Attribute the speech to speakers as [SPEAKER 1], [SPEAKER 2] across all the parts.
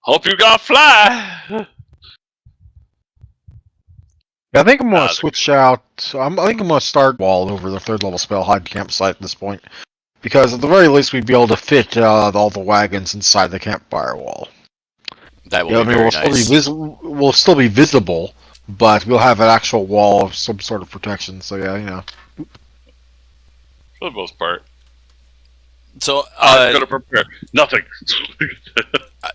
[SPEAKER 1] Hope you got fly.
[SPEAKER 2] Yeah, I think I'm gonna switch out. I think I'm gonna start wall over the 3rd level spell hide campsite at this point, because at the very least we'd be able to fit all the wagons inside the campfire wall.
[SPEAKER 3] That will be very nice.
[SPEAKER 2] We'll still be visible, but we'll have an actual wall of some sort of protection. So yeah, you know.
[SPEAKER 1] For the most part.
[SPEAKER 3] So
[SPEAKER 1] I'm gonna prepare nothing.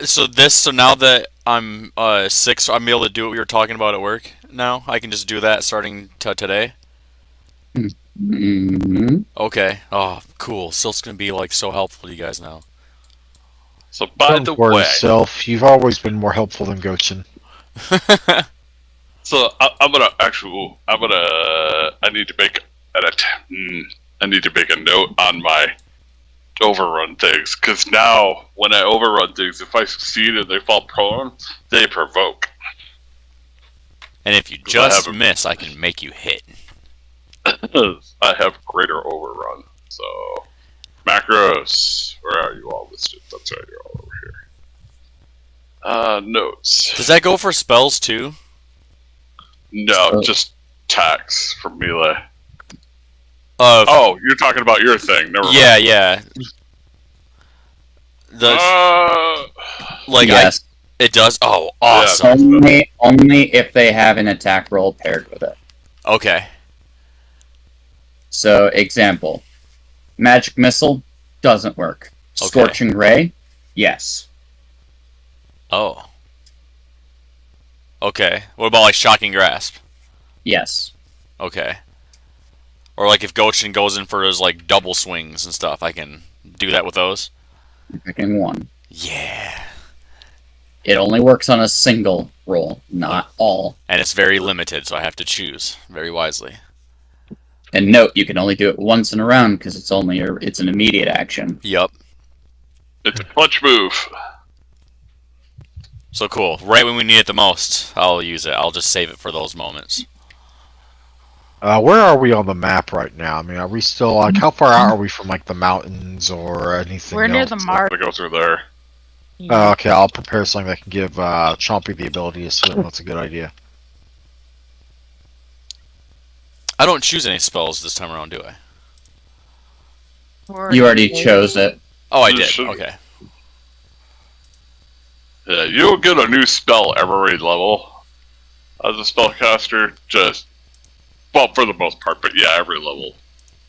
[SPEAKER 3] So now that I'm 6, I'm able to do what we were talking about at work. Now I can just do that starting today.
[SPEAKER 4] Mm-hmm.
[SPEAKER 3] Okay. Oh, cool. Silk's gonna be like so helpful to you guys now.
[SPEAKER 1] So by the way,
[SPEAKER 2] Sylph, you've always been more helpful than Gochin.
[SPEAKER 1] So I need to make I need to make a note on my overrun things, because now when I overrun things, if I succeed and they fall prone, they provoke.
[SPEAKER 3] And if you just miss, I can make you hit.
[SPEAKER 1] I have greater overrun. So macros, where are you all listed? That's right, you're all over here. Notes.
[SPEAKER 3] Does that go for spells too?
[SPEAKER 1] No, just attacks for melee. Oh, you're talking about your thing. Never mind.
[SPEAKER 3] Yeah.
[SPEAKER 4] Yes.
[SPEAKER 3] It does. Oh, awesome.
[SPEAKER 4] Yeah, only if they have an attack roll paired with it.
[SPEAKER 3] Okay.
[SPEAKER 4] So, example, magic missile doesn't work.
[SPEAKER 3] Okay.
[SPEAKER 4] Scorching ray, yes.
[SPEAKER 3] Oh. Okay. What about like shocking grasp?
[SPEAKER 4] Yes.
[SPEAKER 3] Okay. Or like if Gochin goes in for his like double swings and stuff, I can do that with those?
[SPEAKER 4] Picking one.
[SPEAKER 3] Yeah.
[SPEAKER 4] It only works on a single roll, not all.
[SPEAKER 3] And it's very limited, so I have to choose very wisely.
[SPEAKER 4] And note, you can only do it once in a round because it's an immediate action.
[SPEAKER 3] Yep.
[SPEAKER 1] It's a clutch move.
[SPEAKER 3] So cool. Right when we need it the most, I'll use it. I'll just save it for those moments.
[SPEAKER 2] Where are we on the map right now? I mean, are we still like how far out are we from like the mountains or anything?
[SPEAKER 5] We're near the mark.
[SPEAKER 1] To go through there.
[SPEAKER 2] Okay, I'll prepare something that can give Chompy the ability to swim. That's a good idea.
[SPEAKER 3] I don't choose any spells this time around, do I?
[SPEAKER 4] You already chose it.
[SPEAKER 3] Oh, I did. Okay.
[SPEAKER 1] Yeah, you'll get a new spell every level as a spellcaster. Well, for the most part, but yeah, every level.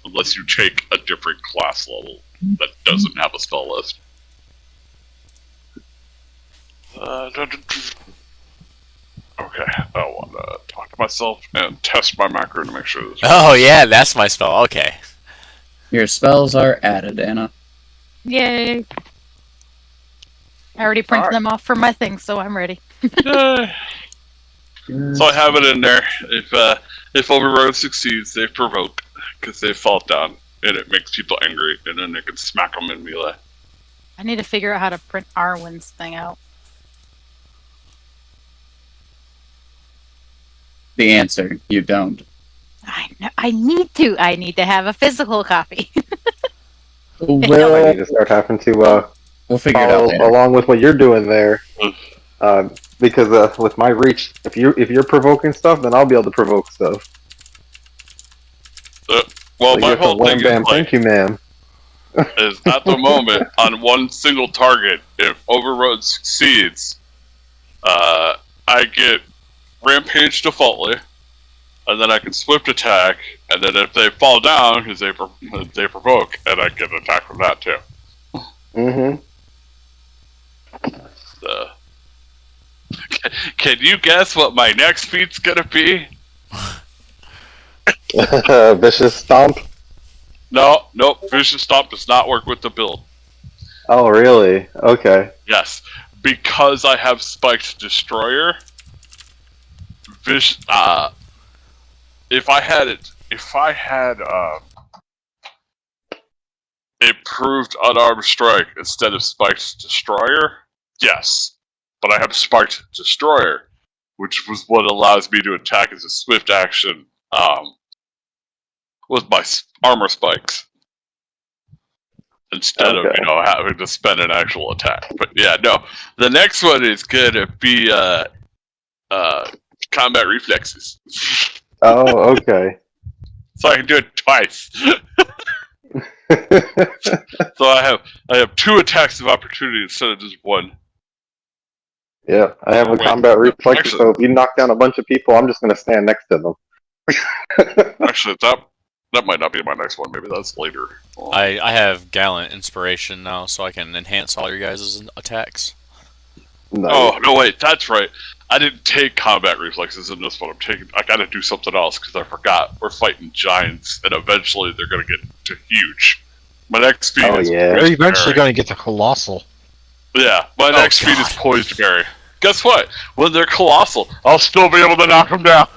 [SPEAKER 1] Unless you take a different class level that doesn't have a spell list. Okay, I want to talk to myself and test my macro to make sure this.
[SPEAKER 3] Oh yeah, that's my spell. Okay.
[SPEAKER 4] Your spells are added, Anna.
[SPEAKER 5] Yay! I already printed them off for my thing, so I'm ready.
[SPEAKER 1] So I have it in there. If Overrode succeeds, they provoke because they fall down, and it makes people angry, and then they can smack them in melee.
[SPEAKER 5] I need to figure out how to print Arwen's thing out.
[SPEAKER 4] The answer, you don't.
[SPEAKER 5] I know. I need to have a physical copy.
[SPEAKER 6] Well, I need to start having to
[SPEAKER 4] we'll figure it out later.
[SPEAKER 6] Along with what you're doing there, because with my reach, if you're provoking stuff, then I'll be able to provoke stuff.
[SPEAKER 1] Well, my whole thing is like,
[SPEAKER 6] thank you, ma'am.
[SPEAKER 1] is at the moment on one single target. If Overrode succeeds, I get Rampage defaultly, and then I can Swift attack, and then if they fall down, because they provoke, and I get an attack from that too.
[SPEAKER 6] Mm-hmm.
[SPEAKER 1] So, can you guess what my next feat's gonna be?
[SPEAKER 6] Vicious Stomp?
[SPEAKER 1] No, nope. Vicious Stomp does not work with the build.
[SPEAKER 6] Oh, really? Okay.
[SPEAKER 1] Yes, because I have Spiked Destroyer. If I had improved Unarmed Strike instead of Spiked Destroyer, yes. But I have Spiked Destroyer, which was what allows me to attack as a swift action with my armor spikes. instead of
[SPEAKER 6] Okay.
[SPEAKER 1] having to spend an actual attack. But yeah, no, the next one is gonna be combat reflexes,
[SPEAKER 6] Oh, okay.
[SPEAKER 1] so I can do it twice. So I have 2 attacks of opportunity instead of just 1.
[SPEAKER 6] Yeah, I have a
[SPEAKER 1] Wait,
[SPEAKER 6] combat reflex,
[SPEAKER 1] actually-
[SPEAKER 6] so if you knock down a bunch of people, I'm just gonna stand next to them.
[SPEAKER 1] Actually, that might not be my next one. Maybe that's later.
[SPEAKER 3] I have Gallant Inspiration now, so I can enhance all your guys' attacks.
[SPEAKER 6] Nice.
[SPEAKER 1] Oh no, wait, that's right. I didn't take combat reflexes in this one. I gotta do something else because I forgot. We're fighting giants, and eventually they're gonna get to huge. My next speed
[SPEAKER 6] Oh,
[SPEAKER 1] is
[SPEAKER 6] yeah.
[SPEAKER 2] They're
[SPEAKER 1] poised
[SPEAKER 2] eventually
[SPEAKER 1] berry.
[SPEAKER 2] going to get to colossal.
[SPEAKER 1] Yeah, my next speed is
[SPEAKER 3] God.
[SPEAKER 1] poised berry. Guess what? When they're colossal, I'll still be able to knock them down.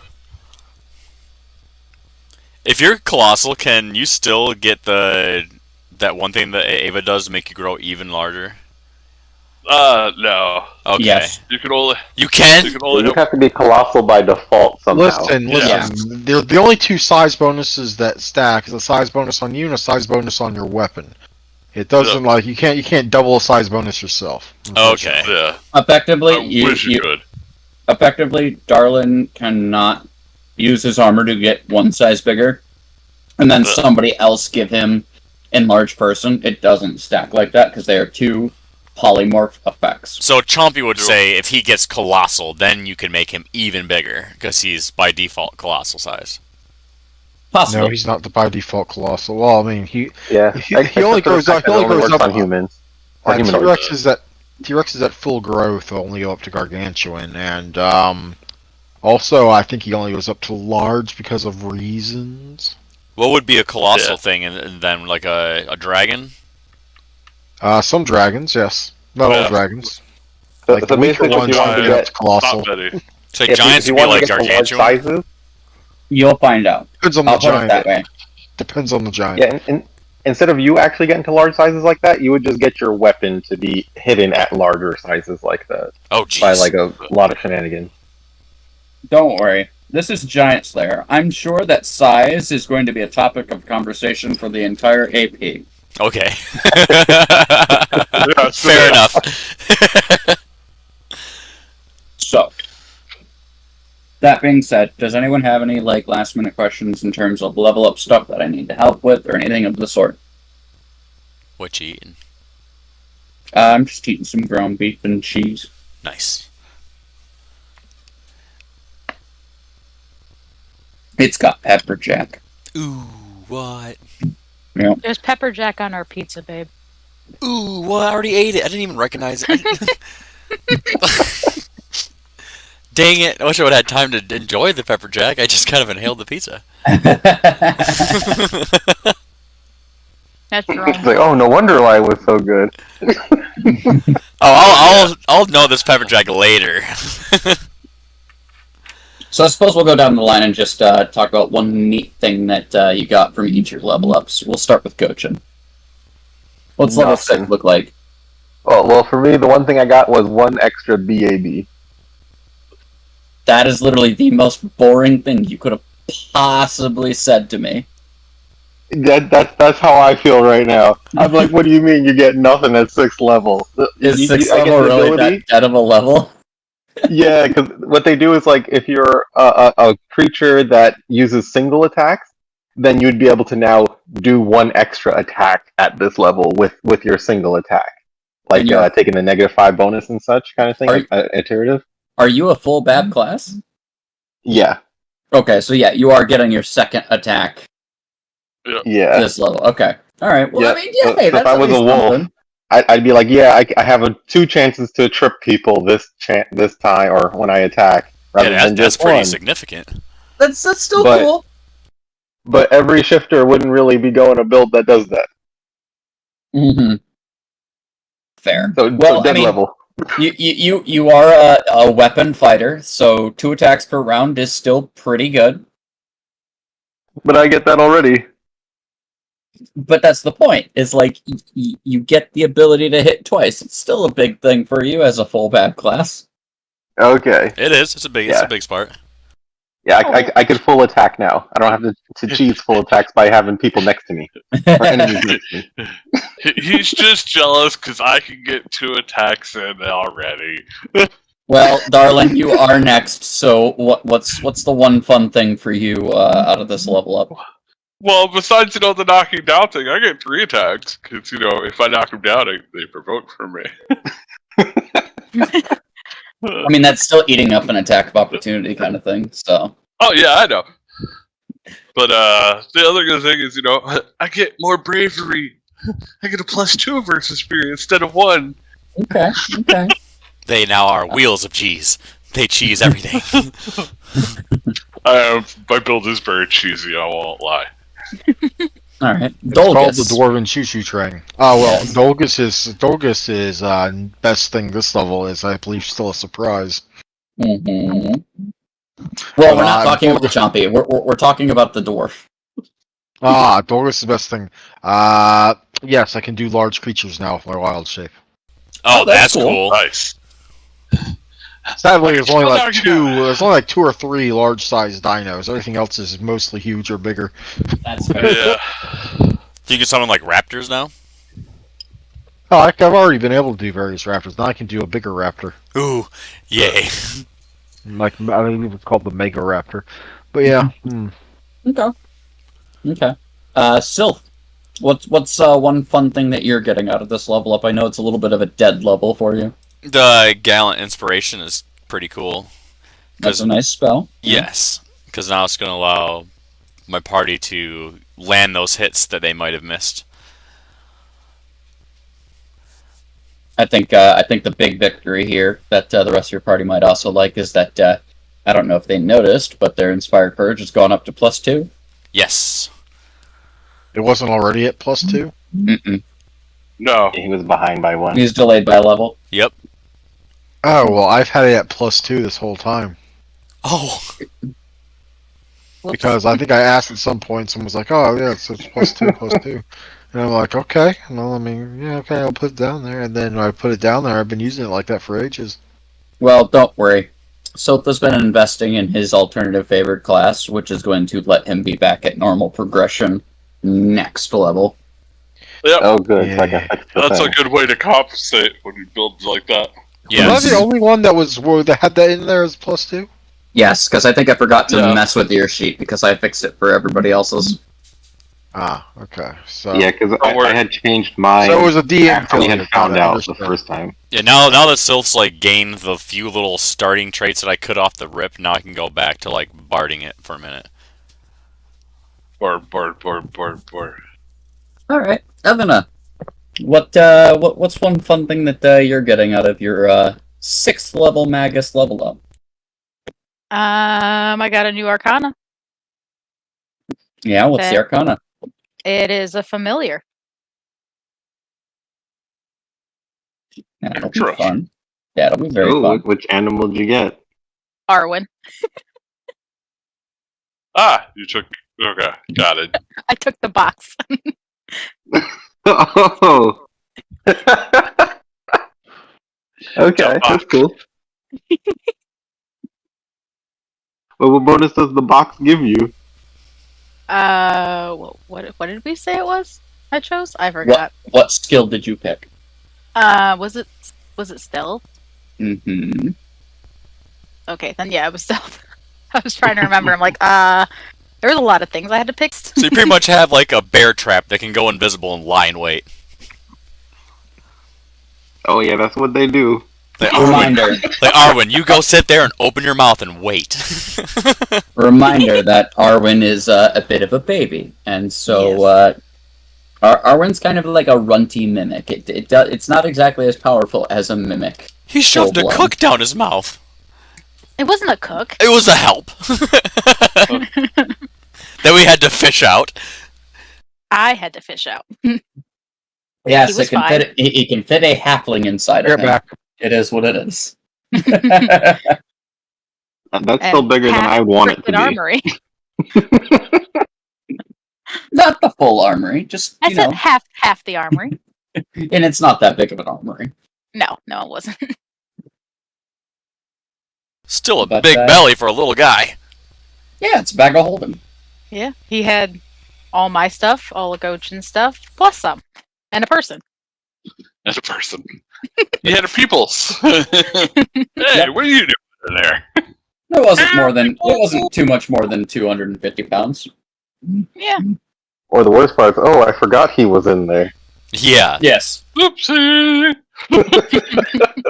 [SPEAKER 3] If you're Colossal, can you still get that one thing that Ava does to make you grow even larger?
[SPEAKER 1] No.
[SPEAKER 3] Okay.
[SPEAKER 4] Yes.
[SPEAKER 1] You can only.
[SPEAKER 3] You can?
[SPEAKER 1] You can only.
[SPEAKER 6] You have to be colossal by default somehow.
[SPEAKER 2] Listen.
[SPEAKER 3] Yeah.
[SPEAKER 2] The only 2 size bonuses that stack is a size bonus on you and a size bonus on your weapon. It doesn't like you can't double a size bonus yourself.
[SPEAKER 3] Okay.
[SPEAKER 1] Yeah.
[SPEAKER 4] Effectively,
[SPEAKER 1] I wish you could.
[SPEAKER 4] effectively, Darlin cannot use his armor to get 1 size bigger, and then somebody else give him enlarged person. It doesn't stack like that because they are 2 polymorph effects.
[SPEAKER 3] So Chompy would say if he gets Colossal, then you can make him even bigger because he's by default Colossal size.
[SPEAKER 4] Possibly.
[SPEAKER 2] No, he's not the by default colossal. Well, I mean, he
[SPEAKER 6] He
[SPEAKER 2] only grows up. He only grows up
[SPEAKER 6] on humans. Or
[SPEAKER 2] T-Rex is at full growth. Will only go up to gargantuan, and also I think he only goes up to large because of reasons.
[SPEAKER 3] What would be a Colossal thing, and then like a dragon?
[SPEAKER 2] Some dragons, yes, not all
[SPEAKER 1] Yeah.
[SPEAKER 2] dragons.
[SPEAKER 6] So,
[SPEAKER 2] Like
[SPEAKER 6] so
[SPEAKER 2] the weaker
[SPEAKER 6] basically, if
[SPEAKER 2] ones
[SPEAKER 6] you want to
[SPEAKER 2] go up
[SPEAKER 6] get
[SPEAKER 2] to colossal.
[SPEAKER 1] Not Betty.
[SPEAKER 3] So
[SPEAKER 6] if
[SPEAKER 3] giants
[SPEAKER 6] you
[SPEAKER 3] would be
[SPEAKER 6] want
[SPEAKER 3] like
[SPEAKER 6] to get the large
[SPEAKER 3] gargantuan.
[SPEAKER 6] sizes,
[SPEAKER 4] You'll find out.
[SPEAKER 2] Depends on the
[SPEAKER 4] I'll put it that
[SPEAKER 2] giant.
[SPEAKER 4] way.
[SPEAKER 2] Depends on the giant.
[SPEAKER 6] yeah, and instead of you actually getting to large sizes like that, you would just get your weapon to be hidden at larger sizes like that
[SPEAKER 3] Oh jeez.
[SPEAKER 6] by like a lot of shenanigans.
[SPEAKER 4] Don't worry. This is Giant Slayer. I'm sure that size is going to be a topic of conversation for the entire AP.
[SPEAKER 3] Okay.
[SPEAKER 1] Yeah, so
[SPEAKER 3] Fair
[SPEAKER 1] yeah.
[SPEAKER 3] enough.
[SPEAKER 4] So, that being said, does anyone have any like last minute questions in terms of level up stuff that I need to help with or anything of the sort?
[SPEAKER 3] What you eating?
[SPEAKER 4] I'm just eating some ground beef and cheese.
[SPEAKER 3] Nice.
[SPEAKER 4] It's got pepper jack.
[SPEAKER 3] Ooh, what?
[SPEAKER 5] There's pepper jack on our pizza, babe.
[SPEAKER 3] Ooh, well, I already ate it. I didn't even recognize it. Dang it. I wish I would have had time to enjoy the pepper jack. I just kind of inhaled the pizza.
[SPEAKER 5] That's
[SPEAKER 6] It's
[SPEAKER 5] wrong.
[SPEAKER 6] like, oh, no wonder why it was so good.
[SPEAKER 3] Oh, I'll know this pepper jack later.
[SPEAKER 4] So I suppose we'll go down the line and just talk about one neat thing that you got from each of your level ups. We'll start with Gochin. What's level 6
[SPEAKER 6] Nothing.
[SPEAKER 4] look like?
[SPEAKER 6] Oh, well, for me, the one thing I got was 1 extra BAB.
[SPEAKER 4] That is literally the most boring thing you could have possibly said to me.
[SPEAKER 6] That's how I feel right now. I'm like, what do you mean you get nothing at 6th level?
[SPEAKER 4] Is
[SPEAKER 6] You-
[SPEAKER 4] 6th
[SPEAKER 6] I get
[SPEAKER 4] level
[SPEAKER 6] the
[SPEAKER 4] really
[SPEAKER 6] ability-
[SPEAKER 4] that dead of a level?
[SPEAKER 6] Yeah, because what they do is like if you're a creature that uses single attacks, then you'd be able to now do 1 extra attack at this level with your single attack, like
[SPEAKER 4] And you're-
[SPEAKER 6] taking the -5 bonus and such kind of thing,
[SPEAKER 4] Are
[SPEAKER 6] like, iterative.
[SPEAKER 4] Are you a full BAB class?
[SPEAKER 6] Yeah,
[SPEAKER 4] Okay, so yeah, you are getting your second attack
[SPEAKER 6] yeah.
[SPEAKER 4] this level. Okay. Alright, well,
[SPEAKER 6] Yeah,
[SPEAKER 4] I mean, yeah,
[SPEAKER 6] so-
[SPEAKER 4] hey,
[SPEAKER 6] so if
[SPEAKER 4] that's
[SPEAKER 6] I
[SPEAKER 4] at
[SPEAKER 6] was a
[SPEAKER 4] least
[SPEAKER 6] wolf,
[SPEAKER 4] something.
[SPEAKER 6] I'd be like, yeah, I have 2 chances to trip people this time or when I attack, rather
[SPEAKER 3] Yeah,
[SPEAKER 6] than
[SPEAKER 3] that's
[SPEAKER 6] just
[SPEAKER 3] pretty
[SPEAKER 6] 1.
[SPEAKER 3] significant.
[SPEAKER 4] That's still
[SPEAKER 6] But-
[SPEAKER 4] cool.
[SPEAKER 6] But every shifter wouldn't really be going a build that does that.
[SPEAKER 4] Mm-hmm. Fair.
[SPEAKER 6] So,
[SPEAKER 4] Well,
[SPEAKER 6] dead
[SPEAKER 4] I mean,
[SPEAKER 6] level.
[SPEAKER 4] you are a weapon fighter, so 2 attacks per round is still pretty good.
[SPEAKER 6] But I get that already.
[SPEAKER 4] But that's the point. Is like you get the ability to hit twice. It's still a big thing for you as a full BAB class.
[SPEAKER 6] Okay.
[SPEAKER 3] It is. It's a big. It's
[SPEAKER 6] Yeah.
[SPEAKER 3] a big part.
[SPEAKER 6] Yeah, I could full attack now. I don't have to cheese full attacks by having people next to me. Or enemies next to me.
[SPEAKER 1] He's just jealous because I can get 2 attacks in already.
[SPEAKER 4] Well, darling, you are next. So what's the one fun thing for you out of this level up?
[SPEAKER 1] Well, besides, the knocking down thing, I get 3 attacks. Because, if I knock them down, they provoke from me.
[SPEAKER 4] I mean, that's still eating up an attack of opportunity kind of thing. So.
[SPEAKER 1] Oh, yeah, I know. But the other good thing is, I get more bravery. I get a +2 versus fury instead of 1.
[SPEAKER 4] Okay.
[SPEAKER 3] They now are wheels of cheese. They cheese everything.
[SPEAKER 1] My build is very cheesy, I won't lie.
[SPEAKER 4] All right.
[SPEAKER 2] It's called the
[SPEAKER 4] Dolgus.
[SPEAKER 2] Dwarven Choo-Choo Train. Oh, well, Dolgus is best thing this level is, I believe, still a surprise.
[SPEAKER 4] Mm-hmm. Well, we're not talking about the Chompy. We're talking about the dwarf.
[SPEAKER 2] Dolgus is the best thing. Yes, I can do large creatures now with my wild shape.
[SPEAKER 3] Oh,
[SPEAKER 4] that's
[SPEAKER 3] that's cool.
[SPEAKER 1] Nice.
[SPEAKER 2] Sadly, there's only like 2 or 3 large-sized dinos. Everything else is mostly huge or bigger.
[SPEAKER 4] That's fair.
[SPEAKER 1] Yeah.
[SPEAKER 3] You can summon like raptors now?
[SPEAKER 2] Oh, I've already been able to do various raptors. Now I can do a bigger raptor.
[SPEAKER 3] Ooh, yay.
[SPEAKER 2] Like, I believe it's called the Mega Raptor. But yeah.
[SPEAKER 4] Okay. Sylph, what's one fun thing that you're getting out of this level up? I know it's a little bit of a dead level for you.
[SPEAKER 3] The Gallant Inspiration is pretty cool.
[SPEAKER 4] That's a nice spell.
[SPEAKER 3] Yes, because now it's going to allow my party to land those hits that they might have missed.
[SPEAKER 4] I think the big victory here that the rest of your party might also like is that I don't know if they noticed, but their Inspired Courage has gone up to +2.
[SPEAKER 3] Yes.
[SPEAKER 2] It wasn't already at +2?
[SPEAKER 4] Mm-mm.
[SPEAKER 1] No.
[SPEAKER 6] He was behind by 1.
[SPEAKER 4] He's delayed by a level.
[SPEAKER 3] Yep.
[SPEAKER 2] Oh, well, I've had it at +2 this whole time.
[SPEAKER 3] Oh.
[SPEAKER 2] Because I think I asked at some point, someone was like, oh, yeah, it's +2. And I'm like, okay. Well, I mean, yeah, okay, I'll put it down there. And then when I put it down there, I've been using it like that for ages.
[SPEAKER 4] Well, don't worry. Sotha's been investing in his alternative favored class, which is going to let him be back at normal progression next level.
[SPEAKER 1] Yep.
[SPEAKER 6] Oh, good.
[SPEAKER 2] Yeah.
[SPEAKER 6] So I can fix the
[SPEAKER 1] That's
[SPEAKER 6] thing.
[SPEAKER 1] a good way to compensate when you build like that.
[SPEAKER 3] Yes.
[SPEAKER 2] Was I the only one that had that in there as +2?
[SPEAKER 4] Yes, because I think I forgot to
[SPEAKER 1] Yeah.
[SPEAKER 4] mess with your sheet because I fixed it for everybody else's.
[SPEAKER 2] Ah, okay. So
[SPEAKER 6] Yeah, because
[SPEAKER 1] Don't worry.
[SPEAKER 6] I had changed mine
[SPEAKER 2] so it was a DM
[SPEAKER 6] after we had
[SPEAKER 2] failure.
[SPEAKER 6] found
[SPEAKER 2] I
[SPEAKER 6] out the
[SPEAKER 2] understand.
[SPEAKER 6] first time.
[SPEAKER 3] Yeah, now that Sylph's like gained the few little starting traits that I could off the rip, now I can go back to like barding it for a minute.
[SPEAKER 1] Board.
[SPEAKER 4] All right, Evana, what's one fun thing that you're getting out of your 6th level Magus level up?
[SPEAKER 5] I got a new Arcana.
[SPEAKER 4] Yeah, what's the Arcana?
[SPEAKER 5] It is a familiar.
[SPEAKER 4] That'll be fun. Yeah, it'll be very fun.
[SPEAKER 6] Which animal did you get?
[SPEAKER 5] Arwen.
[SPEAKER 1] You took... Okay, got it.
[SPEAKER 5] I took the box.
[SPEAKER 6] Oh! Okay, that's cool. Well, what bonus does the box give you?
[SPEAKER 5] What did we say it was? I chose? I forgot.
[SPEAKER 4] What skill did you pick?
[SPEAKER 5] Was it stealth?
[SPEAKER 4] Mm-hmm.
[SPEAKER 5] Okay, then yeah, it was stealth. I was trying to remember. I'm like, there was a lot of things I had to pick.
[SPEAKER 3] So you pretty much have like a bear trap that can go invisible and lie in wait.
[SPEAKER 6] Oh yeah, that's what they do.
[SPEAKER 3] Like,
[SPEAKER 4] Reminder.
[SPEAKER 3] Like, Arwen, you go sit there and open your mouth and wait.
[SPEAKER 4] Reminder that Arwen is a bit of a baby, and so Arwen's kind of like a runty mimic. It's not exactly as powerful as a mimic.
[SPEAKER 3] He shoved a
[SPEAKER 4] Full-blown.
[SPEAKER 3] cook down his mouth.
[SPEAKER 5] It wasn't a cook.
[SPEAKER 3] It was a help. That we had to fish out.
[SPEAKER 5] I had to fish out.
[SPEAKER 4] Yes,
[SPEAKER 5] He was fine.
[SPEAKER 4] It can fit a halfling inside of
[SPEAKER 2] Get
[SPEAKER 4] him.
[SPEAKER 2] back.
[SPEAKER 4] It is what it is.
[SPEAKER 6] That's still bigger than I want it to be.
[SPEAKER 5] Armory.
[SPEAKER 4] Not the full armory, just
[SPEAKER 5] I said half the armory.
[SPEAKER 4] and it's not that big of an armory.
[SPEAKER 5] No, it wasn't.
[SPEAKER 3] Still a
[SPEAKER 4] But,
[SPEAKER 3] big belly for a little guy.
[SPEAKER 4] Yeah, it's a bag of holding.
[SPEAKER 5] Yeah, he had all my stuff, all of Gochin's stuff, plus some, and a person.
[SPEAKER 1] As a person. You had a peoples. Hey, what are you doing in there?
[SPEAKER 4] It wasn't too much more than 250 pounds.
[SPEAKER 5] Yeah.
[SPEAKER 6] Or the worst part is, oh, I forgot he was in there.
[SPEAKER 3] Yeah.
[SPEAKER 4] Yes.
[SPEAKER 1] Oopsie.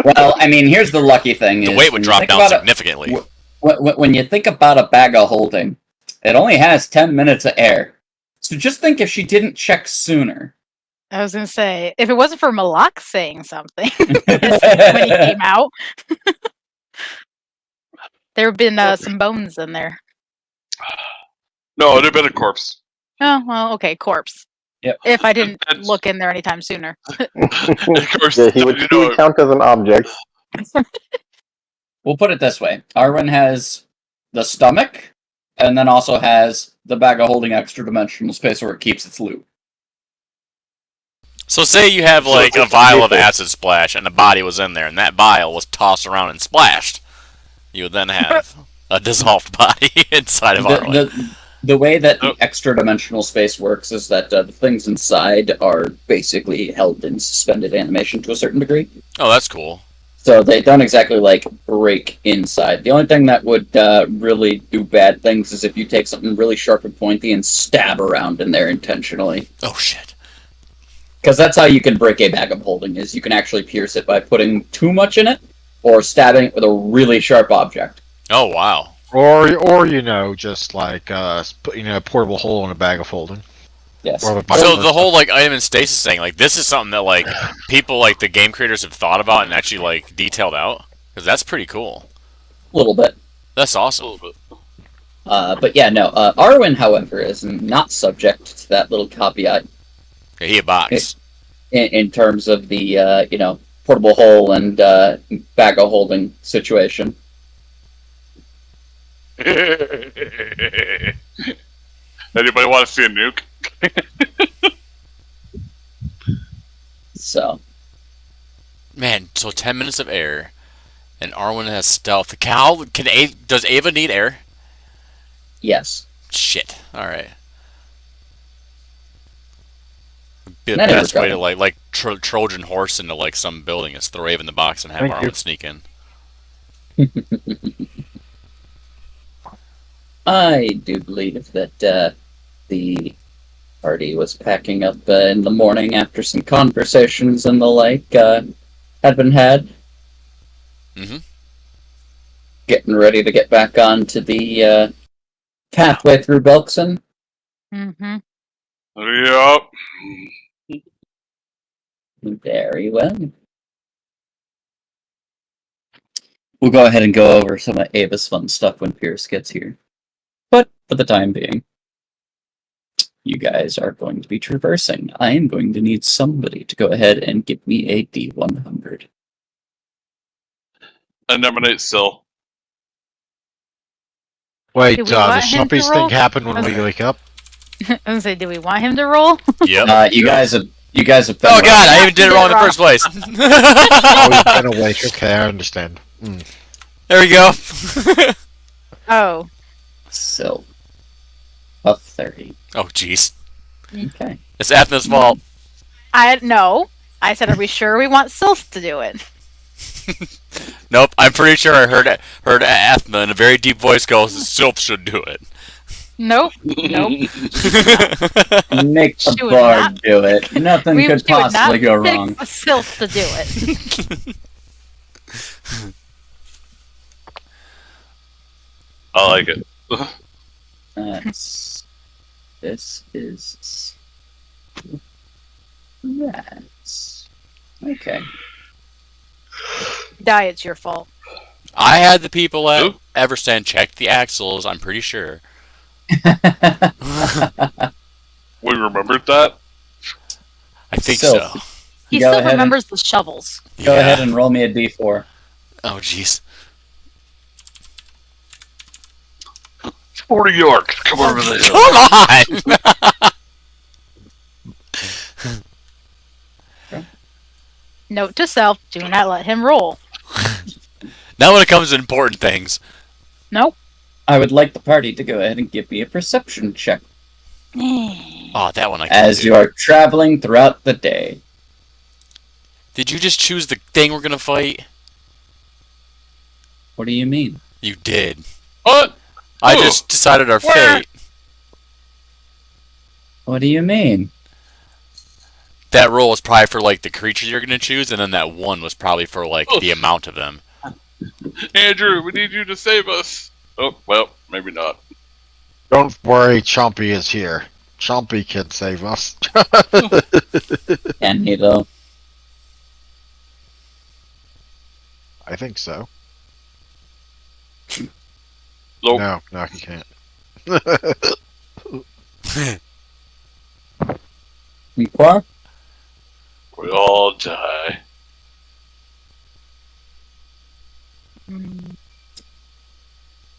[SPEAKER 4] Well, I mean, here's the lucky thing:
[SPEAKER 3] The
[SPEAKER 4] is
[SPEAKER 3] weight would
[SPEAKER 4] when you
[SPEAKER 3] drop
[SPEAKER 4] think
[SPEAKER 3] down
[SPEAKER 4] about it-
[SPEAKER 3] significantly.
[SPEAKER 4] when you think about a bag of holding, it only has 10 minutes of air. So just think if she didn't check sooner.
[SPEAKER 5] I was gonna say, if it wasn't for Malak saying something when he came out, there would have been some bones in there.
[SPEAKER 1] No, it'd have been a corpse.
[SPEAKER 5] Oh, well, okay, corpse.
[SPEAKER 4] Yep.
[SPEAKER 5] If I didn't
[SPEAKER 1] That's-
[SPEAKER 5] look in there anytime sooner.
[SPEAKER 1] Of course,
[SPEAKER 6] Yeah, he would
[SPEAKER 1] you know,
[SPEAKER 6] count as an object.
[SPEAKER 4] We'll put it this way: Arwen has the stomach, and then also has the bag of holding extra dimensional space where it keeps its loot.
[SPEAKER 3] So say you have
[SPEAKER 1] So
[SPEAKER 3] like
[SPEAKER 1] it's
[SPEAKER 3] a
[SPEAKER 1] just
[SPEAKER 3] vial of
[SPEAKER 1] vehicle.
[SPEAKER 3] acid splash and a body was in there and that vial was tossed around and splashed. You would then have a dissolved body inside of Arwen.
[SPEAKER 4] The way that the
[SPEAKER 1] Oh.
[SPEAKER 4] extra dimensional space works is that the things inside are basically held in suspended animation to a certain degree.
[SPEAKER 3] Oh, that's cool.
[SPEAKER 4] So they don't exactly like break inside. The only thing that would really do bad things is if you take something really sharp and pointy and stab around in there intentionally.
[SPEAKER 3] Oh shit.
[SPEAKER 4] Because that's how you can break a bag of holding, is you can actually pierce it by putting too much in it or stabbing it with a really sharp object.
[SPEAKER 3] Oh wow.
[SPEAKER 2] Or you know, just like put a portable hole in a bag of holding.
[SPEAKER 4] Yes.
[SPEAKER 2] Or
[SPEAKER 3] So the whole like item and stasis thing, like this is something that like people like the game creators have thought about and actually like detailed out, because that's pretty cool.
[SPEAKER 4] A little bit.
[SPEAKER 3] That's awesome.
[SPEAKER 4] But yeah, no. Arwen, however, is not subject to that little caveat
[SPEAKER 3] Yeah, he a box.
[SPEAKER 4] in terms of the portable hole and bag of holding situation.
[SPEAKER 1] Anybody want to see a nuke?
[SPEAKER 4] So
[SPEAKER 3] Man, so 10 minutes of air, and Arwen has stealth. Does Ava need air?
[SPEAKER 4] yes,
[SPEAKER 3] Shit. All right. Be the
[SPEAKER 4] That never
[SPEAKER 3] best way to
[SPEAKER 4] got
[SPEAKER 3] like Trojan horse into like some building is throw Ava in the box and have
[SPEAKER 2] Thank
[SPEAKER 3] Arwen
[SPEAKER 2] you.
[SPEAKER 3] sneak in.
[SPEAKER 4] I do believe that the party was packing up in the morning after some conversations and the like had been had.
[SPEAKER 3] Mhm.
[SPEAKER 4] Getting ready to get back onto the pathway through Belkson.
[SPEAKER 5] Mm-hmm.
[SPEAKER 1] Yup.
[SPEAKER 4] Very well. We'll go ahead and go over some of Ava's fun stuff when Pierce gets here. But for the time being, you guys are going to be traversing. I am going to need somebody to go ahead and give me a D100.
[SPEAKER 1] Eliminate Sill.
[SPEAKER 2] Wait,
[SPEAKER 5] Do we
[SPEAKER 2] the
[SPEAKER 5] want him to
[SPEAKER 2] Shoppies
[SPEAKER 5] roll?
[SPEAKER 2] thing happened when we wake up?
[SPEAKER 5] I was gonna say, do we want him to roll?
[SPEAKER 3] Yep.
[SPEAKER 4] You guys have been
[SPEAKER 3] Oh god, I even did it wrong in the first place.
[SPEAKER 2] Oh, he's been awake. Okay, I understand.
[SPEAKER 3] There we go.
[SPEAKER 5] Oh,
[SPEAKER 4] So of 30.
[SPEAKER 3] Oh jeez.
[SPEAKER 4] Okay.
[SPEAKER 3] It's Ethna's fault.
[SPEAKER 5] no. I said, are we sure we want Sylph to do it?
[SPEAKER 3] Nope, I'm pretty sure I heard Ethna in a very deep voice go, Sylph should do it.
[SPEAKER 5] Nope. Nope.
[SPEAKER 4] Make the
[SPEAKER 5] She would
[SPEAKER 4] bard
[SPEAKER 5] not-
[SPEAKER 4] do it. Nothing
[SPEAKER 5] We
[SPEAKER 4] could
[SPEAKER 5] she would not
[SPEAKER 4] possibly go
[SPEAKER 5] pick
[SPEAKER 4] wrong.
[SPEAKER 5] Sylph to do it.
[SPEAKER 1] I like it.
[SPEAKER 4] This is rats. Okay.
[SPEAKER 5] Die, it's your fault.
[SPEAKER 3] I had the people at
[SPEAKER 1] Who?
[SPEAKER 3] Everstand check the axles, I'm pretty sure.
[SPEAKER 1] We remembered that.
[SPEAKER 3] I think
[SPEAKER 4] So-
[SPEAKER 3] so.
[SPEAKER 5] He
[SPEAKER 4] Go
[SPEAKER 5] still
[SPEAKER 4] ahead and-
[SPEAKER 5] remembers the shovels.
[SPEAKER 4] Go ahead and roll me a D4.
[SPEAKER 3] Oh jeez.
[SPEAKER 1] 40 York. Come over the hill.
[SPEAKER 3] Come on!
[SPEAKER 5] Note to self: do not let him roll.
[SPEAKER 3] Now when it comes to important things.
[SPEAKER 5] Nope.
[SPEAKER 4] I would like the party to go ahead and give me a perception check
[SPEAKER 3] Oh, that one I can
[SPEAKER 4] as
[SPEAKER 3] do.
[SPEAKER 4] you are traveling throughout the day.
[SPEAKER 3] Did you just choose the thing we're gonna fight?
[SPEAKER 4] What do you mean?
[SPEAKER 3] You did.
[SPEAKER 1] What?
[SPEAKER 3] I
[SPEAKER 1] Who?
[SPEAKER 3] just decided our
[SPEAKER 1] Where?
[SPEAKER 3] fate.
[SPEAKER 4] What do you mean?
[SPEAKER 3] That roll was probably for like the creature you're gonna choose, and then that one was probably for like the amount of them.
[SPEAKER 1] Andrew, we need you to save us. Oh, well, maybe not.
[SPEAKER 2] Don't worry, Chompy is here. Chompy can save us.
[SPEAKER 4] Can he though?
[SPEAKER 2] I think so.
[SPEAKER 1] Nope.
[SPEAKER 2] No, he can't.
[SPEAKER 4] Mequar?
[SPEAKER 1] We all die.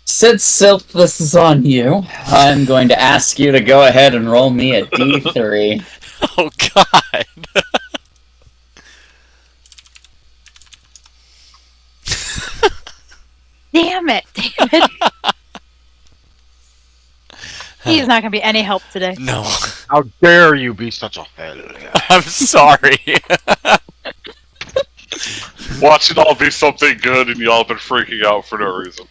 [SPEAKER 4] Since this is on you, I'm going to ask you to go ahead and roll me a d3.
[SPEAKER 3] Oh God!
[SPEAKER 5] Damn it, David. He's not gonna be any help today.
[SPEAKER 3] No,
[SPEAKER 2] How dare you be such a failure?
[SPEAKER 3] I'm sorry.
[SPEAKER 1] Watch it all be something good, and y'all been freaking out for no reason.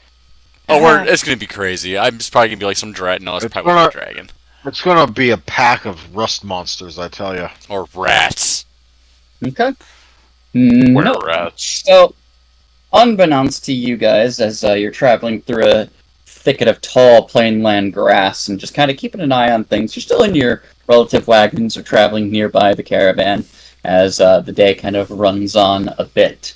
[SPEAKER 3] Oh, it's gonna be crazy. I'm just probably gonna be like some dragon. No, it's
[SPEAKER 2] It's
[SPEAKER 3] probably
[SPEAKER 2] gonna-
[SPEAKER 3] a dragon
[SPEAKER 2] It's gonna be a pack of rust monsters, I tell you.
[SPEAKER 3] or rats.
[SPEAKER 4] Okay.
[SPEAKER 1] Where
[SPEAKER 4] No.
[SPEAKER 1] rats?
[SPEAKER 4] So, unbeknownst to you guys, as you're traveling through a thicket of tall plainland grass and just kind of keeping an eye on things, you're still in your relative wagons or traveling nearby the caravan as the day kind of runs on a bit.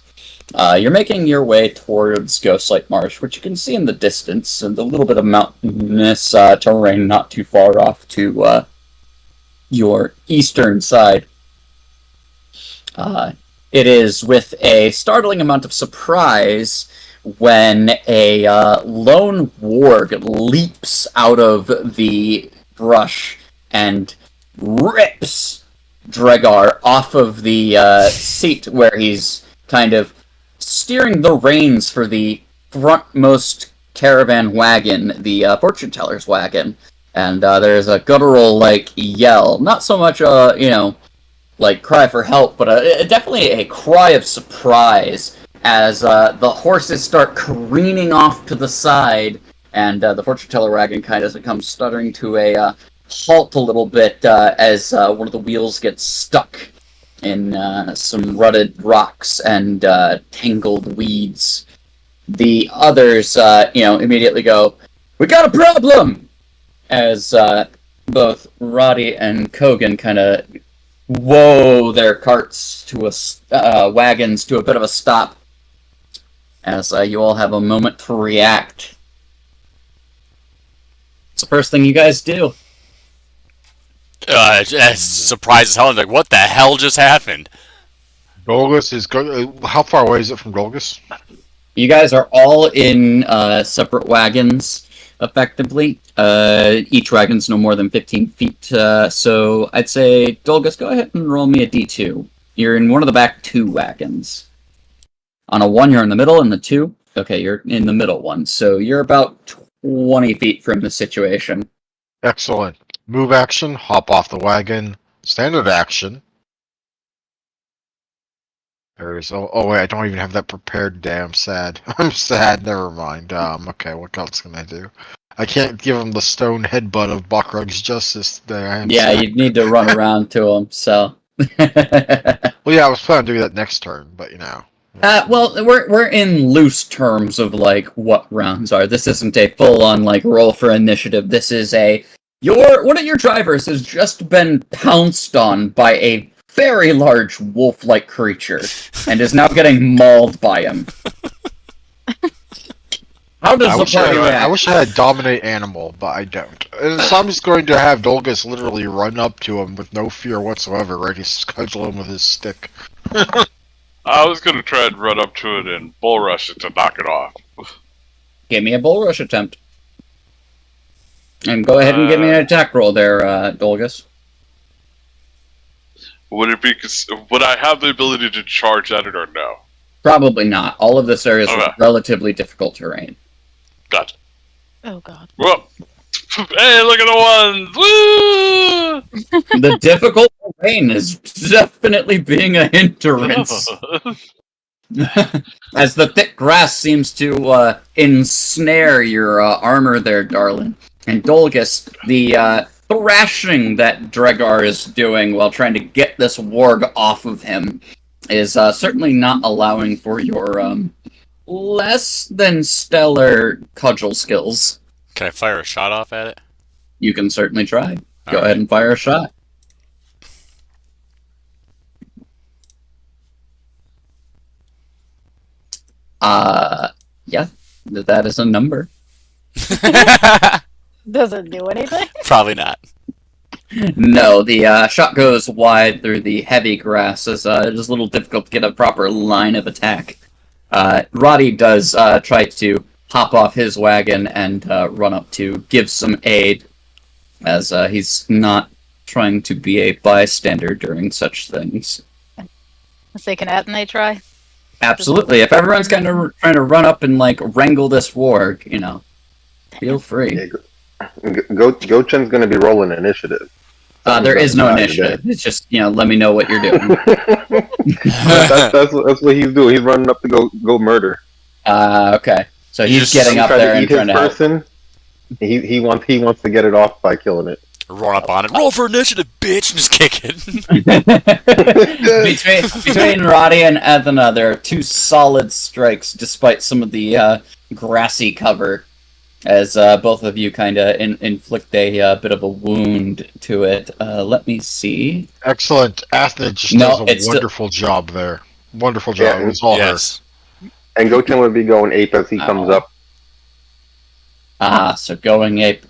[SPEAKER 4] You're making your way towards Ghostlight Marsh, which you can see in the distance, and a little bit of mountainous terrain not too far off to your eastern side. It is with a startling amount of surprise when a lone warg leaps out of the brush and rips Dregar off of the seat where he's kind of steering the reins for the frontmost caravan wagon, the fortune teller's wagon. And there's a guttural, like, yell. Not so much, like, cry for help, but definitely a cry of surprise as the horses start careening off to the side, and the fortune teller wagon kind of comes stuttering to a halt a little bit as one of the wheels gets stuck in some rutted rocks and tangled weeds. The others, immediately go, "We got a problem!" As both Roddy and Kogan kind of whoa their carts to wagons to a bit of a stop as you all have a moment to react. It's the first thing you guys do.
[SPEAKER 3] It's surprised as hell. I'm like, what the hell just happened?
[SPEAKER 2] Golgus is how far away is it from Golgus?
[SPEAKER 4] You guys are all in separate wagons, effectively. Each wagon's no more than 15 feet. So I'd say, Dolgus, go ahead and roll me a d2. You're in one of the back two wagons. On a 1, you're in the middle, and the 2, okay, you're in the middle one. So you're about 20 feet from the situation.
[SPEAKER 2] Excellent. Move action, hop off the wagon. Standard action. There's wait, I don't even have that prepared. Damn sad. I'm sad. Never mind. Okay, what else can I do? I can't give him the stone headbutt of Bakrug's justice there.
[SPEAKER 4] Yeah, you'd need to run around to him, so.
[SPEAKER 2] Well, yeah, I was planning to do that next turn, but you know.
[SPEAKER 4] Well, we're in loose terms of, like, what rounds are. This isn't a full-on, like, roll for initiative. This is one of your drivers has just been pounced on by a very large wolf-like creature and is now getting mauled by him. How does the party react?
[SPEAKER 2] I wish I had dominate animal, but I don't. And so I'm just going to have Dolgus literally run up to him with no fear whatsoever, ready to cudgel him with his stick.
[SPEAKER 1] I was gonna try and run up to it and bull rush it to knock it off.
[SPEAKER 4] Give me a bull rush attempt. And go ahead and give me an attack roll there, Dolgus.
[SPEAKER 1] Would I have the ability to charge at it or no?
[SPEAKER 4] Probably not. All of this area is
[SPEAKER 1] Okay.
[SPEAKER 4] relatively difficult terrain.
[SPEAKER 1] Gotcha.
[SPEAKER 5] Oh god.
[SPEAKER 1] Whoa. Hey, look at the ones! Woo!
[SPEAKER 4] The difficult terrain is definitely being a hindrance. As the thick grass seems to ensnare your armor there, darling. And Dolgus, the thrashing that Dregar is doing while trying to get this warg off of him is certainly not allowing for your less than stellar cudgel skills.
[SPEAKER 3] Can I fire a shot off at it?
[SPEAKER 4] You can certainly try. Go
[SPEAKER 3] All
[SPEAKER 4] ahead and fire a shot. Yeah, that is a number.
[SPEAKER 5] Does it do anything?
[SPEAKER 3] Probably not.
[SPEAKER 4] No, the shot goes wide through the heavy grass, as it is a little difficult to get a proper line of attack. Roddy does try to hop off his wagon and run up to give some aid, as he's not trying to be a bystander during such things.
[SPEAKER 5] Let's say, can Athene try?
[SPEAKER 4] Absolutely. If everyone's kind of trying to run up and like wrangle this warg, feel free.
[SPEAKER 6] Yeah, Gochen's going to be rolling initiative.
[SPEAKER 4] There is no initiative. It's just let me know what you're doing.
[SPEAKER 6] that's what he's doing. He's running up to go murder.
[SPEAKER 4] Okay. So he's getting up there and trying to help.
[SPEAKER 6] Person. He wants to get it off by killing it.
[SPEAKER 3] Run up on it. Roll for initiative, bitch, and just kick it.
[SPEAKER 4] between Roddy and Ethna, there are two solid strikes, despite some of the grassy cover, as both of you kind of inflict a bit of a wound to it. Let me see.
[SPEAKER 2] Excellent. Athena just does a wonderful job there. Wonderful job.
[SPEAKER 6] Yeah,
[SPEAKER 2] It's all
[SPEAKER 3] yes.
[SPEAKER 2] her.
[SPEAKER 6] And Gochen would be going ape as he comes up.
[SPEAKER 4] So going ape.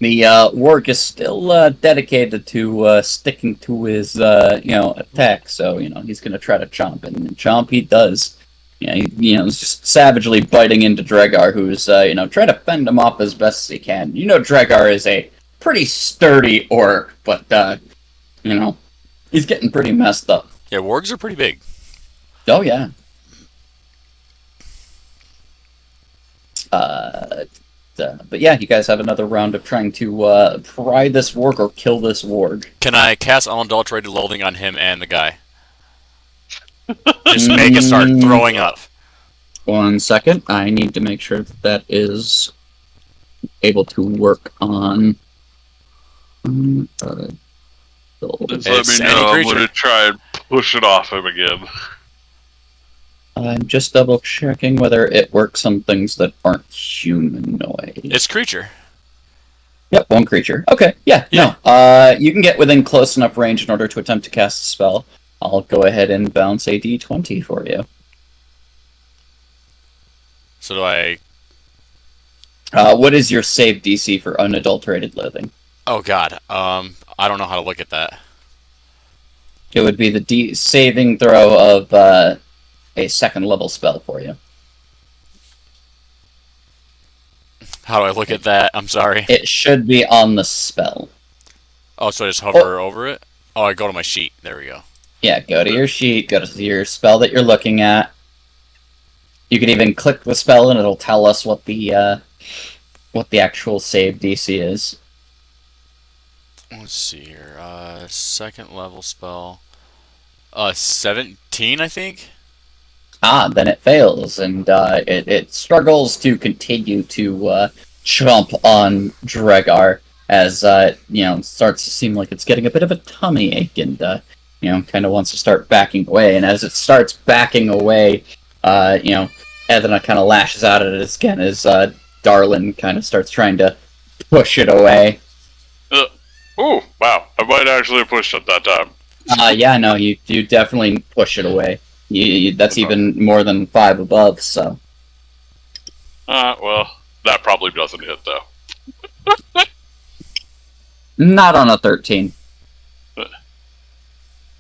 [SPEAKER 4] The warg is still dedicated to sticking to his attack, so he's gonna try to chomp, and chomp he does. He's just savagely biting into Dregar, who's trying to fend him off as best as he can. Dregar is a pretty sturdy orc, but he's getting pretty messed up.
[SPEAKER 3] Yeah, wargs are pretty big.
[SPEAKER 4] Oh yeah. But yeah, you guys have another round of trying to pry this warg or kill this warg.
[SPEAKER 3] Can I cast unadulterated loathing on him and the guy? Just make it start throwing up.
[SPEAKER 4] 1 second. I need to make sure that is able to work on.
[SPEAKER 1] Just let me know. I'm going to try and push it off him again.
[SPEAKER 4] I'm just double checking whether it works on things that aren't humanoid.
[SPEAKER 3] It's creature.
[SPEAKER 4] Yep, one creature. Okay, yeah. No. You can get within close enough range in order to attempt to cast a spell. I'll go ahead and bounce a d20 for you.
[SPEAKER 3] So do I...
[SPEAKER 4] What is your save DC for unadulterated loathing?
[SPEAKER 3] Oh god, I don't know how to look at that.
[SPEAKER 4] It would be the saving throw of a second level spell for you.
[SPEAKER 3] How do I look at that? I'm sorry.
[SPEAKER 4] It should be on the spell.
[SPEAKER 3] Oh, so I just hover over it? Oh, I go to my sheet. There we go.
[SPEAKER 4] Yeah, go to your sheet, go to your spell that you're looking at. You can even click the spell and it'll tell us what the actual save DC is.
[SPEAKER 3] Let's see here. Second level spell. 17, I think?
[SPEAKER 4] Then it fails, and it struggles to continue to chomp on Dregar as it starts to seem like it's getting a bit of a tummy ache, and kind of wants to start backing away. And as it starts backing away, Ethna kind of lashes out at it again as Darlin kind of starts trying to push it away.
[SPEAKER 1] Oh, wow. I might actually have pushed it that time.
[SPEAKER 4] Yeah, no, you definitely push it away. That's even more than 5 above, so.
[SPEAKER 1] Well, that probably doesn't hit, though.
[SPEAKER 4] Not on a 13.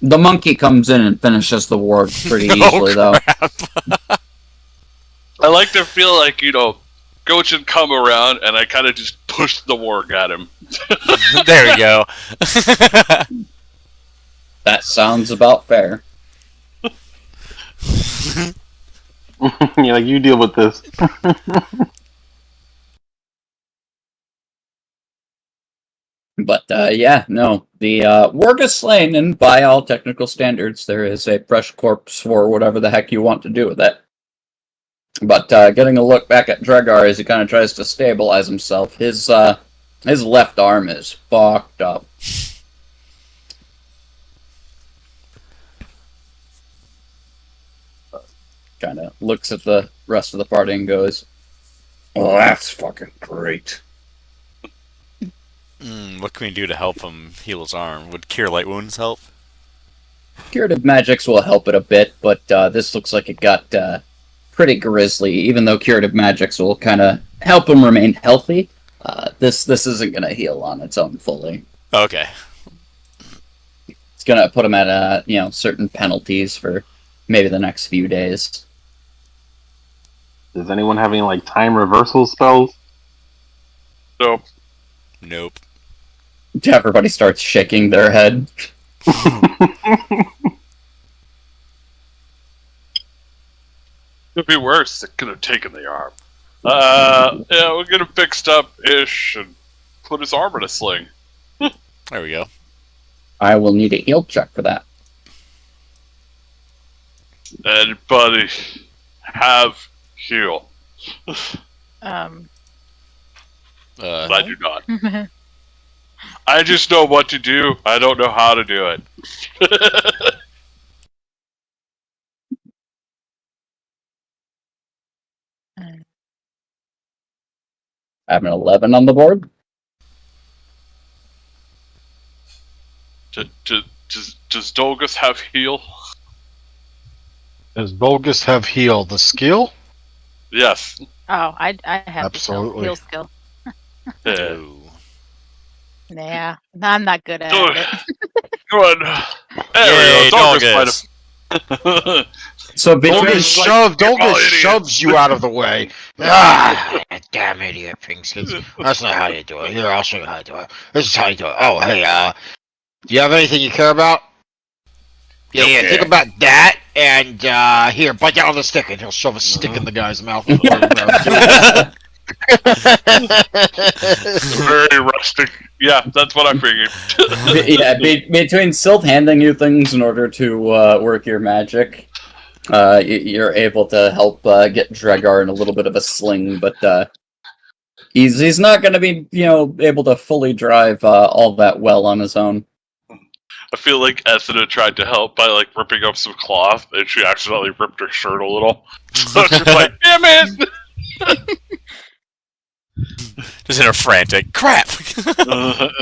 [SPEAKER 4] The monkey comes in and finishes the ward pretty easily, though.
[SPEAKER 1] I like to feel like, Gochin come around, and I kind of just push the warg at him.
[SPEAKER 3] There we go.
[SPEAKER 4] That sounds about fair.
[SPEAKER 6] You deal with this.
[SPEAKER 4] But yeah, no, the Warg is slain, and by all technical standards, there is a fresh corpse for whatever the heck you want to do with it. But getting a look back at Dregar as he kind of tries to stabilize himself, his left arm is fucked up. Kind of looks at the rest of the party and goes, "Oh, that's fucking great."
[SPEAKER 3] What can we do to help him heal his arm? Would Cure Light Wounds help?
[SPEAKER 4] Curative magics will help it a bit, but this looks like it got pretty grisly. Even though curative magics will kind of help him remain healthy, this isn't going to heal on its own fully.
[SPEAKER 3] Okay.
[SPEAKER 4] It's going to put him at certain penalties for maybe the next few days.
[SPEAKER 6] Does anyone have any like time reversal spells?
[SPEAKER 1] So,
[SPEAKER 3] Nope.
[SPEAKER 4] Everybody starts shaking their head.
[SPEAKER 1] could be worse. It could have taken the arm. Yeah, we'll get him fixed up ish and put his arm in a sling.
[SPEAKER 3] There we go.
[SPEAKER 4] I will need a heal check for that.
[SPEAKER 1] Anybody have heal? I do not. I just know what to do. I don't know how to do it.
[SPEAKER 4] I have an 11 on the board.
[SPEAKER 1] Does Dolgus have heal?
[SPEAKER 2] Does Dolgus have heal? The skill?
[SPEAKER 1] Yes.
[SPEAKER 5] Oh, I have
[SPEAKER 2] Absolutely.
[SPEAKER 5] the heal skill.
[SPEAKER 1] Yeah.
[SPEAKER 3] Ooh.
[SPEAKER 5] Yeah, I'm not good at
[SPEAKER 1] Good.
[SPEAKER 5] it.
[SPEAKER 1] Good. There
[SPEAKER 3] Yay,
[SPEAKER 1] we go. Dolgus might have.
[SPEAKER 4] So between
[SPEAKER 2] Dolgus shoves you out of the way. Ah, damn idiot thinks that's not how you do it. Here, I'll show you how to do it. This is how you do it. Oh, hey, do you have anything you care about? Yeah,
[SPEAKER 1] Okay.
[SPEAKER 2] think about that, and here, bite down on the stick, and he'll shove a stick in the guy's mouth.
[SPEAKER 1] Very rustic. Yeah, that's what I figured.
[SPEAKER 4] between Sylph handing you things in order to work your magic, you're able to help get Dregar in a little bit of a sling, but he's not going to be able to fully drive all that well on his own.
[SPEAKER 1] I feel like Ethna tried to help by like ripping up some cloth, and she accidentally ripped her shirt a little. So she's like, "Damn it!"
[SPEAKER 3] Just in a frantic crap.
[SPEAKER 1] I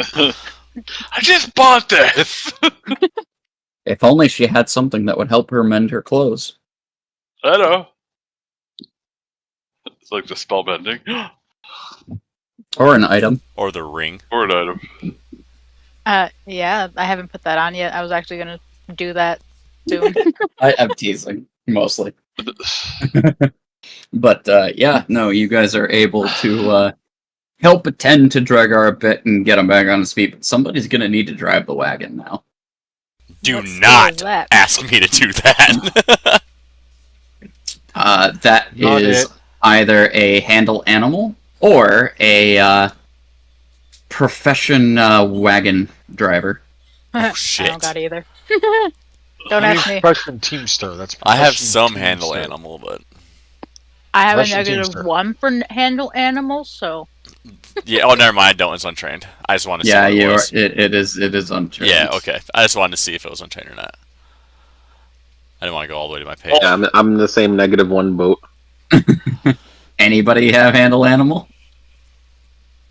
[SPEAKER 1] just bought this.
[SPEAKER 4] If only she had something that would help her mend her clothes.
[SPEAKER 1] I know. It's like the spell bending.
[SPEAKER 4] Or an item.
[SPEAKER 3] Or the ring.
[SPEAKER 1] Or an item.
[SPEAKER 5] Yeah, I haven't put that on yet. I was actually gonna do that soon.
[SPEAKER 4] I'm teasing, mostly. But yeah, no, you guys are able to help attend to Dregar a bit and get him back on his feet, but somebody's going to need to drive the wagon now.
[SPEAKER 3] Do
[SPEAKER 5] What skill
[SPEAKER 3] not
[SPEAKER 5] is that?
[SPEAKER 3] ask me to do that.
[SPEAKER 4] That
[SPEAKER 2] Not
[SPEAKER 4] is
[SPEAKER 2] it.
[SPEAKER 4] either a handle animal or a profession wagon driver.
[SPEAKER 5] I
[SPEAKER 3] shit.
[SPEAKER 5] don't got either. Don't ask me.
[SPEAKER 2] Profession Teamster. That's
[SPEAKER 3] I have
[SPEAKER 2] profession
[SPEAKER 3] some
[SPEAKER 2] Teamster.
[SPEAKER 3] handle animal, but
[SPEAKER 5] I have a
[SPEAKER 2] Russian
[SPEAKER 5] negative
[SPEAKER 2] Teamster.
[SPEAKER 5] 1 for handle animals, so
[SPEAKER 3] yeah. Oh, never mind. I don't. It's untrained. I just wanted to see
[SPEAKER 4] Yeah,
[SPEAKER 3] what it was.
[SPEAKER 4] it is untrained.
[SPEAKER 3] Yeah. Okay. I just wanted to see if it was untrained or not. I didn't want to go all the way to my page.
[SPEAKER 6] Yeah, I'm in the same -1 boat.
[SPEAKER 4] Anybody have handle animal?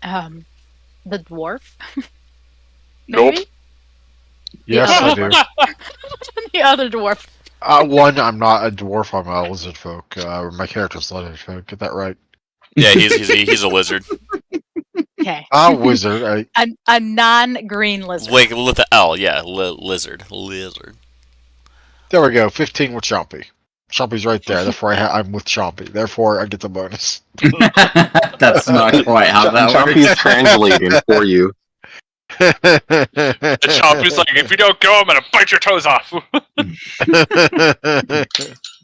[SPEAKER 5] the dwarf.
[SPEAKER 1] Nope.
[SPEAKER 5] Maybe?
[SPEAKER 2] Yes, I do.
[SPEAKER 5] The other dwarf.
[SPEAKER 2] One, I'm not a dwarf. I'm a lizard folk. My character's lizard folk. Get that right.
[SPEAKER 3] Yeah, he's a lizard.
[SPEAKER 5] Okay.
[SPEAKER 2] I'm a wizard.
[SPEAKER 5] A non-green lizard.
[SPEAKER 3] Like with the L. Yeah, lizard. Lizard.
[SPEAKER 2] There we go. 15 with Chompy. Chompy's right there. Therefore, I'm with Chompy. Therefore, I get the bonus.
[SPEAKER 4] That's not quite how that
[SPEAKER 6] Chompy's
[SPEAKER 4] works.
[SPEAKER 6] translating for you.
[SPEAKER 1] And Chompy's like, "If you don't go, I'm gonna bite your toes off."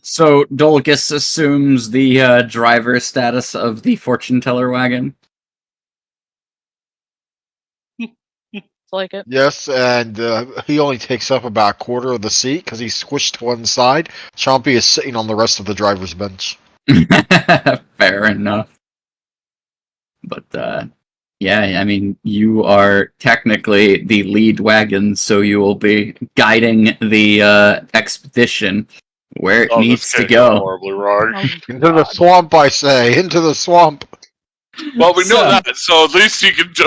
[SPEAKER 4] So Dolgus assumes the driver status of the fortune teller wagon.
[SPEAKER 5] like it.
[SPEAKER 2] Yes, and he only takes up about a quarter of the seat because he's squished to one side. Chompy is sitting on the rest of the driver's bench.
[SPEAKER 4] Fair enough. But yeah, I mean, you are technically the lead wagon, so you will be guiding the expedition where it needs
[SPEAKER 1] this
[SPEAKER 4] to
[SPEAKER 1] can't
[SPEAKER 4] go.
[SPEAKER 1] horribly wrong.
[SPEAKER 5] Oh,
[SPEAKER 2] Into the
[SPEAKER 5] God.
[SPEAKER 2] swamp, I say! Into the swamp!
[SPEAKER 1] Well, we know
[SPEAKER 4] So-
[SPEAKER 1] that, so at least you can do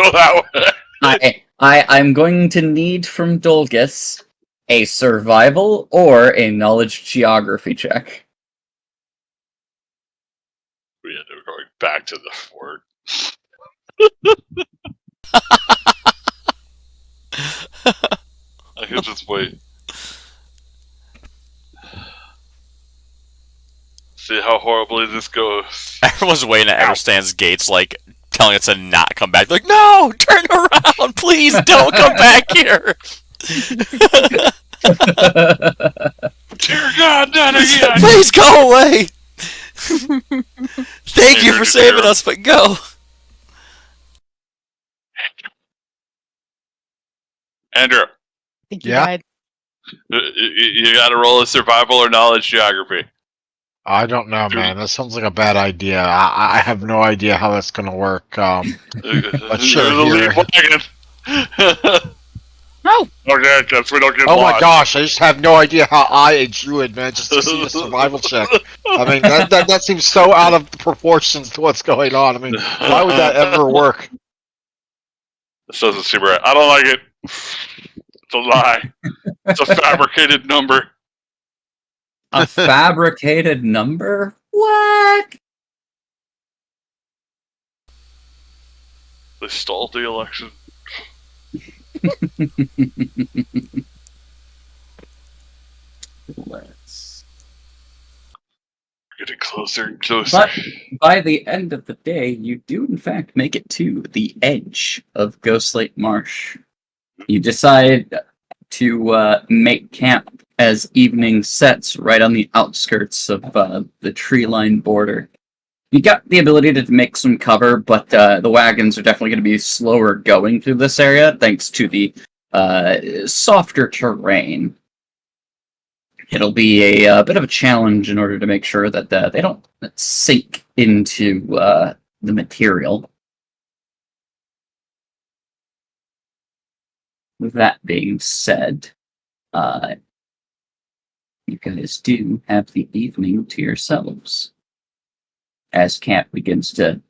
[SPEAKER 1] that.
[SPEAKER 4] I'm going to need from Dolgus a survival or a knowledge geography check.
[SPEAKER 1] We end up going back to the fort. I could just wait. See how horribly this goes.
[SPEAKER 3] Everyone's waiting at Everstand's gates, like, telling us to not come back. Like, no! Turn around! Please don't come back here!
[SPEAKER 1] Dear God, not again!
[SPEAKER 3] Please go away! Thank you for saving us, but go!
[SPEAKER 1] Andrew,
[SPEAKER 5] I think you
[SPEAKER 2] Yeah?
[SPEAKER 5] died.
[SPEAKER 1] you gotta roll a survival or knowledge geography.
[SPEAKER 2] I don't know, man. That sounds like a bad idea. I have no idea how that's gonna work.
[SPEAKER 1] Let's
[SPEAKER 2] sure,
[SPEAKER 1] the lead
[SPEAKER 2] here.
[SPEAKER 1] wagon.
[SPEAKER 5] No!
[SPEAKER 1] Okay, guess we don't get
[SPEAKER 2] Oh my
[SPEAKER 1] lost.
[SPEAKER 2] gosh, I just have no idea how I, a druid, man, just succeed a survival check. I mean, that seems so out of proportions to what's going on. I mean, why would that ever work?
[SPEAKER 1] This doesn't seem right. I don't like it. It's a lie. It's a fabricated number.
[SPEAKER 4] A fabricated number? What?
[SPEAKER 1] They stalled the election.
[SPEAKER 4] Let's.
[SPEAKER 1] Getting closer and closer.
[SPEAKER 4] But by the end of the day, you do in fact make it to the edge of Ghostlake Marsh. You decide to make camp as evening sets right on the outskirts of the tree-lined border. You got the ability to make some cover, but the wagons are definitely going to be slower going through this area thanks to the softer terrain. It'll be a bit of a challenge in order to make sure that they don't sink into the material. With that being said, you guys do have the evening to yourselves as camp begins to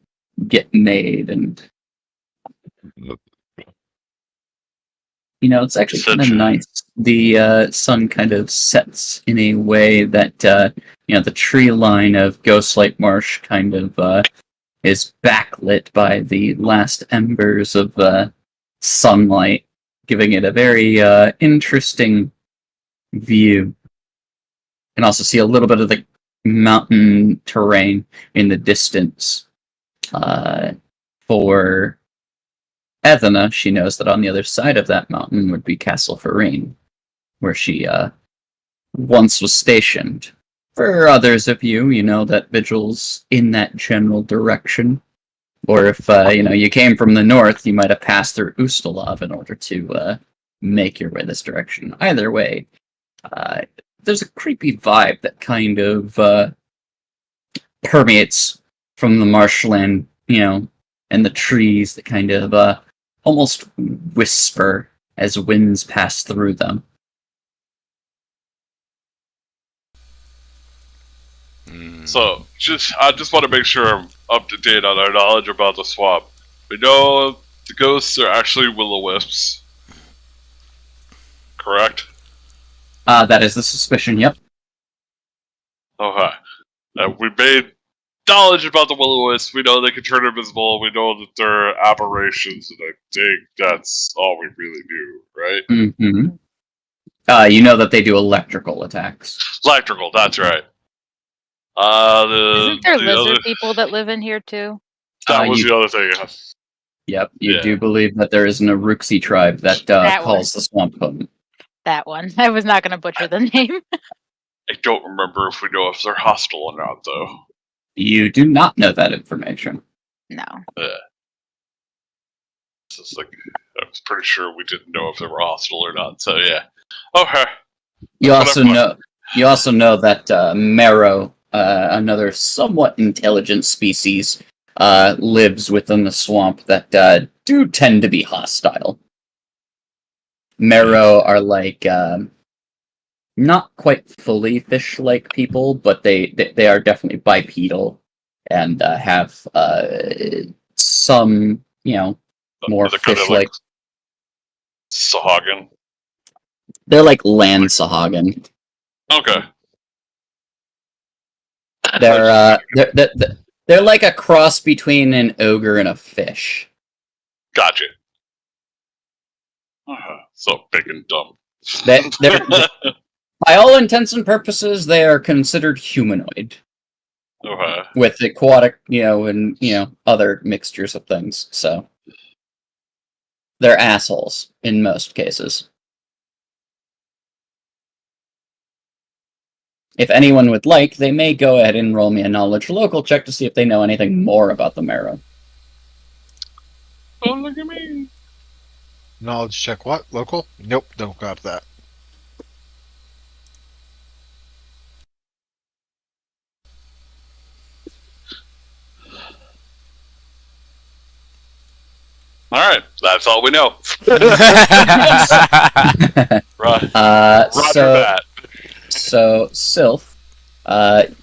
[SPEAKER 4] get made, and it's actually kind of nice. The sun kind of sets in a way that the tree line of Ghostlake Marsh kind of is backlit by the last embers of sunlight, giving it a very interesting view. You can also see a little bit of the mountain terrain in the distance. For Ethna, she knows that on the other side of that mountain would be Castle Farine, where she once was stationed. For others of you, you know that vigils in that general direction. Or if you came from the north, you might have passed through Ustalov in order to make your way this direction. Either way, there's a creepy vibe that kind of permeates from the marshland, and the trees that kind of almost whisper as winds pass through them.
[SPEAKER 1] So, I just want to make sure I'm up to date on our knowledge about the swamp. We know the ghosts are actually will-o-wisps. Correct?
[SPEAKER 4] That is the suspicion, yep.
[SPEAKER 1] Okay. We made knowledge about the will-o-wisps. We know they can turn invisible. We know that they're aberrations, and I think that's all we really do, right?
[SPEAKER 4] Mm-hmm. You know that they do electrical attacks.
[SPEAKER 1] Electrical, that's right.
[SPEAKER 5] Isn't there lizard
[SPEAKER 1] other,
[SPEAKER 5] people that live in here too?
[SPEAKER 1] that was the other thing.
[SPEAKER 4] Yep, you
[SPEAKER 1] Yeah.
[SPEAKER 4] do believe that there is an Aruxi tribe that calls the swamp home.
[SPEAKER 5] That one. I was not going to butcher the name.
[SPEAKER 1] I don't remember if we know if they're hostile or not, though.
[SPEAKER 4] You do not know that information.
[SPEAKER 5] No.
[SPEAKER 1] It's just like, was pretty sure we didn't know if they were hostile or not. So yeah. Okay.
[SPEAKER 4] You also know that Marrow, another somewhat intelligent species, lives within the swamp that do tend to be hostile. Marrow are like not quite fully fish-like people, but they are definitely bipedal and have some, more
[SPEAKER 1] Are they kinda
[SPEAKER 4] fish-like.
[SPEAKER 1] like Sahagin?
[SPEAKER 4] They're like land Sahagin.
[SPEAKER 1] Okay.
[SPEAKER 4] They're like a cross between an ogre and a fish.
[SPEAKER 1] Gotcha. So big and dumb.
[SPEAKER 4] They're, by all intents and purposes, they are considered humanoid
[SPEAKER 1] Okay.
[SPEAKER 4] with aquatic, and other mixtures of things. So they're assholes in most cases. If anyone would like, they may go ahead and roll me a knowledge local check to see if they know anything more about the Marrow.
[SPEAKER 1] Oh, look at me.
[SPEAKER 2] Knowledge check what? Local? Nope, don't got that.
[SPEAKER 1] Alright, that's all we know. Right. Roger that.
[SPEAKER 4] So, Sylph,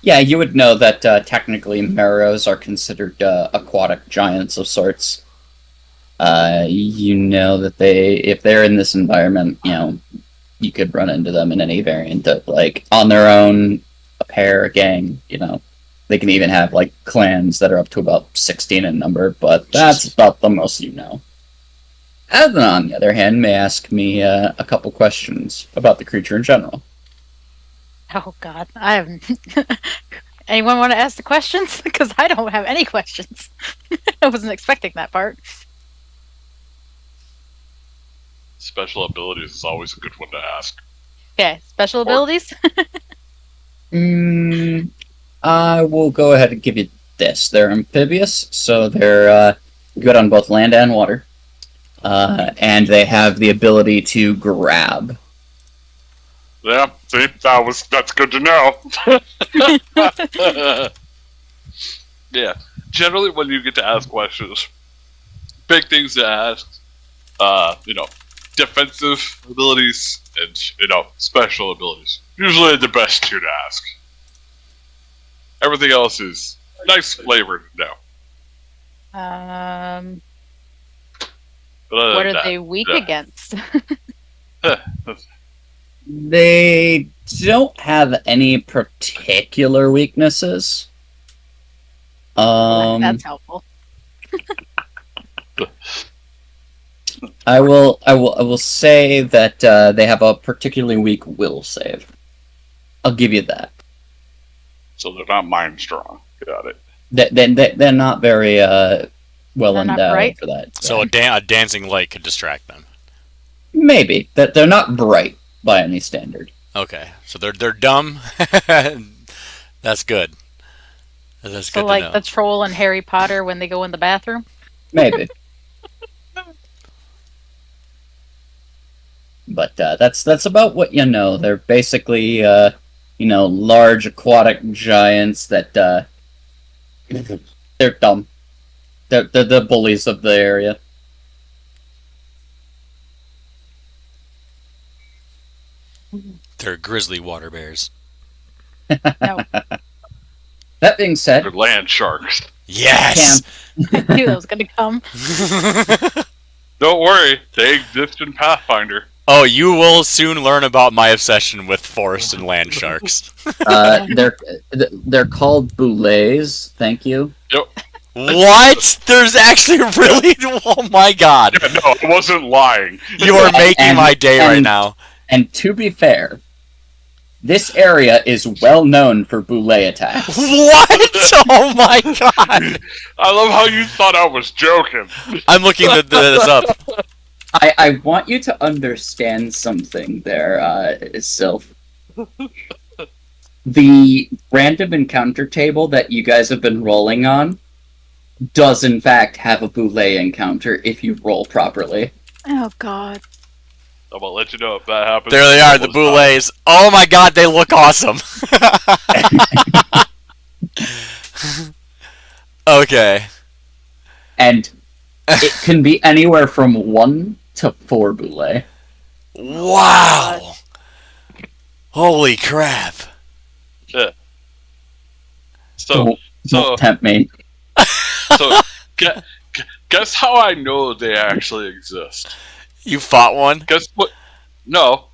[SPEAKER 4] you would know that technically Marrows are considered aquatic giants of sorts. You know that if they're in this environment, you could run into them in any variant of, like, on their own, a pair, a gang, They can even have, like, clans that are up to about 16 in number, but that's about the most you know. Adnan, on the other hand, may ask me a couple questions about the creature in general.
[SPEAKER 5] Oh God, I haven't. Anyone want to ask the questions? Because I don't have any questions. I wasn't expecting that part.
[SPEAKER 1] Special abilities is always a good one to ask.
[SPEAKER 5] Okay, special abilities.
[SPEAKER 4] I will go ahead and give you this. They're amphibious, so they're good on both land and water. And they have the ability to grab.
[SPEAKER 1] Yeah, see, that's good to know. Yeah, generally when you get to ask questions, big things to ask, defensive abilities and, special abilities. Usually the best two to ask. Everything else is nice flavor to know.
[SPEAKER 5] What are they weak against?
[SPEAKER 4] They don't have any particular weaknesses.
[SPEAKER 5] That's helpful.
[SPEAKER 4] I will say that they have a particularly weak will save. I'll give you that.
[SPEAKER 1] So they're not mind strong. Got it.
[SPEAKER 4] They're not very well endowed for that.
[SPEAKER 3] So a dancing light could distract them.
[SPEAKER 4] Maybe that they're not bright by any standard.
[SPEAKER 3] Okay, so they're dumb. That's good. That's good. So
[SPEAKER 5] like
[SPEAKER 3] to know.
[SPEAKER 5] the troll in Harry Potter when they go in the bathroom.
[SPEAKER 4] Maybe. But that's about what you know. They're basically large aquatic giants that they're dumb. They're the bullies of the area.
[SPEAKER 3] They're grizzly water bears.
[SPEAKER 5] No.
[SPEAKER 4] That being said,
[SPEAKER 1] they're land sharks.
[SPEAKER 3] Yes.
[SPEAKER 5] I knew that was gonna come.
[SPEAKER 1] Don't worry, they exist in Pathfinder.
[SPEAKER 3] Oh, you will soon learn about my obsession with forest and land sharks.
[SPEAKER 4] They're called boulets. Thank you.
[SPEAKER 1] Yep.
[SPEAKER 3] What? There's actually really? Oh my God!
[SPEAKER 1] Yeah, no, I wasn't lying.
[SPEAKER 3] You are making my day right now.
[SPEAKER 4] And to be fair, this area is well known for boulet attacks.
[SPEAKER 3] What? Oh my God!
[SPEAKER 1] I love how you thought I was joking.
[SPEAKER 3] I'm looking this up.
[SPEAKER 4] I want you to understand something there, Sylph. The random encounter table that you guys have been rolling on does in fact have a boulet encounter if you roll properly.
[SPEAKER 5] Oh God.
[SPEAKER 1] I'm gonna let you know if that happens.
[SPEAKER 3] There they are, the boulets. Oh my god, they look awesome. Okay.
[SPEAKER 4] And it can be anywhere from 1 to 4 boule.
[SPEAKER 3] Wow. Holy crap.
[SPEAKER 1] Yeah. So
[SPEAKER 4] Don't tempt me.
[SPEAKER 1] so guess how I know they actually exist.
[SPEAKER 3] You fought one?
[SPEAKER 1] Guess what? No.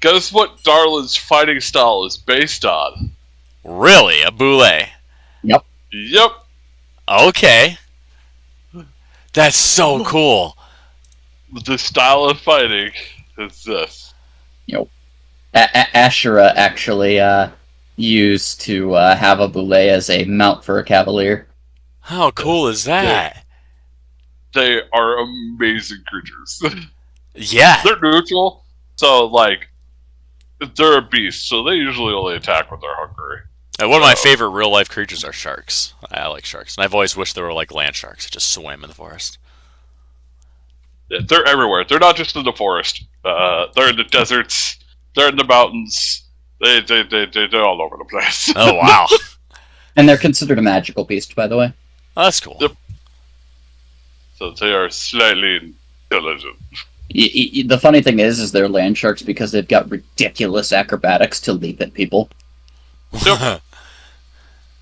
[SPEAKER 1] Guess what Darlin's fighting style is based on?
[SPEAKER 3] Really? A boulet?
[SPEAKER 1] Yep.
[SPEAKER 3] Okay. That's so cool.
[SPEAKER 1] The style of fighting is this.
[SPEAKER 4] Ashura actually used to have a boulet as a mount for a cavalier.
[SPEAKER 3] How cool is that?
[SPEAKER 1] They are amazing creatures.
[SPEAKER 3] Yeah.
[SPEAKER 1] They're neutral, so like they're a beast, so they usually only attack when they're hungry.
[SPEAKER 3] And one of my favorite real life creatures are sharks. I like sharks. And I've always wished there were like land sharks that just swim in the forest.
[SPEAKER 1] Yeah, they're everywhere. They're not just in the forest. They're in the deserts. They're in the mountains. They're all over the place.
[SPEAKER 3] Oh, wow.
[SPEAKER 4] And they're considered a magical beast, by the way.
[SPEAKER 3] Oh, that's cool.
[SPEAKER 1] Yep. So they are slightly intelligent.
[SPEAKER 4] The funny thing is they're land sharks because they've got ridiculous acrobatics to leap at people.
[SPEAKER 1] Yep.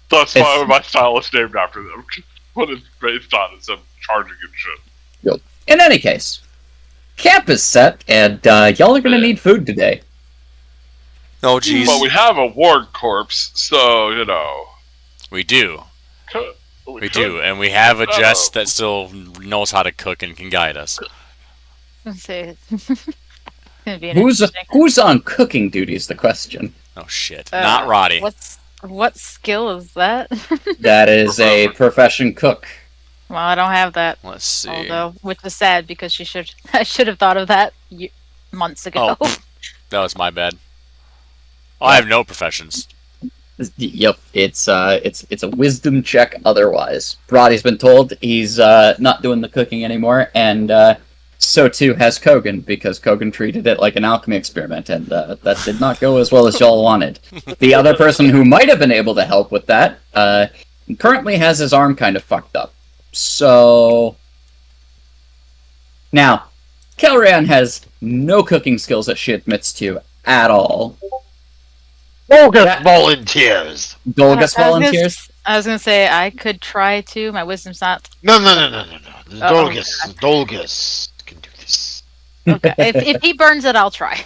[SPEAKER 1] That's why my style is named after them. What it's based on is them charging and shit.
[SPEAKER 4] In any case, camp is set, and y'all are going to need food today.
[SPEAKER 3] Oh, jeez.
[SPEAKER 1] But we have a ward corpse, so, you know.
[SPEAKER 3] We do.
[SPEAKER 1] We
[SPEAKER 3] We do. And we have a
[SPEAKER 1] Oh.
[SPEAKER 3] Jess that still knows how to cook and can guide us.
[SPEAKER 5] Let's say it's gonna be an interesting.
[SPEAKER 4] Who's on cooking duty is the question.
[SPEAKER 3] Oh, shit. Not Roddy.
[SPEAKER 5] What skill is that?
[SPEAKER 4] That is a profession cook.
[SPEAKER 5] Well, I don't have that.
[SPEAKER 3] Let's see.
[SPEAKER 5] Although, which is sad because I should have thought of that months ago.
[SPEAKER 3] Oh, that was my bad. Oh, I have no professions.
[SPEAKER 4] Yep, it's a wisdom check otherwise. Roddy's been told he's not doing the cooking anymore, and so too has Kogan, because Kogan treated it like an alchemy experiment, and that did not go as well as y'all wanted. The other person who might have been able to help with that currently has his arm kind of fucked up. So now, Kelrian has no cooking skills that she admits to at all.
[SPEAKER 2] Dolgus volunteers.
[SPEAKER 4] Dolgus volunteers?
[SPEAKER 5] I was gonna say I could try to. My wisdom's not.
[SPEAKER 2] No.
[SPEAKER 5] Oh,
[SPEAKER 2] Dolgus can do this.
[SPEAKER 5] Okay. if he burns it, I'll try.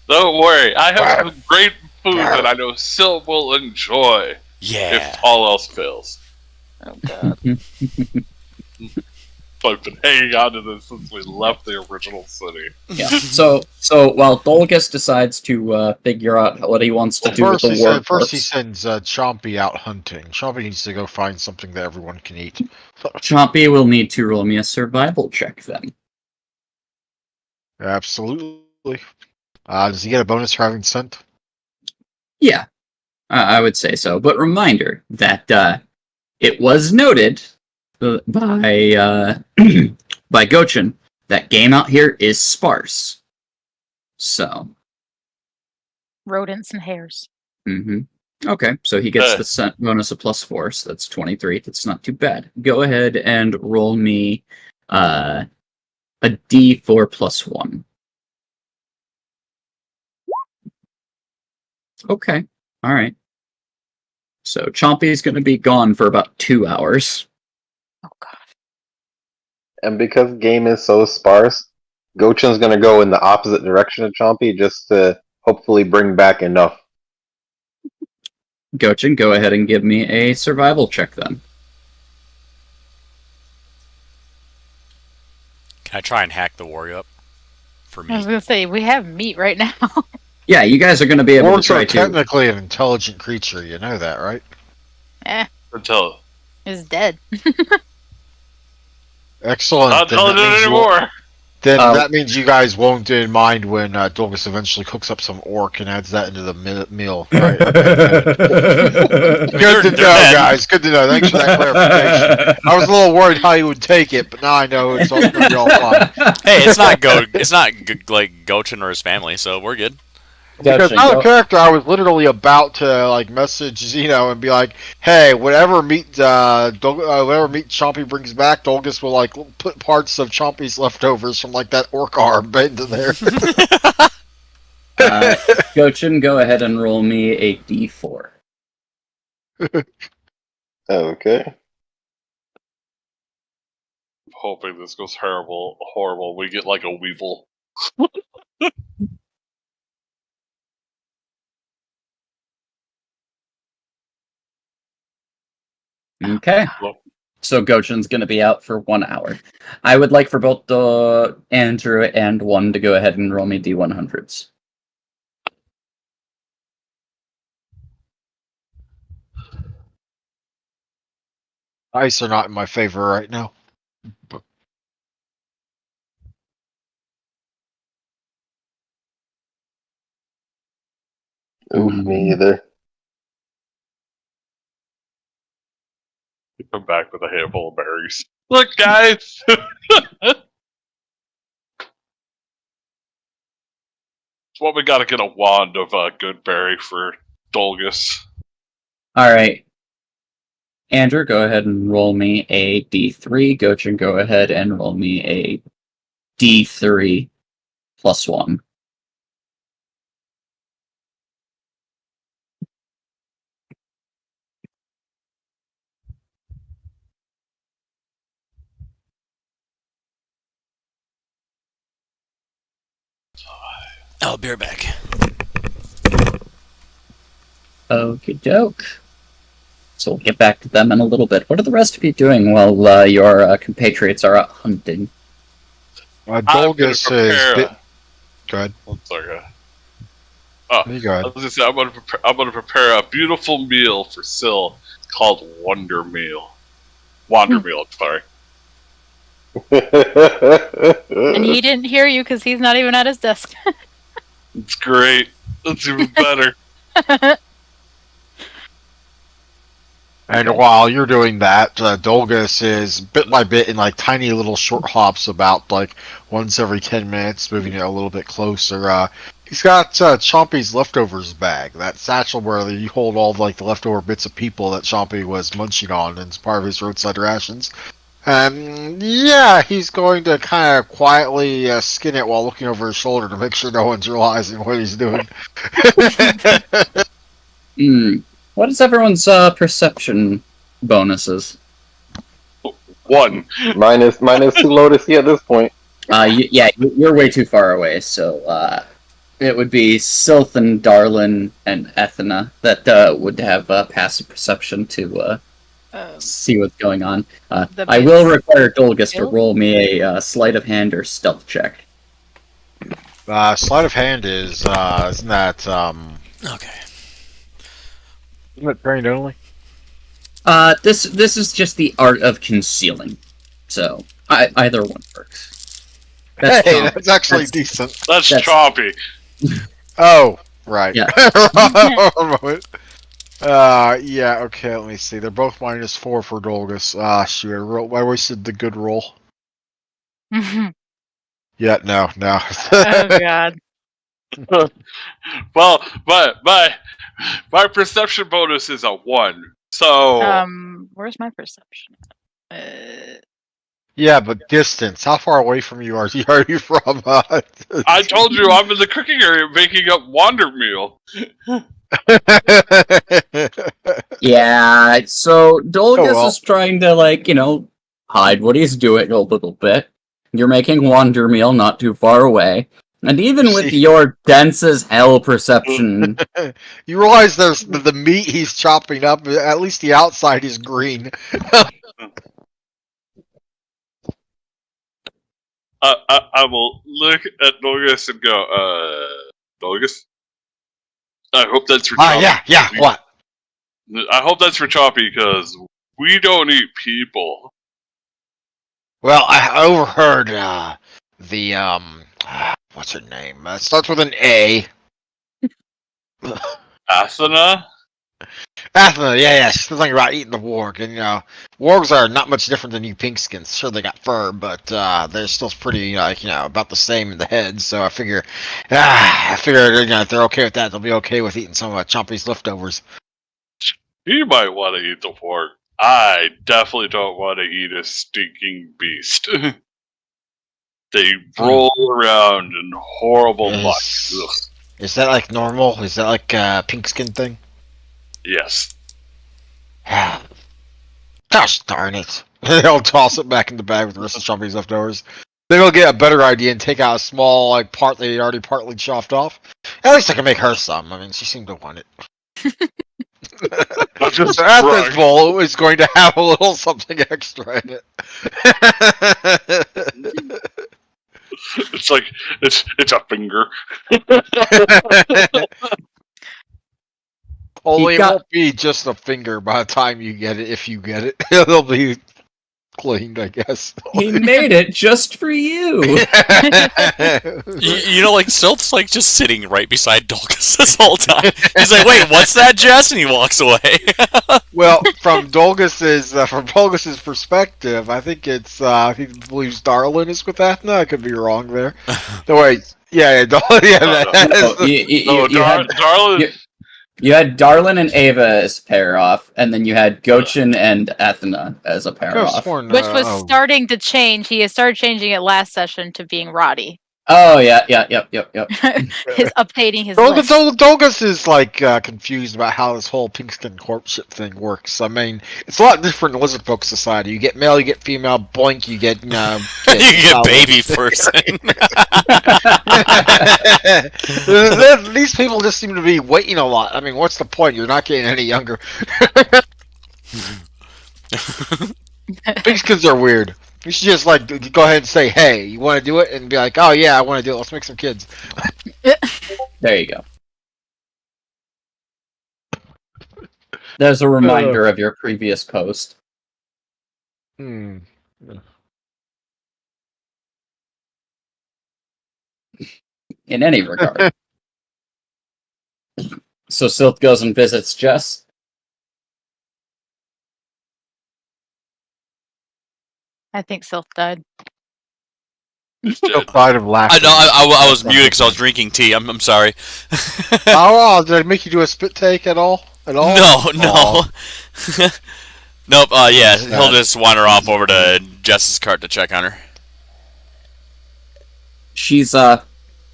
[SPEAKER 1] Don't worry, I have some great food that I know Sil will enjoy
[SPEAKER 3] Yeah.
[SPEAKER 1] if all else fails.
[SPEAKER 5] Oh God.
[SPEAKER 1] I've been hanging on to this since we left the original city.
[SPEAKER 4] Yeah. So while Dolgus decides to figure out what he wants to do with the war
[SPEAKER 2] First he sends Chompy out hunting. Chompy needs to go find something that everyone can eat.
[SPEAKER 4] Chompy will need to roll me a survival check then.
[SPEAKER 2] Absolutely. Does he get a bonus for having scent?
[SPEAKER 4] Yeah, I would say so. But reminder that it was noted by by Gochin that game out here is sparse. So.
[SPEAKER 5] Rodents and hares.
[SPEAKER 4] Mm-hmm. Okay, so he gets the scent bonus of +4, so that's 23. That's not too bad. Go ahead and roll me a D4 +1. Okay, all right. So Chompy's going to be gone for about 2 hours.
[SPEAKER 5] Oh God.
[SPEAKER 6] And because game is so sparse, Gochin's going to go in the opposite direction of Chompy just to hopefully bring back enough.
[SPEAKER 4] Gochin, go ahead and give me a survival check then.
[SPEAKER 3] Can I try and hack the warrior up? For
[SPEAKER 5] I was
[SPEAKER 3] me.
[SPEAKER 5] gonna say we have meat right now.
[SPEAKER 4] Yeah, you guys are going to be able to
[SPEAKER 2] Orcs
[SPEAKER 4] try
[SPEAKER 2] are
[SPEAKER 4] to.
[SPEAKER 2] technically an intelligent creature, you know that, right?
[SPEAKER 1] Until
[SPEAKER 5] It's dead.
[SPEAKER 2] Excellent.
[SPEAKER 1] not
[SPEAKER 2] then that
[SPEAKER 1] intelligent
[SPEAKER 2] means
[SPEAKER 1] anymore.
[SPEAKER 2] Then that means you guys won't mind when Dolgus eventually cooks up some orc and adds that into the meal, right? Good to know, guys. Good to know. Thanks for that clarification. I was a little worried how he would take it, but now I know it's all going to be all fine.
[SPEAKER 3] Hey, it's not like Gochin or his family, so we're good.
[SPEAKER 2] Because out of character, I was literally about to like message Zeno and be like, "Hey, whatever meat Chompy brings back, Dolgus will like put parts of Chompy's leftovers from like that orc arm into there."
[SPEAKER 4] Gochin, go ahead and roll me a d4.
[SPEAKER 6] Okay.
[SPEAKER 1] Hoping this goes horrible. We get like a weevil.
[SPEAKER 4] Okay. So Gochin's going to be out for 1 hour. I would like for both Andrew and One to go ahead and roll me d100s.
[SPEAKER 2] Ice are not in my favor right now.
[SPEAKER 6] Oof, me either.
[SPEAKER 1] Come back with a handful of berries. Look, guys! Well, we gotta get a wand of good berry for Dolgus.
[SPEAKER 4] Alright. Andrew, go ahead and roll me a d3. Gochin, go ahead and roll me a d3 plus 1.
[SPEAKER 3] I'll be right back.
[SPEAKER 4] Okie doke. So we'll get back to them in a little bit. What are the rest of you doing while your compatriots are out hunting?
[SPEAKER 2] Dolgus is... Go ahead.
[SPEAKER 1] I'm sorry. Oh,
[SPEAKER 2] you go ahead.
[SPEAKER 1] I was gonna say, I'm gonna prepare a beautiful meal for Syl called Wonder Meal. Wander Meal, sorry.
[SPEAKER 5] And he didn't hear you because he's not even at his desk.
[SPEAKER 1] It's great. That's even better.
[SPEAKER 2] And while you're doing that, Dolgus is bit by bit in like tiny little short hops, about like once every 10 minutes, moving it a little bit closer. He's got Chompy's leftovers bag, that satchel where you hold all like the leftover bits of people that Chompy was munching on, and it's part of his roadside rations. Yeah, he's going to kind of quietly skin it while looking over his shoulder to make sure no one's realizing what he's doing.
[SPEAKER 4] What is everyone's perception bonuses?
[SPEAKER 1] 1.
[SPEAKER 6] Minus 2 low to see at this point.
[SPEAKER 4] Yeah, you're way too far away, so it would be Sylth and Darlin and Ethna that would have passive perception to see what's going on. I will require Dolgus to roll me a sleight of hand or stealth check.
[SPEAKER 2] Sleight of hand is, isn't that,
[SPEAKER 3] Okay.
[SPEAKER 2] Isn't it trained only?
[SPEAKER 4] This is just the art of concealing. So, either one works.
[SPEAKER 2] That's actually decent.
[SPEAKER 1] That's choppy.
[SPEAKER 2] Oh, right.
[SPEAKER 4] Yeah.
[SPEAKER 2] Yeah, okay, let me see. They're both -4 for Dolgus. Shoot, I wasted the good roll. Yeah, no.
[SPEAKER 5] Oh, God.
[SPEAKER 1] Well, but my perception bonus is a 1. So
[SPEAKER 5] Where's my perception?
[SPEAKER 2] Yeah, but distance. How far away from you are you from?
[SPEAKER 1] I told you I'm in the cooking area making up Wander Meal.
[SPEAKER 4] Yeah, so Dolgus is trying to, hide what he's doing a little bit. You're making Wander Meal not too far away. And even with your dense as hell perception...
[SPEAKER 2] You realize there's the meat he's chopping up, at least the outside is green.
[SPEAKER 1] I will look at Dolgus and go, Dolgus? I hope that's for Choppy.
[SPEAKER 2] Yeah, what?
[SPEAKER 1] I hope that's for Choppy, because we don't eat people.
[SPEAKER 2] Well, I overheard the what's her name? It starts with an A.
[SPEAKER 1] Athena?
[SPEAKER 2] Athena, yeah, she's thinking about eating the warg, and wargs are not much different than you pinkskins. Sure, they got fur, but they're still pretty, about the same in the head. So I figure, if they're okay with that, they'll be okay with eating some of Chompy's leftovers.
[SPEAKER 1] You might want to eat the pork. I definitely don't want to eat a stinking beast. They roll around in horrible muck. Ugh.
[SPEAKER 2] Is that like normal? Is that like a pink skin thing?
[SPEAKER 1] Yes.
[SPEAKER 2] Gosh darn it. They'll toss it back in the bag with the rest of Chompy's leftovers. Then we'll get a better idea and take out a small, part they already partly chopped off. At least I can make her some. I mean, she seemed to want it.
[SPEAKER 1] Just
[SPEAKER 2] So at this bowl is going to have a little something extra in it.
[SPEAKER 1] It's like it's a finger.
[SPEAKER 2] Only it won't be just a finger by the time you get it, if you get it. It'll be cleaned, I guess.
[SPEAKER 4] He made it just for you.
[SPEAKER 3] Silt's just sitting right beside Dolgus this whole time. He's like, "Wait, what's that, Jess?" And he walks away.
[SPEAKER 2] Well, from Dolgus's perspective, I think it's he believes Darlin is with Athena. I could be wrong there. No wait,
[SPEAKER 1] Darlin.
[SPEAKER 4] You had Darlin and Ava as a pair off, and then you had Gochin and Athena as a pair off.
[SPEAKER 5] Which was starting to change. He has started changing it last session to being Roddy.
[SPEAKER 4] Oh, yep.
[SPEAKER 5] He's updating his list.
[SPEAKER 2] Dolgus is confused about how this whole pigskin courtship thing works. I mean, it's a lot different in Lizard Folk Society. You get male, you get female, boink, you get
[SPEAKER 3] you get baby person.
[SPEAKER 2] These people just seem to be waiting a lot. I mean, what's the point? You're not getting any younger. Pigskins are weird. You should just go ahead and say, "Hey, you want to do it?" and be like, "Oh yeah, I want to do it. Let's make some kids."
[SPEAKER 4] There you go. There's a reminder of your previous post.
[SPEAKER 2] In
[SPEAKER 4] any regard. So Silt goes and visits Jess.
[SPEAKER 5] I think Sylph died.
[SPEAKER 2] Still died of laughter.
[SPEAKER 3] I was muted because I was drinking tea. I'm sorry.
[SPEAKER 2] Oh, did I make you do a spit take at all?
[SPEAKER 3] No. Nope. Yeah, he'll just wander off over to Jess's cart to check on her.
[SPEAKER 4] She's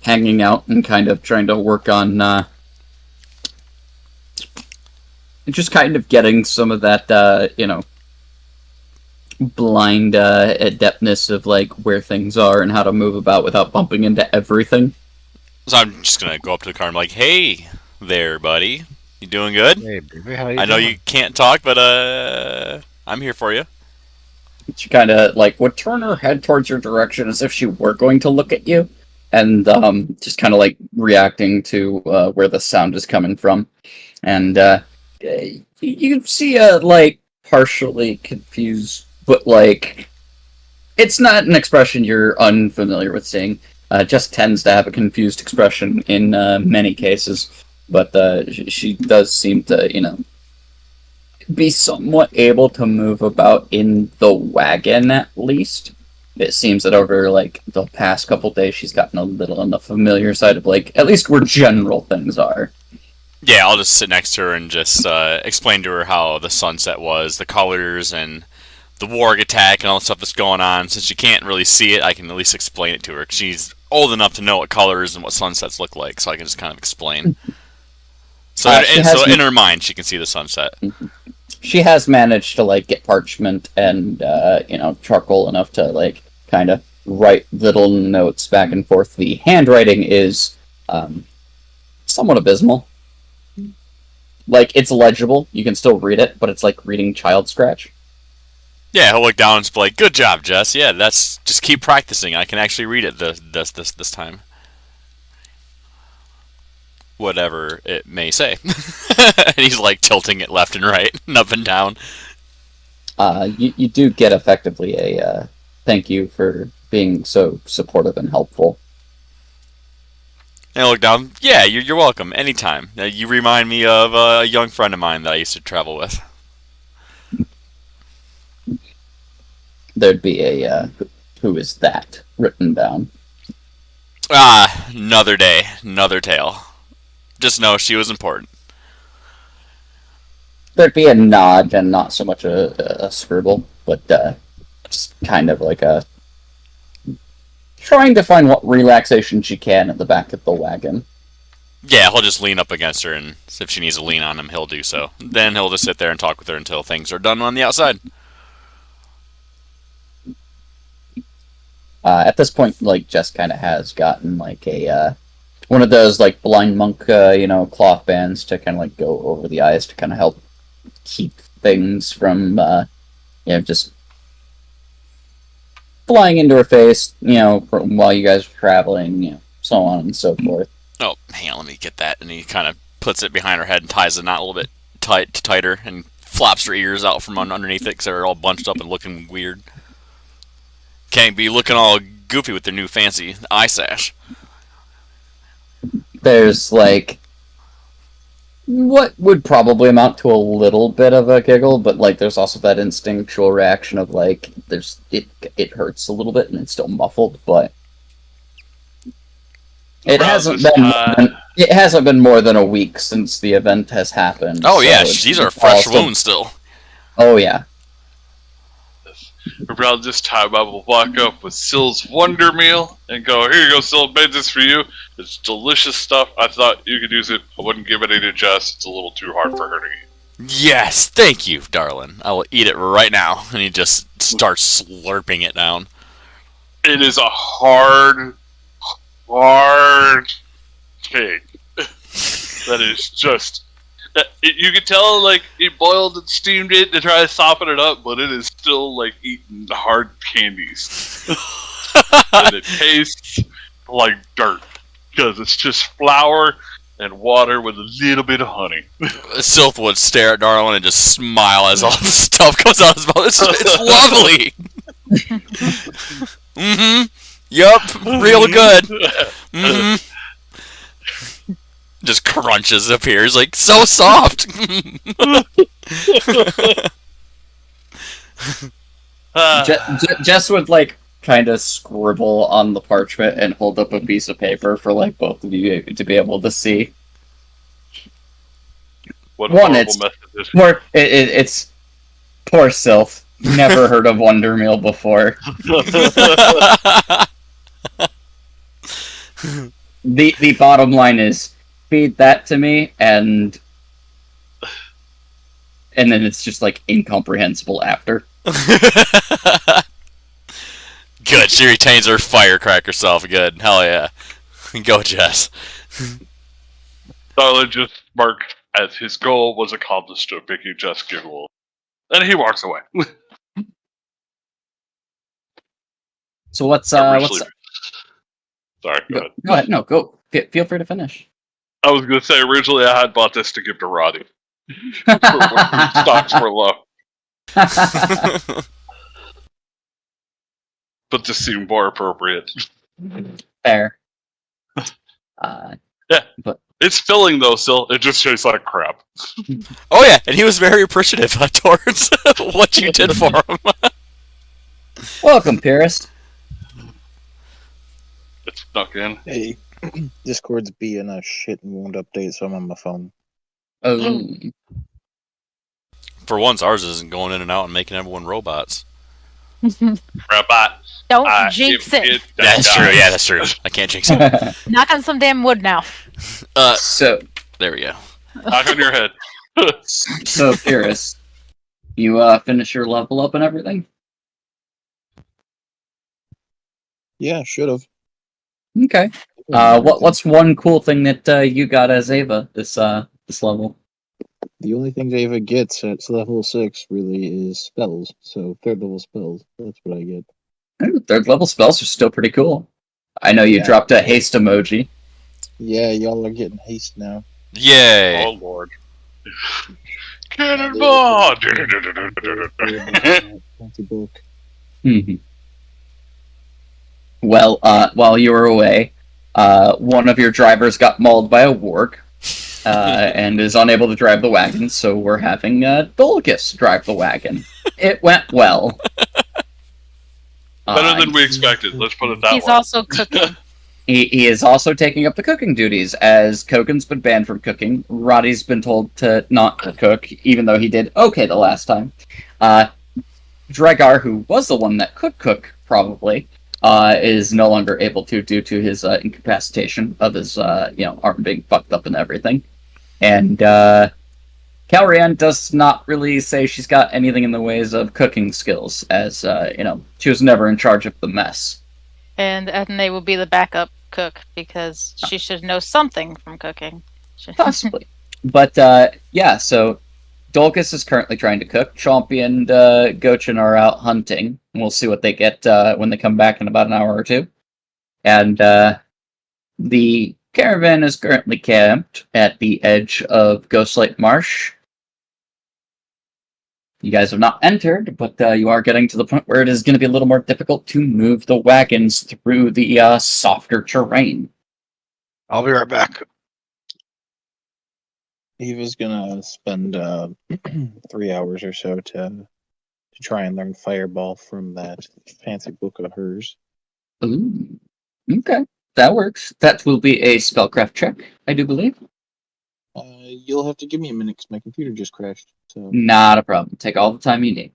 [SPEAKER 4] hanging out and kind of trying to work on just kind of getting some of that blind adeptness of where things are and how to move about without bumping into everything.
[SPEAKER 3] So I'm just gonna go up to the car and be like, "Hey there, buddy. You doing good?
[SPEAKER 2] Hey, baby, how you
[SPEAKER 3] I know
[SPEAKER 2] doing?
[SPEAKER 3] you can't talk, but I'm here for you."
[SPEAKER 4] She kind of would turn her head towards your direction as if she were going to look at you, and just kind of reacting to where the sound is coming from, and you see a partially confused, but it's not an expression you're unfamiliar with seeing. Just tends to have a confused expression in many cases, but she does seem to be somewhat able to move about in the wagon, at least. It seems that over the past couple days she's gotten a little on the familiar side of at least where general things are.
[SPEAKER 3] Yeah, I'll just sit next to her and just explain to her how the sunset was, the colors, and the warg attack, and all the stuff that's going on. Since she can't really see it, I can at least explain it to her. 'Cause she's old enough to know what colors and what sunsets look like, so I can just kind of explain. So, in her mind, she can see the sunset.
[SPEAKER 4] She has managed to get parchment and charcoal enough to kind of write little notes back and forth. The handwriting is somewhat abysmal. It's legible, you can still read it, but it's like reading child scratch.
[SPEAKER 3] Yeah, he'll look down and be like, "Good job, Jess. Yeah, just keep practicing. I can actually read it this time." Whatever it may say. And he's tilting it left and right and up and down.
[SPEAKER 4] You do get effectively a thank you for being so supportive and helpful.
[SPEAKER 3] And I look down. Yeah, you're welcome. Anytime. You remind me of a young friend of mine that I used to travel with.
[SPEAKER 4] There'd be a who is that written down.
[SPEAKER 3] Another day, another tale. Just know she was important.
[SPEAKER 4] There'd be a nod and not so much a scribble, but just kind of like a trying to find what relaxation she can at the back of the wagon.
[SPEAKER 3] Yeah, he'll just lean up against her, and if she needs to lean on him, he'll do so. Then he'll just sit there and talk with her until things are done on the outside.
[SPEAKER 4] At this point, like, Jess kind of has gotten like a one of those like blind monk, cloth bands to kind of like go over the eyes to kind of help keep things from, just flying into her face, while you guys are traveling, so on and so forth.
[SPEAKER 3] Oh, hang on, let me get that. And he kind of puts it behind her head and ties the knot a little bit tighter and flops her ears out from underneath it because they're all bunched up and looking weird. Can't be looking all goofy with their new fancy eye sash.
[SPEAKER 4] There's like what would probably amount to a little bit of a giggle, but like there's also that instinctual reaction of like it hurts a little bit and it's still muffled, but it hasn't been more than a week since the event has happened.
[SPEAKER 3] Oh yeah, these are fresh wounds still.
[SPEAKER 4] Oh yeah.
[SPEAKER 1] Around this time, I will walk up with Syl's Wonder Meal and go, "Here you go, Syl. Made this for you. It's delicious stuff. I thought you could use it. I wouldn't give it any to Jess. It's a little too hard for her to eat."
[SPEAKER 3] Yes, thank you, darling. I will eat it right now. And he just starts slurping it down.
[SPEAKER 1] It is a hard cake. That is just... You can tell, like, he boiled and steamed it to try to soften it up, but it is still like eating hard candies. And it tastes like dirt, because it's just flour and water with a little bit of honey.
[SPEAKER 3] Sylph would stare at Darwin and just smile as all the stuff comes out of his mouth. It's lovely! Mm-hmm. Yup, real good. Mm-hmm. Just crunches, appears like so soft.
[SPEAKER 4] Jess would like kind of scribble on the parchment and hold up a piece of paper for like both of you to be able to see.
[SPEAKER 1] What
[SPEAKER 4] One,
[SPEAKER 1] it's
[SPEAKER 4] poor Sylph. Never heard of Wonder Meal before. The bottom line is, feed that to me, and then it's just like incomprehensible after.
[SPEAKER 3] Good, she retains her firecracker self. Good, hell yeah. Go, Jess.
[SPEAKER 1] Darlin just marked as his goal was accomplished of making Jess giggle. And he walks away.
[SPEAKER 4] So what's
[SPEAKER 1] Sorry, go ahead.
[SPEAKER 4] Go ahead. No, go. Feel free to finish.
[SPEAKER 1] I was going to say, originally I had bought this to give to Roddy. For when stocks were low. But this seemed more appropriate.
[SPEAKER 4] Fair.
[SPEAKER 1] Yeah.
[SPEAKER 4] But
[SPEAKER 1] it's filling, though, still. It just tastes like crap.
[SPEAKER 3] Oh yeah, and he was very appreciative towards what you did for him.
[SPEAKER 4] welcome, Purist.
[SPEAKER 1] It's stuck in.
[SPEAKER 7] Hey, Discord's being a shit and won't update, so I'm on my phone.
[SPEAKER 4] Oh.
[SPEAKER 3] For once, ours isn't going in and out and making everyone robots.
[SPEAKER 1] Robot.
[SPEAKER 5] Don't jinx it.
[SPEAKER 3] That's true. Yeah, that's true. I can't jinx it.
[SPEAKER 5] Knock on some damn wood now.
[SPEAKER 4] So
[SPEAKER 3] There we go.
[SPEAKER 1] Knock on your head.
[SPEAKER 4] Purist, you finish your level up and everything?
[SPEAKER 7] Yeah, should have.
[SPEAKER 4] Okay. What's one cool thing that you got as Ava this level?
[SPEAKER 7] The only thing Ava gets at level 6 really is spells. So 3rd level spells. That's what I get.
[SPEAKER 4] Ooh, 3rd level spells are still pretty cool. I know you dropped a haste emoji.
[SPEAKER 7] Yeah, y'all are getting haste now.
[SPEAKER 3] Yay!
[SPEAKER 1] Oh, Lord. Cannonball!
[SPEAKER 7] Fancy book.
[SPEAKER 4] Mm-hmm. Well, while you were away, one of your drivers got mauled by a warg, and is unable to drive the wagon, so we're having Dolgus drive the wagon. It went well.
[SPEAKER 1] Better than we expected. Let's put it that
[SPEAKER 5] He's
[SPEAKER 1] way.
[SPEAKER 5] also cooking.
[SPEAKER 4] He is also taking up the cooking duties, as Kogan's been banned from cooking. Roddy's been told to not cook, even though he did okay the last time. Dregar, who was the one that could cook, probably, is no longer able to due to his incapacitation of his arm being fucked up and everything. And Calrian does not really say she's got anything in the ways of cooking skills, as she was never in charge of the mess.
[SPEAKER 5] And Ethne will be the backup cook because she should know something from cooking.
[SPEAKER 4] Possibly. But, so Dolgus is currently trying to cook. Chompy and Gochin are out hunting. We'll see what they get when they come back in about an hour or two. And the caravan is currently camped at the edge of Ghostlight Marsh. You guys have not entered, but you are getting to the point where it is going to be a little more difficult to move the wagons through the softer terrain.
[SPEAKER 2] I'll be right back.
[SPEAKER 7] Eva's gonna spend 3 hours or so to try and learn Fireball from that fancy book of hers.
[SPEAKER 4] Ooh. Okay, that works. That will be a spellcraft check, I do believe.
[SPEAKER 7] You'll have to give me a minute because my computer just crashed. So
[SPEAKER 4] Not a problem. Take all the time you need.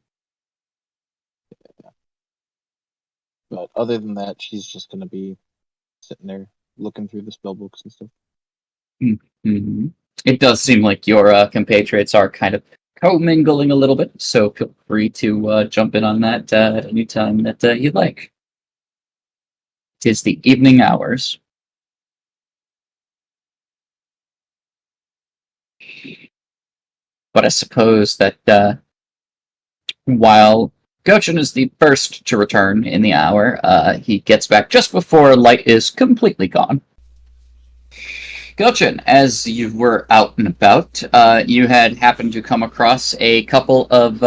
[SPEAKER 7] But other than that, she's just gonna be sitting there looking through the spell books and stuff.
[SPEAKER 4] Mm-hmm. It does seem like your compatriots are kind of commingling a little bit, so feel free to jump in on that at any time that you'd like. It is the evening hours. But I suppose that while Gochin is the first to return in the hour, he gets back just before light is completely gone. Gochin, as you were out and about, you had happened to come across a couple of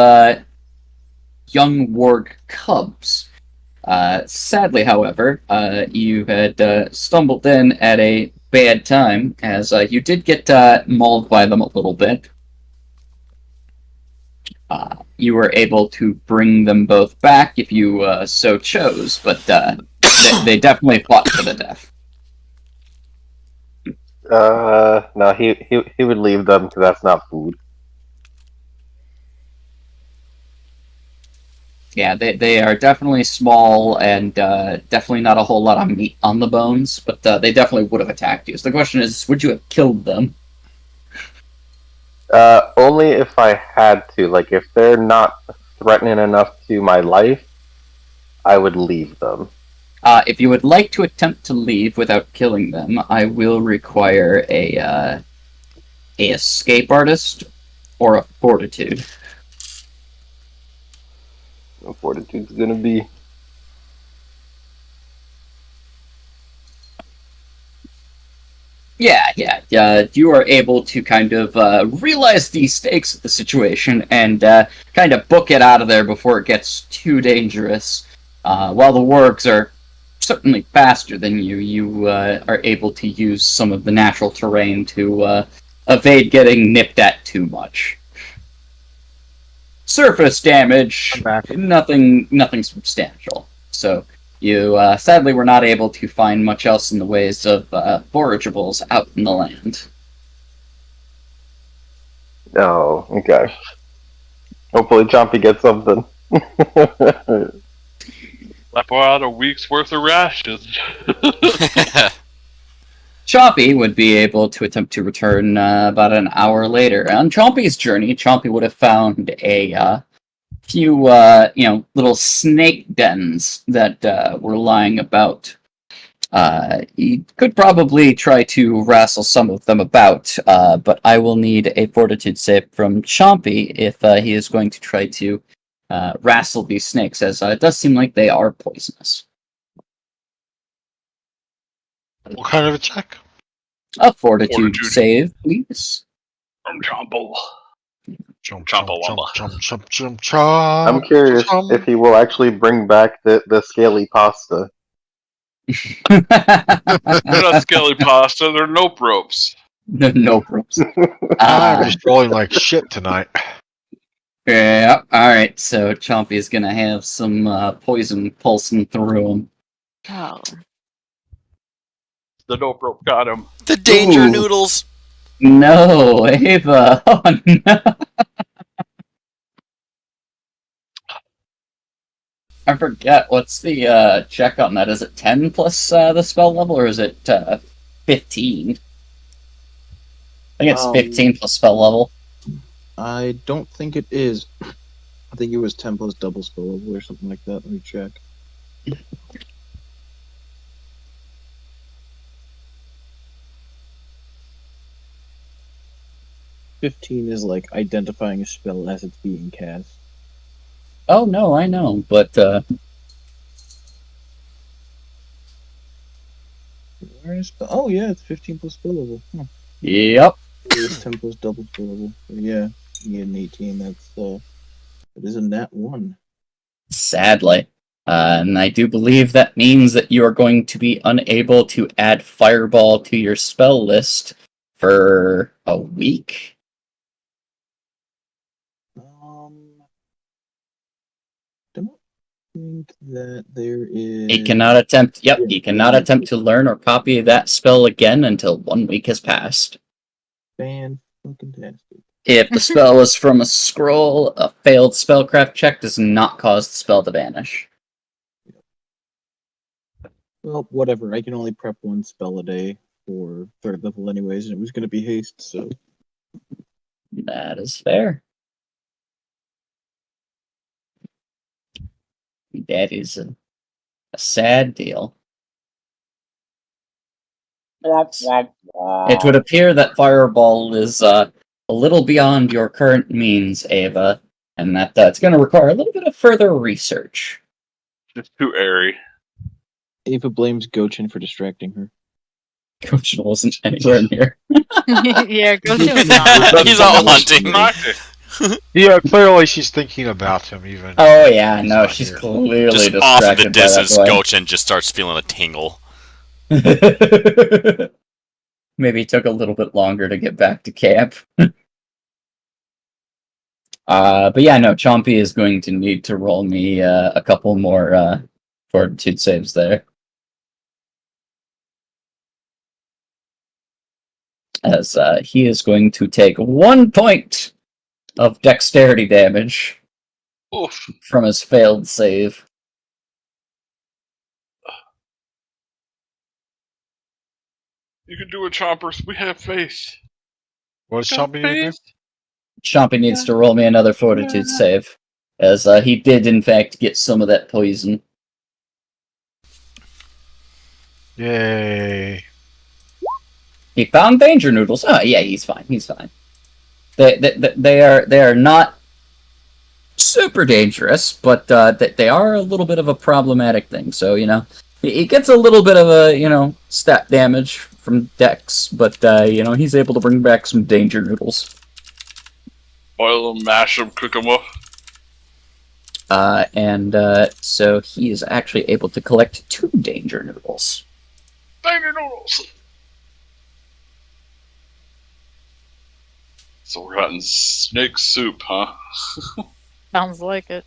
[SPEAKER 4] young warg cubs. Sadly, however, you had stumbled in at a bad time, as you did get mauled by them a little bit. You were able to bring them both back if you so chose, but they definitely fought to the death.
[SPEAKER 6] No, he would leave them because that's not food.
[SPEAKER 4] Yeah, they are definitely small and definitely not a whole lot of meat on the bones, but they definitely would have attacked you. So the question is, would you have killed them?
[SPEAKER 6] Only if I had to. Like, if they're not threatening enough to my life, I would leave them.
[SPEAKER 4] If you would like to attempt to leave without killing them, I will require a escape artist or a fortitude.
[SPEAKER 6] Fortitude's gonna be.
[SPEAKER 4] Yeah. You are able to kind of realize the stakes of the situation and kind of book it out of there before it gets too dangerous. While the wargs are certainly faster than you, you are able to use some of the natural terrain to evade getting nipped at too much. Surface damage, nothing substantial. So you sadly were not able to find much else in the ways of forageables out in the land.
[SPEAKER 6] Oh, okay. Hopefully Chompy gets something.
[SPEAKER 1] Lap out a week's worth of rations.
[SPEAKER 4] Chompy would be able to attempt to return about an hour later. On Chompy's journey, Chompy would have found a few, little snake dens that were lying about. He could probably try to wrestle some of them about, but I will need a fortitude save from Chompy if he is going to try to wrestle these snakes, as it does seem like they are poisonous.
[SPEAKER 2] What kind of a check?
[SPEAKER 4] A fortitude save, please.
[SPEAKER 1] From Chomple.
[SPEAKER 2] Jump,
[SPEAKER 1] Chompa Wamba.
[SPEAKER 6] I'm curious if he will actually bring back the scaly pasta.
[SPEAKER 1] They're not skelly pasta, they're nope ropes.
[SPEAKER 4] No ropes.
[SPEAKER 2] I'm just rolling like shit tonight.
[SPEAKER 4] Yeah, alright, so Chompy's gonna have some poison pulsing through him.
[SPEAKER 5] Oh.
[SPEAKER 1] The nope rope got him.
[SPEAKER 3] The danger
[SPEAKER 4] Ooh.
[SPEAKER 3] noodles.
[SPEAKER 4] No, Ava! Oh no! I forget, what's the check on that? Is it 10 plus the spell level, or is it 15? I think it's 15 plus spell level.
[SPEAKER 7] I don't think it is. I think it was 10 plus double spell level or something like that. Let me check. $15 is like identifying a spell as it's being cast.
[SPEAKER 4] Oh no, I know, but
[SPEAKER 7] Where is spell? Oh yeah, it's 15 plus spell level. Huh.
[SPEAKER 4] yep.
[SPEAKER 7] It is 10 plus double spell level. Yeah, you get an 18. That is a nat 1.
[SPEAKER 4] Sadly. And I do believe that means that you are going to be unable to add Fireball to your spell list for a week.
[SPEAKER 7] Don't think that there is.
[SPEAKER 4] He cannot attempt. Yep, he cannot attempt to learn or copy that spell again until 1 week has passed.
[SPEAKER 7] Fan-fucking-tastic.
[SPEAKER 4] If the spell is from a scroll, a failed spellcraft check does not cause the spell to vanish.
[SPEAKER 7] Well, whatever. I can only prep one spell a day for 3rd level anyways, and it was going to be haste, so.
[SPEAKER 4] That is fair. That is a sad deal. It would appear that Fireball is a little beyond your current means, Ava, and that it's going to require a little bit of further research.
[SPEAKER 1] Just too airy.
[SPEAKER 7] Ava blames Gochin for distracting her.
[SPEAKER 4] Coach wasn't anywhere near.
[SPEAKER 5] Yeah, go to it.
[SPEAKER 3] He's out hunting.
[SPEAKER 2] Yeah, clearly she's thinking about him even.
[SPEAKER 4] Oh yeah, no,
[SPEAKER 2] not
[SPEAKER 4] she's
[SPEAKER 2] here.
[SPEAKER 4] clearly
[SPEAKER 3] Just
[SPEAKER 4] distracted
[SPEAKER 3] off of the
[SPEAKER 4] by
[SPEAKER 3] distance,
[SPEAKER 4] that
[SPEAKER 3] Gochin just starts feeling a tingle.
[SPEAKER 4] boy. Maybe it took a little bit longer to get back to camp. But yeah, no, Chompy is going to need to roll me a couple more fortitude saves there. As he is going to take 1 point of dexterity damage
[SPEAKER 1] Oof.
[SPEAKER 4] from his failed save.
[SPEAKER 1] You can do it, Chompers. We have faith.
[SPEAKER 2] What's Chompy need to do?
[SPEAKER 4] Chompy needs to roll me another fortitude save, as he did in fact get some of that poison.
[SPEAKER 2] Yay.
[SPEAKER 4] He found danger noodles. Oh yeah, he's fine. He's fine. They are not super dangerous, but they are a little bit of a problematic thing. So he gets a little bit of a stat damage from Dex, but he's able to bring back some danger noodles.
[SPEAKER 1] Boil them, mash them, cook them up.
[SPEAKER 4] So he is actually able to collect 2 danger noodles.
[SPEAKER 1] Danger noodles. So we're having snake soup, huh?
[SPEAKER 5] Sounds like it.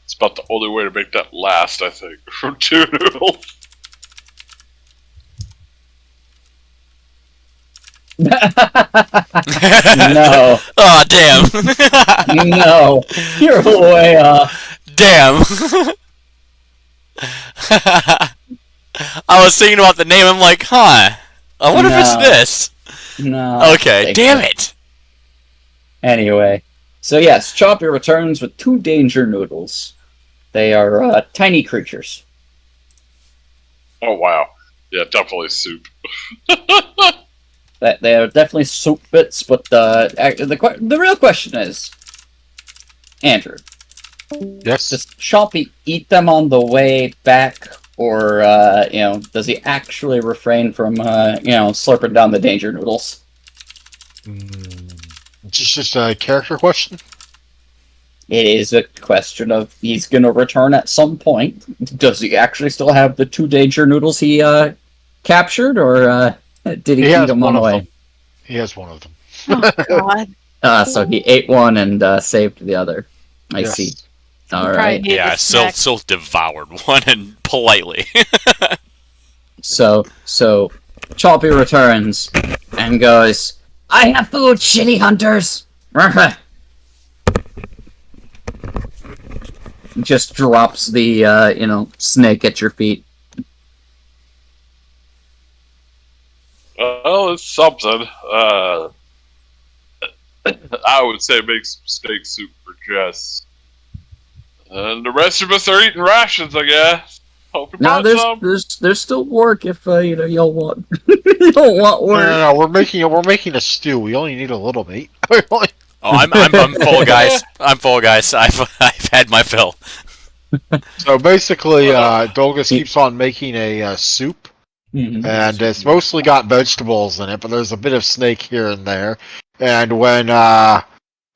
[SPEAKER 1] It's about the only way to make that last, I think, from 2 noodles.
[SPEAKER 4] No.
[SPEAKER 3] Oh damn.
[SPEAKER 4] No. You're way off.
[SPEAKER 3] Damn. I was thinking about the name. I'm like, huh. I wonder if it's
[SPEAKER 4] No.
[SPEAKER 3] this.
[SPEAKER 4] No.
[SPEAKER 3] Okay. Damn it.
[SPEAKER 4] Anyway. So yes, Chompy returns with 2 danger noodles. They are tiny creatures.
[SPEAKER 1] Oh, wow. Yeah, definitely soup.
[SPEAKER 4] They are definitely soup bits, but the real question is, Andrew,
[SPEAKER 2] Yes.
[SPEAKER 4] does Chompy eat them on the way back, or does he actually refrain from slurping down the danger noodles?
[SPEAKER 2] It's just a character question.
[SPEAKER 4] It is a question of he's going to return at some point. Does he actually still have the 2 danger noodles he captured, or did he
[SPEAKER 2] He
[SPEAKER 4] eat
[SPEAKER 2] has
[SPEAKER 4] them
[SPEAKER 2] one
[SPEAKER 4] on the
[SPEAKER 2] of
[SPEAKER 4] way?
[SPEAKER 2] them. He has one of them.
[SPEAKER 5] Oh God.
[SPEAKER 4] So he ate one and saved the other. I
[SPEAKER 2] Yes.
[SPEAKER 4] see.
[SPEAKER 5] He
[SPEAKER 4] All
[SPEAKER 5] probably
[SPEAKER 4] right.
[SPEAKER 5] needed
[SPEAKER 3] Yeah,
[SPEAKER 5] a snack.
[SPEAKER 3] Syl devoured one and politely.
[SPEAKER 4] So Choppy returns and goes, "I have food, shitty hunters." Just drops the snake at your feet.
[SPEAKER 1] Well, it's something. I would say make some steak soup for Jess. And the rest of us are eating rations, I guess. Hope you
[SPEAKER 4] Now
[SPEAKER 1] brought some.
[SPEAKER 4] there's still work if y'all want you don't want
[SPEAKER 2] No,
[SPEAKER 4] work.
[SPEAKER 2] no, no, we're making a stew. We only need a little meat.
[SPEAKER 3] Oh, I'm full, guys. I'm full, guys. I've had my fill.
[SPEAKER 2] So basically, Dolgus keeps on making a soup, and it's mostly got vegetables in it, but there's a bit of snake here and there. And when and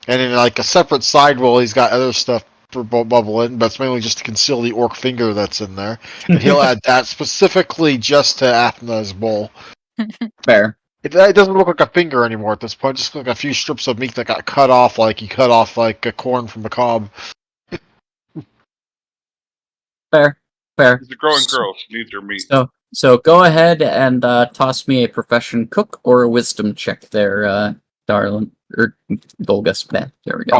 [SPEAKER 2] in like a separate side bowl, he's got other stuff for bubbling, but it's mainly just to conceal the orc finger that's in there. And he'll add that specifically just to Athena's bowl.
[SPEAKER 4] Fair.
[SPEAKER 2] It doesn't look like a finger anymore at this point. Just like a few strips of meat that got cut off, like you cut off like a corn from the cob.
[SPEAKER 4] Fair.
[SPEAKER 1] He's a growing girl. She needs her meat.
[SPEAKER 4] So go ahead and toss me a profession cook or a wisdom check there, darling. Or Dolgus. There we go.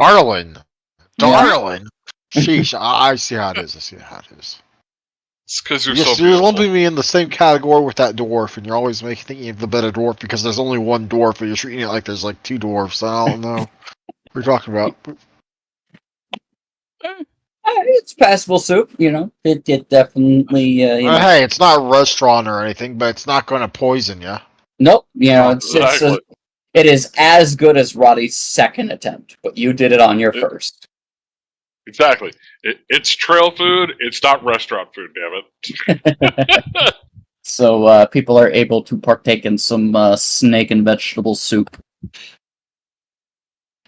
[SPEAKER 2] Darling. Sheesh, I see how it is.
[SPEAKER 1] It's because you're
[SPEAKER 2] You're
[SPEAKER 1] so beautiful.
[SPEAKER 2] lumping me in the same category with that dwarf, and you're always thinking of the better dwarf because there's only one dwarf, but you're treating it like there's like 2 dwarfs. I don't know what you're talking about.
[SPEAKER 4] It's passable soup, It definitely,
[SPEAKER 2] Hey, it's not a restaurant or anything, but it's not going to poison you.
[SPEAKER 4] Nope, it's
[SPEAKER 1] Exactly.
[SPEAKER 4] it is as good as Roddy's second attempt, but you did it on your first.
[SPEAKER 1] Exactly. It's trail food. It's not restaurant food, damn it.
[SPEAKER 4] So people are able to partake in some snake and vegetable soup.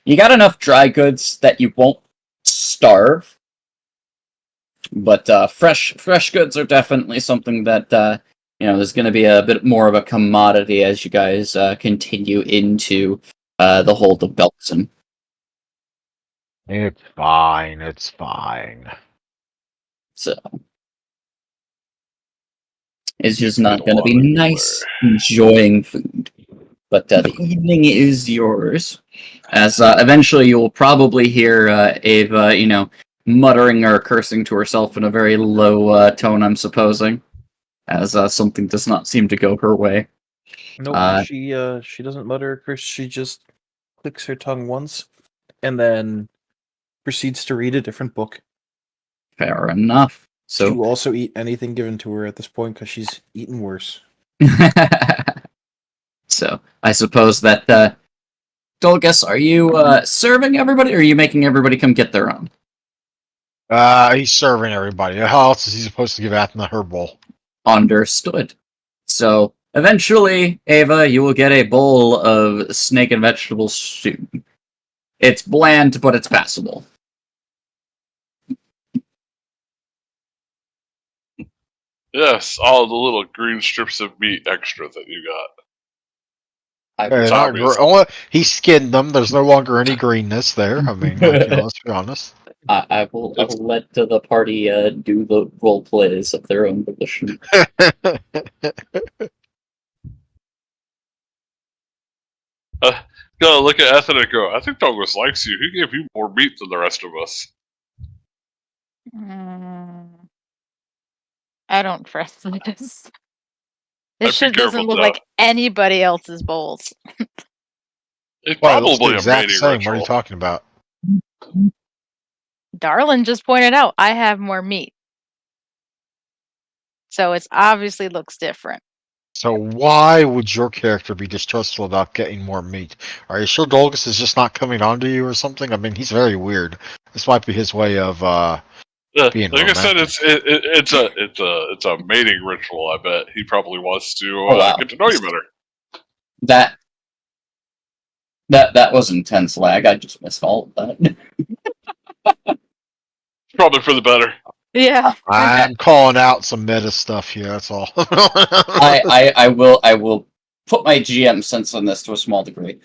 [SPEAKER 4] You got enough dry goods that you won't starve, but fresh goods are definitely something that there's going to be a bit more of a commodity as you guys continue into the hold of Belkson.
[SPEAKER 2] It's fine.
[SPEAKER 4] So it's just not going to be nice enjoying food. But the evening is yours. As eventually you will probably hear Ava, muttering or cursing to herself in a very low tone, I'm supposing, as something does not seem to go her way.
[SPEAKER 7] No, she doesn't mutter or curse. She just clicks her tongue once, and then proceeds to read a different book.
[SPEAKER 4] Fair enough.
[SPEAKER 7] She
[SPEAKER 4] So
[SPEAKER 7] will also eat anything given to her at this point because she's eaten worse.
[SPEAKER 4] So I suppose that Dolgus, are you serving everybody, or are you making everybody come get their own?
[SPEAKER 2] He's serving everybody. How else is he supposed to give Athena her bowl?
[SPEAKER 4] Understood. So eventually, Ava, you will get a bowl of snake and vegetable soup. It's bland, but it's passable.
[SPEAKER 1] Yes, all the little green strips of meat extra that you got.
[SPEAKER 2] Hey, he skinned them. There's no longer any greenness there. I mean, let's be honest.
[SPEAKER 4] I will let the party do the role plays of their own volition.
[SPEAKER 1] Gotta look at Ethan and go, I think Douglas likes you. He gave you more meat than the rest of us.
[SPEAKER 5] I don't trust this.
[SPEAKER 1] I'd
[SPEAKER 5] This
[SPEAKER 1] be
[SPEAKER 5] shit doesn't
[SPEAKER 1] careful,
[SPEAKER 5] look
[SPEAKER 1] though.
[SPEAKER 5] like anybody else's bowls.
[SPEAKER 1] It's
[SPEAKER 2] Well, it looks
[SPEAKER 1] probably
[SPEAKER 2] the
[SPEAKER 1] a
[SPEAKER 2] exact
[SPEAKER 1] mating
[SPEAKER 2] same.
[SPEAKER 1] ritual.
[SPEAKER 2] What are you talking about?
[SPEAKER 5] Darlin just pointed out I have more meat. So it obviously looks different.
[SPEAKER 2] So why would your character be distrustful about getting more meat? Are you sure Dolgus is just not coming on to you or something? I mean, he's very weird. This might be his way of being
[SPEAKER 1] like I said,
[SPEAKER 2] romantic.
[SPEAKER 1] it's a mating ritual. I bet he probably wants to
[SPEAKER 4] wow.
[SPEAKER 1] get to know you better.
[SPEAKER 4] That was intense lag. I just missed all of that.
[SPEAKER 1] probably for the better.
[SPEAKER 5] Yeah.
[SPEAKER 2] I'm calling out some meta stuff here. That's all.
[SPEAKER 4] I will put my GM sense on this to a small degree.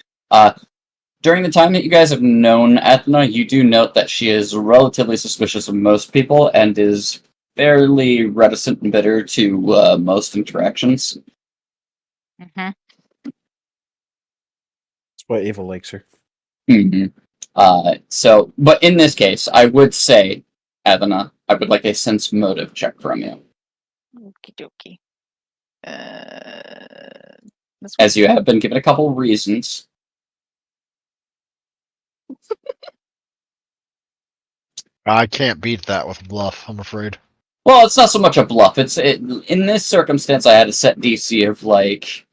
[SPEAKER 4] During the time that you guys have known Ethna, you do note that she is relatively suspicious of most people and is fairly reticent and bitter to most interactions.
[SPEAKER 5] Mhm.
[SPEAKER 8] That's why Ava likes her.
[SPEAKER 4] Mm-hmm. But in this case, I would say, Ethna, I would like a sense motive check from you,
[SPEAKER 5] Okie dokie. This
[SPEAKER 4] as you have been given a couple reasons.
[SPEAKER 2] I can't beat that with bluff, I'm afraid.
[SPEAKER 4] Well, it's not so much a bluff. In this circumstance, I had a set DC of like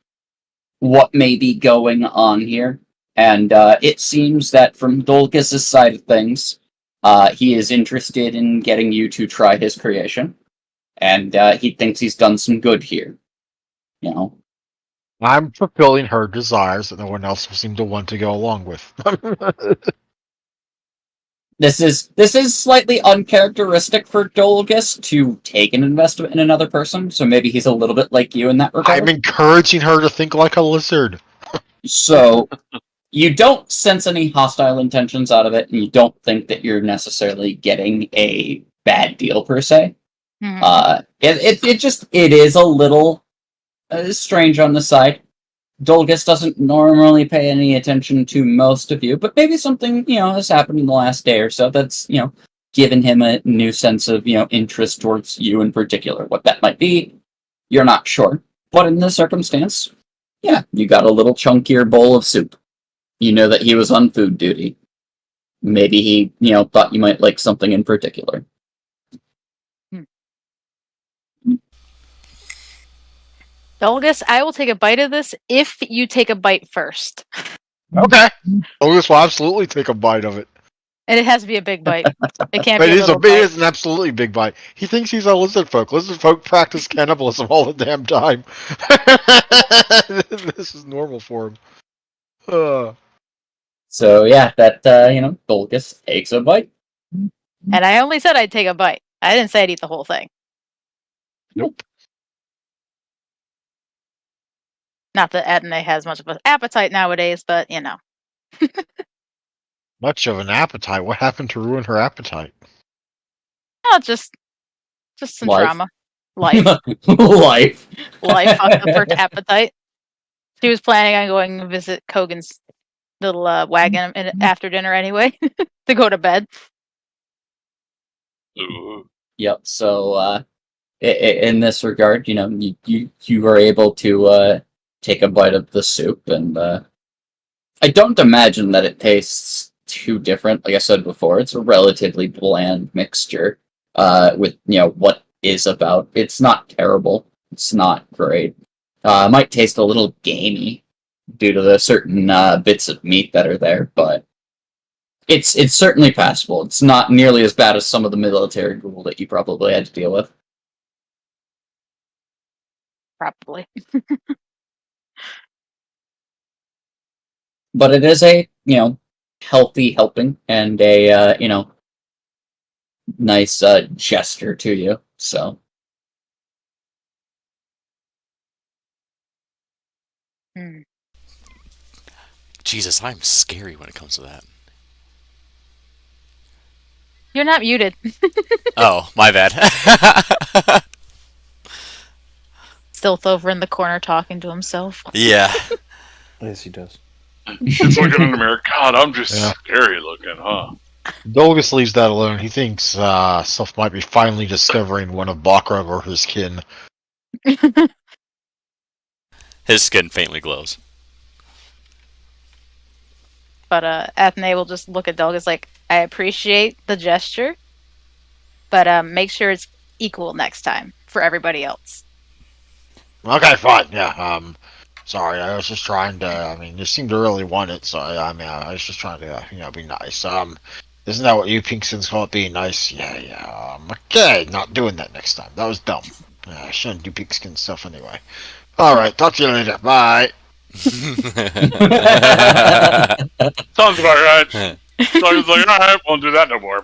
[SPEAKER 4] what may be going on here, and it seems that from Dolgus' side of things, he is interested in getting you to try his creation, and he thinks he's done some good here. You know,
[SPEAKER 2] I'm fulfilling her desires that no one else seemed to want to go along with.
[SPEAKER 4] this is slightly uncharacteristic for Dolgus to take an investment in another person, so maybe he's a little bit like you in that regard.
[SPEAKER 2] I'm encouraging her to think like a lizard.
[SPEAKER 4] So you don't sense any hostile intentions out of it, and you don't think that you're necessarily getting a bad deal per se.
[SPEAKER 5] Mhm.
[SPEAKER 4] It is a little strange on the side. Dolgus doesn't normally pay any attention to most of you, but maybe something has happened in the last day or so that's given him a new sense of interest towards you in particular. What that might be, you're not sure. But in this circumstance, yeah, you got a little chunkier bowl of soup. You know that he was on food duty. Maybe he thought you might like something in particular.
[SPEAKER 5] Dolgus, I will take a bite of this if you take a bite first.
[SPEAKER 2] Okay. Lotus will absolutely take a bite of it.
[SPEAKER 5] And it has to be a big bite. It can't
[SPEAKER 2] But
[SPEAKER 5] be
[SPEAKER 2] it
[SPEAKER 5] a
[SPEAKER 2] is
[SPEAKER 5] little
[SPEAKER 2] it
[SPEAKER 5] bite.
[SPEAKER 2] is an absolutely big bite. He thinks he's a lizard folk. Lizard folk practice cannibalism all the damn time. This is normal for him.
[SPEAKER 4] So yeah, that Dolgus takes a bite.
[SPEAKER 5] And I only said I'd take a bite. I didn't say I'd eat the whole thing.
[SPEAKER 2] Nope.
[SPEAKER 5] Not that Adonai has much of an appetite nowadays, but
[SPEAKER 2] Much of an appetite. What happened to ruin her appetite?
[SPEAKER 5] Oh, just some
[SPEAKER 4] Life.
[SPEAKER 5] drama. Life.
[SPEAKER 4] Life.
[SPEAKER 5] Life fucked up her appetite. She was planning on going to visit Kogan's little wagon after dinner anyway, to go to bed.
[SPEAKER 1] Ooh.
[SPEAKER 4] Yep. So in this regard, you are able to take a bite of the soup, and I don't imagine that it tastes too different. Like I said before, it's a relatively bland mixture with what is about. It's not terrible. It's not great. It might taste a little gamey due to the certain bits of meat that are there, but it's certainly passable. It's not nearly as bad as some of the military gruel that you probably had to deal with.
[SPEAKER 5] Probably.
[SPEAKER 4] But it is a healthy helping and a nice gesture to you. So
[SPEAKER 5] Hmm.
[SPEAKER 3] Jesus, I'm scary when it comes to that.
[SPEAKER 5] You're not muted.
[SPEAKER 3] Oh, my bad.
[SPEAKER 5] Stilth over in the corner talking to himself.
[SPEAKER 3] Yeah.
[SPEAKER 8] Yes, he does.
[SPEAKER 1] He's looking in the mirror. God, I'm just
[SPEAKER 2] Yeah.
[SPEAKER 1] scary looking, huh?
[SPEAKER 2] Dolgus leaves that alone. He thinks Sylph might be finally discovering one of Balkrog or his kin.
[SPEAKER 3] His skin faintly glows.
[SPEAKER 5] But Athene will just look at Dolgus like, I appreciate the gesture, but make sure it's equal next time for everybody else.
[SPEAKER 2] Okay, fine. Yeah. Sorry, I was just trying to. I mean, you seem to really want it, so I was just trying to, be nice. Isn't that what you Pinkskins call it, being nice? Yeah. Okay, not doing that next time. That was dumb. I shouldn't do Pinkskin stuff anyway. All right, talk to you later. Bye.
[SPEAKER 1] Sounds about right. So I was like, alright, won't do that no more.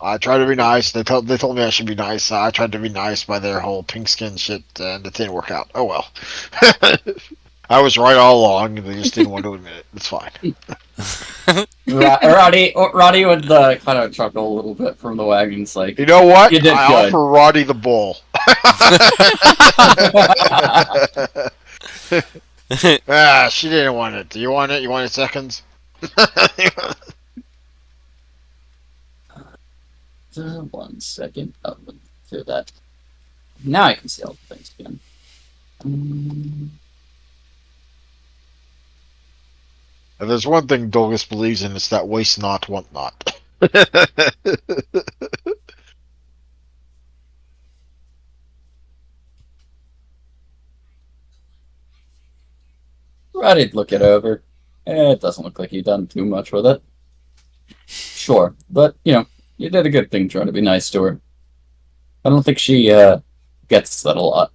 [SPEAKER 2] I try to be nice. They told me I should be nice. I tried to be nice by their whole pink skin shit, and it didn't work out. Oh well. I was right all along, and they just didn't want to admit it. It's fine.
[SPEAKER 4] Roddy would kind of chuckle a little bit from the wagons, like,
[SPEAKER 2] You know what?
[SPEAKER 4] You did
[SPEAKER 2] I
[SPEAKER 4] good.
[SPEAKER 2] offer Roddy the bull. She didn't want it. Do you want it? You want it seconds?
[SPEAKER 4] 1 second. Oh, do that. Now I can see all the things again.
[SPEAKER 2] If there's one thing Dolgus believes in, it's that waste not, want not.
[SPEAKER 4] Roddy'd look it over. It doesn't look like you've done too much with it. Sure, but, you did a good thing trying to be nice to her. I don't think she, gets that a lot.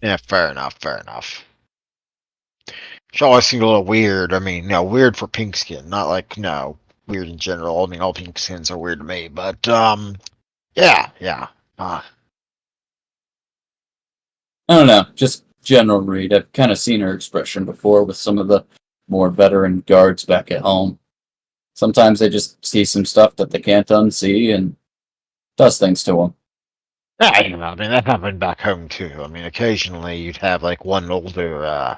[SPEAKER 2] Yeah, fair enough. She always seemed a little weird. I mean, weird for pink skin, not like, weird in general. I mean, all pink skins are weird to me, but, yeah.
[SPEAKER 4] I don't know, just general read. I've kind of seen her expression before with some of the more veteran guards back at home. Sometimes they just see some stuff that they can't unsee and does things to them.
[SPEAKER 2] Yeah, I mean, that happened back home, too. I mean, occasionally you'd have, like, one older,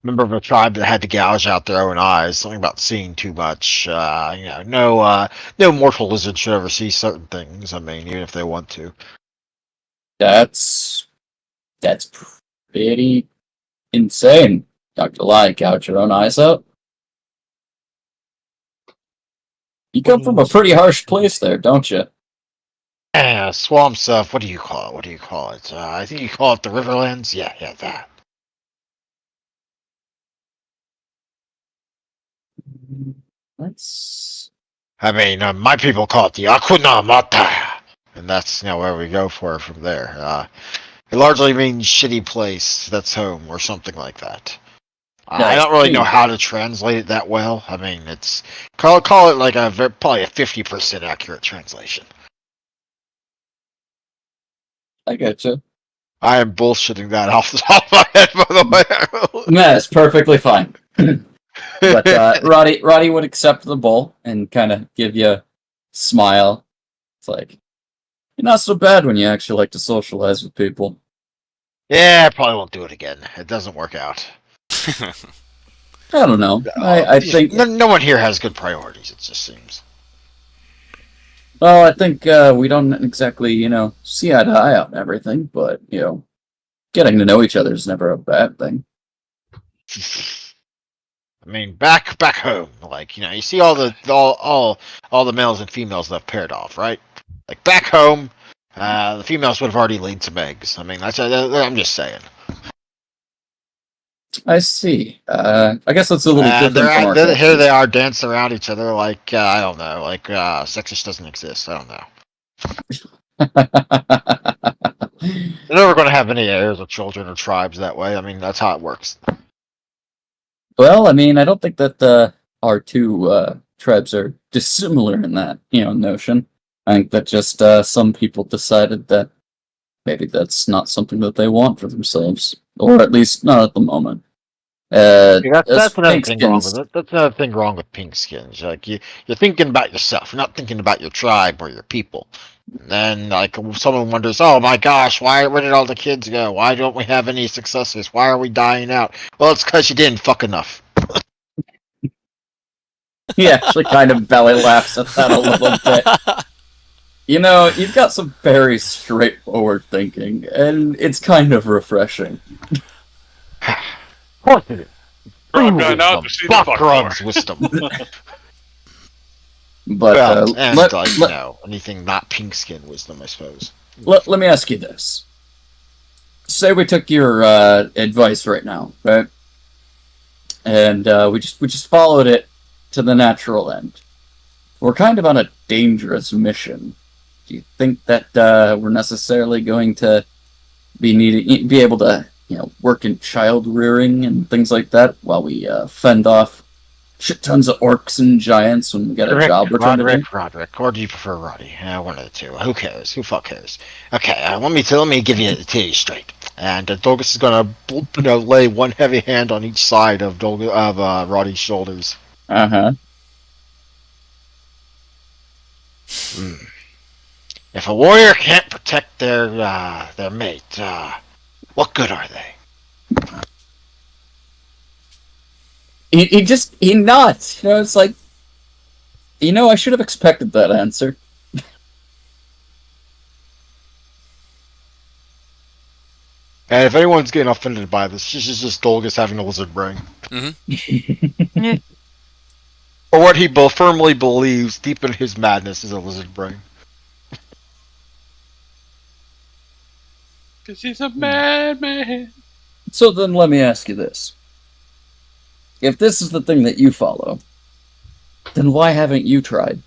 [SPEAKER 2] member of a tribe that had to gouge out their own eyes. Something about seeing too much. No mortal lizard should ever see certain things. I mean, even if they want to.
[SPEAKER 4] That's pretty insane. Not gonna lie, gouge your own eyes out. You come from a pretty harsh place there, don't you?
[SPEAKER 2] Yeah, swamp stuff. What do you call it? I think you call it the Riverlands. Yeah, that. I mean, my people call it the Akuna Mataya, and that's where we go for it from there. It largely means shitty place that's home or something like that. I don't really know how to translate it that well. I mean, it's call it like probably a 50% accurate translation.
[SPEAKER 4] I getcha.
[SPEAKER 2] I am bullshitting that off the top of my head, by the way.
[SPEAKER 4] Nah, it's perfectly fine. But Roddy would accept the bowl and kind of give you a smile. It's like, you're not so bad when you actually like to socialize with people.
[SPEAKER 2] Yeah, I probably won't do it again. It doesn't work out.
[SPEAKER 4] I don't know. I think
[SPEAKER 2] no one here has good priorities. It just seems.
[SPEAKER 4] Well, I think we don't exactly, see eye to eye on everything, but getting to know each other is never a bad thing.
[SPEAKER 2] I mean, back home, like you see all the males and females that have paired off, right? Like back home, the females would have already laid some eggs. I mean, I'm just saying.
[SPEAKER 4] I see. I guess that's a little different.
[SPEAKER 2] Here they are dancing around each other like I don't know, like sexist doesn't exist. I don't know. They're never going to have any heirs or children or tribes that way. I mean, that's how it works.
[SPEAKER 4] Well, I mean, I don't think that our two tribes are dissimilar in that, notion. I think that just some people decided that maybe that's not something that they want for themselves, or at least not at the moment.
[SPEAKER 2] That's another thing wrong with it. That's another thing wrong with pink skins. Like you're thinking about yourself, you're not thinking about your tribe or your people. And then, like, someone wonders, "Oh my gosh, where did all the kids go? Why don't we have any successors? Why are we dying out?" Well, it's because you didn't fuck enough.
[SPEAKER 4] He actually kind of belly laughs at that a little bit. You've got some very straightforward thinking, and it's kind of refreshing.
[SPEAKER 2] Of course it is.
[SPEAKER 1] I've gone out to see the fuck
[SPEAKER 2] wisdom.
[SPEAKER 4] But
[SPEAKER 2] anything not pink skin wisdom, I suppose.
[SPEAKER 4] Let me ask you this: say we took your advice right now, right, and we just followed it to the natural end. We're kind of on a dangerous mission. Do you think that we're necessarily going to be able to work in child rearing and things like that while we fend off shit tons of orcs and giants when we got a job we're trying to do.
[SPEAKER 2] Roderick, or do you prefer Roddy? One of the two. Who cares? Who fuck cares? Okay, let me give you straight. And Dolgus is gonna, lay one heavy hand on each side of Roddy's shoulders.
[SPEAKER 4] Uh-huh.
[SPEAKER 2] If a warrior can't protect their mate, what good are they?
[SPEAKER 4] He nods. It's like, I should have expected that answer.
[SPEAKER 2] And if anyone's getting offended by this is just Dolgus having a lizard brain.
[SPEAKER 3] Mm-hmm.
[SPEAKER 2] Or what he firmly believes deep in his madness is a lizard brain.
[SPEAKER 1] Because he's a madman.
[SPEAKER 4] So then let me ask you this. If this is the thing that you follow, then why haven't you tried?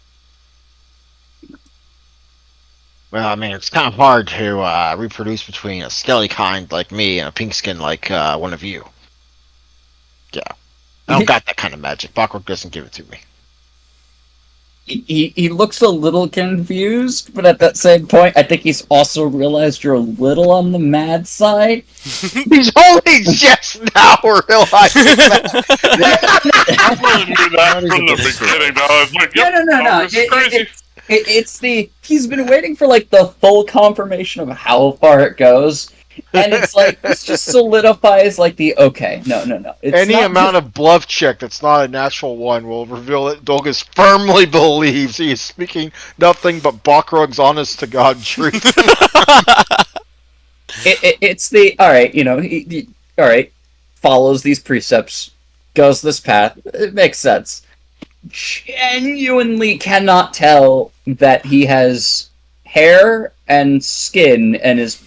[SPEAKER 2] Well, I mean, it's kind of hard to reproduce between a skelly kind like me and a pink skin like one of you. Yeah. I don't got that kind of magic. Bakrook doesn't give it to me.
[SPEAKER 4] He looks a little confused, but at that same point, I think he's also realized you're a little on the mad side.
[SPEAKER 2] He's only just now realizing that.
[SPEAKER 1] I really knew that from the beginning. I was like, yep,
[SPEAKER 4] No. It's he's been waiting for like the full confirmation of how far it goes, and it's like this just solidifies like the okay. No. It's
[SPEAKER 2] any amount of bluff check that's not a natural one will reveal that Dolgus firmly believes he is speaking nothing but Bakrug's honest to God truth.
[SPEAKER 4] It's the alright, he alright, follows these precepts, goes this path. It makes sense. Genuinely cannot tell that he has hair and skin and is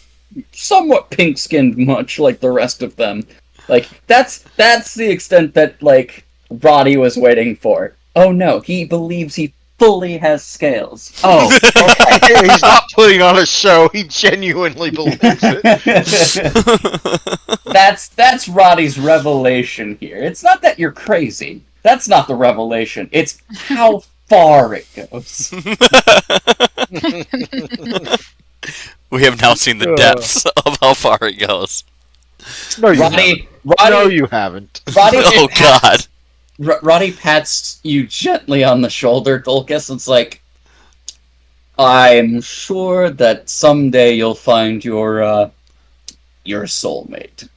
[SPEAKER 4] somewhat pink-skinned, much like the rest of them. Like, that's the extent that, like, Roddy was waiting for. Oh no, he believes he fully has scales. Oh, okay.
[SPEAKER 2] He's not putting on a show, he genuinely believes it.
[SPEAKER 4] That's Roddy's revelation here. It's not that you're crazy. That's not the revelation. It's how far it goes.
[SPEAKER 3] We have now seen the depths of how far it goes.
[SPEAKER 2] No, you haven't. No, you haven't.
[SPEAKER 4] Roddy,
[SPEAKER 3] Oh God!
[SPEAKER 4] Roddy pats you gently on the shoulder, Dolgus. It's like, I'm sure that someday you'll find your soulmate.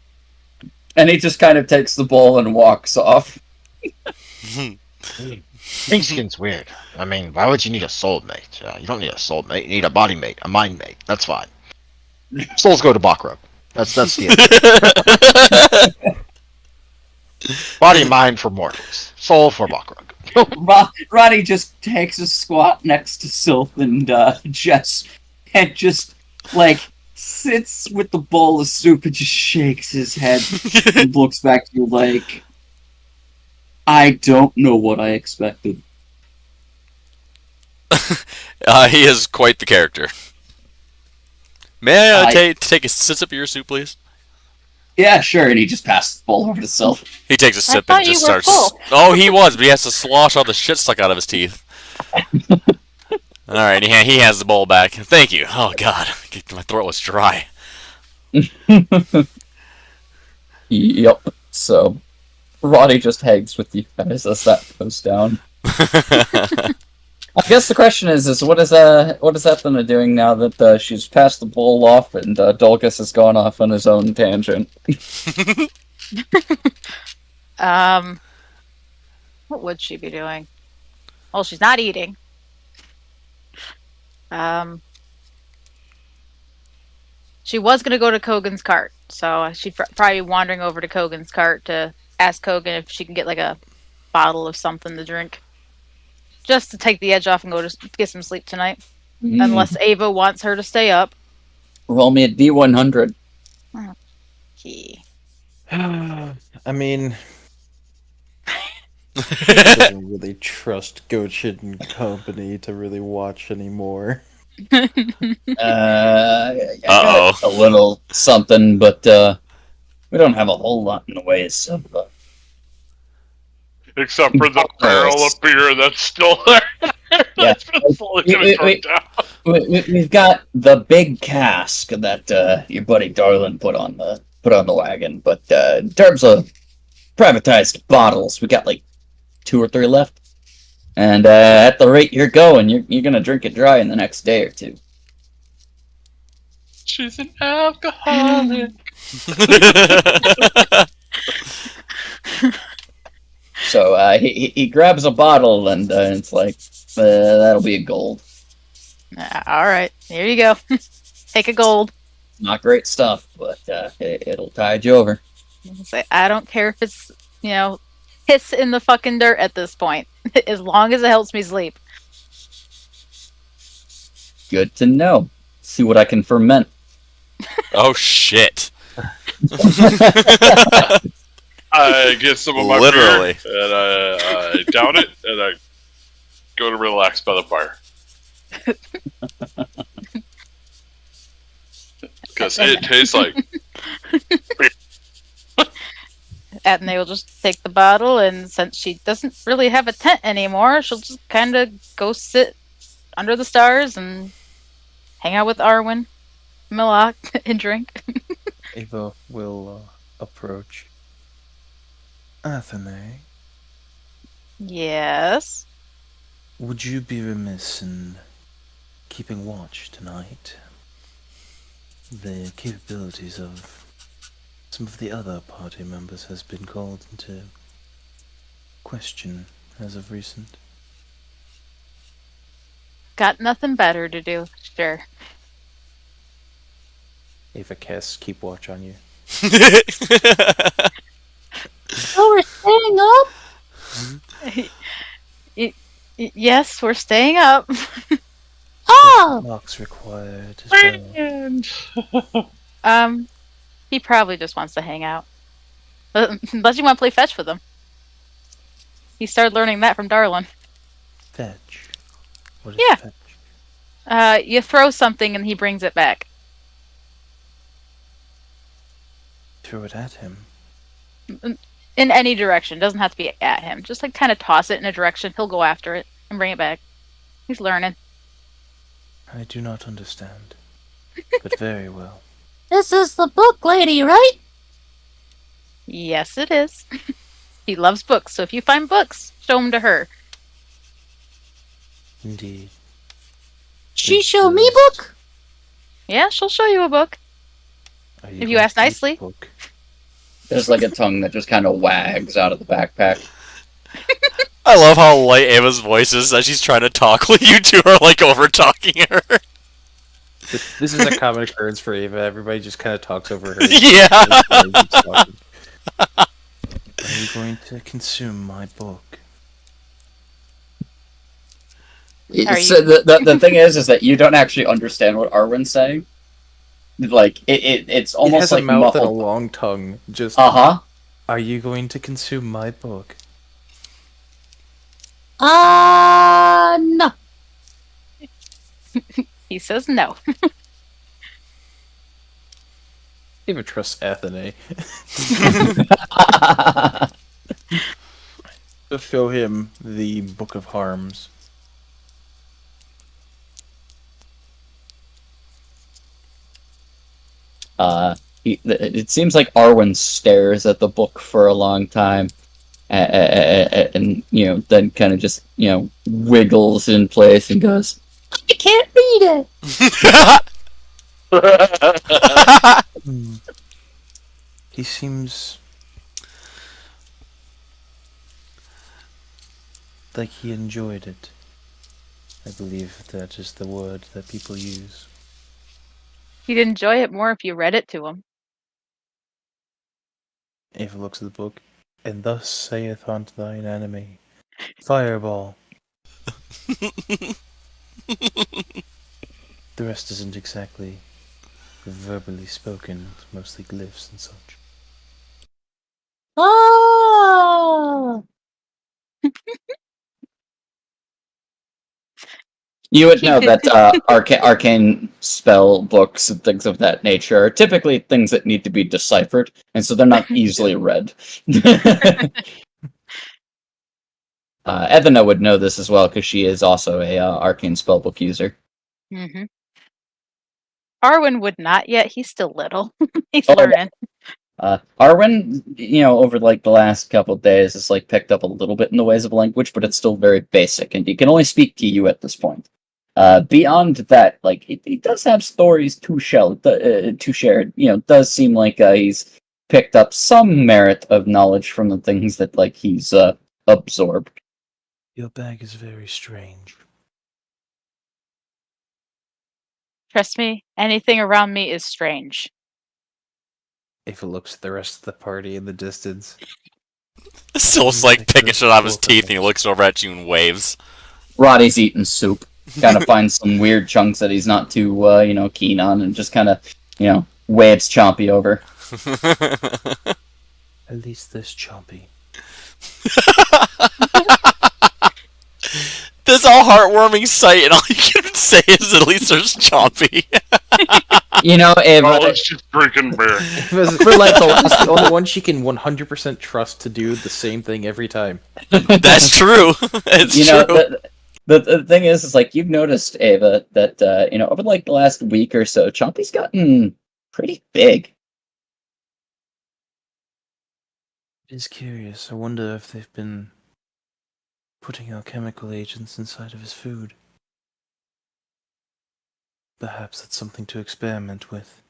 [SPEAKER 4] And he just kind of takes the bowl and walks off.
[SPEAKER 2] Pink skin's weird. I mean, why would you need a soulmate? You don't need a soulmate. You need a body mate, a mind mate. That's fine. Souls go to Bakrug. That's the end. Body and mind for mortals. Soul for Bakrug.
[SPEAKER 4] Roddy just takes a squat next to Sylph and Jess, and just like sits with the bowl of soup and just shakes his head and looks back to you like, I don't know what I expected.
[SPEAKER 3] He is quite the character. May I take a sip of your soup, please?
[SPEAKER 4] Yeah, sure. And he just passes the bowl over to Sylph.
[SPEAKER 3] He takes a sip
[SPEAKER 5] thought
[SPEAKER 3] and just
[SPEAKER 5] you were
[SPEAKER 3] starts.
[SPEAKER 5] full.
[SPEAKER 3] Oh, he was, but he has to slosh all the shit stuck out of his teeth. All right, he has the bowl back. Thank you. Oh God, my throat was dry.
[SPEAKER 4] Yep. So, Roddy just hangs with you guys as that goes down. I guess the question is what is Ethna doing now that she's passed the bowl off and Dolgus has gone off on his own tangent?
[SPEAKER 5] What would she be doing? Well, she's not eating. She was gonna go to Kogan's cart, so she'd probably be wandering over to Kogan's cart to ask Kogan if she can get like a bottle of something to drink. Just to take the edge off and go to get some sleep tonight. Unless Ava wants her to stay up.
[SPEAKER 4] Roll me a D100.
[SPEAKER 5] Okay.
[SPEAKER 8] I mean, doesn't really trust Gochin and company to really watch anymore.
[SPEAKER 4] I got a little something, but we don't have a whole lot in the ways of
[SPEAKER 1] Except for the barrel of beer that's still there. That's been slowly getting drunk down.
[SPEAKER 4] We've got the big cask that your buddy Darlin put on the wagon, but in terms of privatized bottles, we got like 2 or 3 left. And at the rate you're going, you're gonna drink it dry in the next day or 2.
[SPEAKER 1] She's an alcoholic.
[SPEAKER 4] So he grabs a bottle and it's like, that'll be a gold.
[SPEAKER 5] All right, here you go. Take a gold.
[SPEAKER 4] Not great stuff, but it'll tide you over.
[SPEAKER 5] Say, I don't care if it's, piss in the fucking dirt at this point, as long as it helps me sleep.
[SPEAKER 4] Good to know. See what I can ferment.
[SPEAKER 3] Oh shit!
[SPEAKER 1] I get some of my
[SPEAKER 3] Literally.
[SPEAKER 1] beer and I down it and I go to relax by the fire. Because it tastes like
[SPEAKER 5] And they will just take the bottle, and since she doesn't really have a tent anymore, she'll just kind of go sit under the stars and hang out with Arwen, Milok, and drink.
[SPEAKER 8] Ava will approach. Athene,
[SPEAKER 5] Yes.
[SPEAKER 8] would you be remiss in keeping watch tonight? The capabilities of some of the other party members has been called into question as of recent.
[SPEAKER 5] Got nothing better to do. Sure.
[SPEAKER 8] Ava casts keep watch on you.
[SPEAKER 5] Oh, we're staying up? Yes, we're staying up. Oh!
[SPEAKER 8] Locks required as well.
[SPEAKER 5] He probably just wants to hang out. Unless you want to play fetch with him. He started learning that from Darlin.
[SPEAKER 8] Fetch. What is
[SPEAKER 5] Yeah.
[SPEAKER 8] fetch?
[SPEAKER 5] You throw something and he brings it back.
[SPEAKER 8] Throw it at him.
[SPEAKER 5] In any direction. Doesn't have to be at him. Just like kind of toss it in a direction. He'll go after it and bring it back. He's learning.
[SPEAKER 8] I do not understand, but very well.
[SPEAKER 9] This is the book lady, right?
[SPEAKER 5] Yes, it is. He loves books, so if you find books, show them to her.
[SPEAKER 8] Indeed.
[SPEAKER 9] She show me book?
[SPEAKER 5] Yeah, she'll show you a book.
[SPEAKER 8] Are
[SPEAKER 5] If
[SPEAKER 8] going
[SPEAKER 5] you ask
[SPEAKER 8] to read
[SPEAKER 5] nicely.
[SPEAKER 8] the book?
[SPEAKER 4] There's like a tongue that just kind of wags out of the backpack.
[SPEAKER 3] I love how light Ava's voice is as she's trying to talk while you two are like over talking her.
[SPEAKER 8] This is a common occurrence for Ava. Everybody just kind of talks over her.
[SPEAKER 3] Yeah.
[SPEAKER 8] Are you going to consume my book?
[SPEAKER 4] So the thing is that you don't actually understand what Arwen's saying. Like it's
[SPEAKER 8] It
[SPEAKER 4] almost
[SPEAKER 8] has
[SPEAKER 4] like
[SPEAKER 8] a mouth and a
[SPEAKER 4] muffled.
[SPEAKER 8] long tongue. Just.
[SPEAKER 4] Uh-huh.
[SPEAKER 8] Are you going to consume my book?
[SPEAKER 9] No.
[SPEAKER 5] He says no.
[SPEAKER 8] Ava trusts Athene. To show him the Book of Harms.
[SPEAKER 4] It seems like Arwen stares at the book for a long time, and then kind of just wiggles in place and goes,
[SPEAKER 9] I can't read it.
[SPEAKER 8] He seems like he enjoyed it. I believe that is the word that people use.
[SPEAKER 5] He'd enjoy it more if you read it to him.
[SPEAKER 8] Ava looks at the book, and thus saith unto thine enemy, Fireball. The rest isn't exactly verbally spoken, it's mostly glyphs and such.
[SPEAKER 9] Oh.
[SPEAKER 4] You would know that arcane spell books and things of that nature are typically things that need to be deciphered, and so they're not easily read. Evana would know this as well because she is also a arcane spellbook user.
[SPEAKER 5] Mm-hmm. Arwen would not yet. He's still little. He's
[SPEAKER 4] Oh,
[SPEAKER 5] learning.
[SPEAKER 4] Arwen, over like the last couple of days, has like picked up a little bit in the ways of language, but it's still very basic, and he can only speak to you at this point. Beyond that, like he does have stories to share. It does seem like he's picked up some merit of knowledge from the things that like he's absorbed.
[SPEAKER 8] Your bag is very strange.
[SPEAKER 5] Trust me, anything around me is strange.
[SPEAKER 8] Ava looks at the rest of the party in the distance.
[SPEAKER 3] Sylph's like picking shit out of his teeth, and he looks over at you and waves.
[SPEAKER 4] Roddy's eating soup. Kind of finds some weird chunks that he's not too, keen on, and just kind of, waves Chompy over.
[SPEAKER 8] At least there's Chompy.
[SPEAKER 3] This all heartwarming sight, and all you can say is at least there's Chompy.
[SPEAKER 4] Ava.
[SPEAKER 1] Oh, it's just drinking beer.
[SPEAKER 8] For like the only one she can 100% trust to do the same thing every time.
[SPEAKER 3] That's true. It's true.
[SPEAKER 4] The thing is like you've noticed, Ava, that over like the last week or so, Chompy's gotten pretty big.
[SPEAKER 8] It is curious. I wonder if they've been putting alchemical agents inside of his food. Perhaps that's something to experiment with.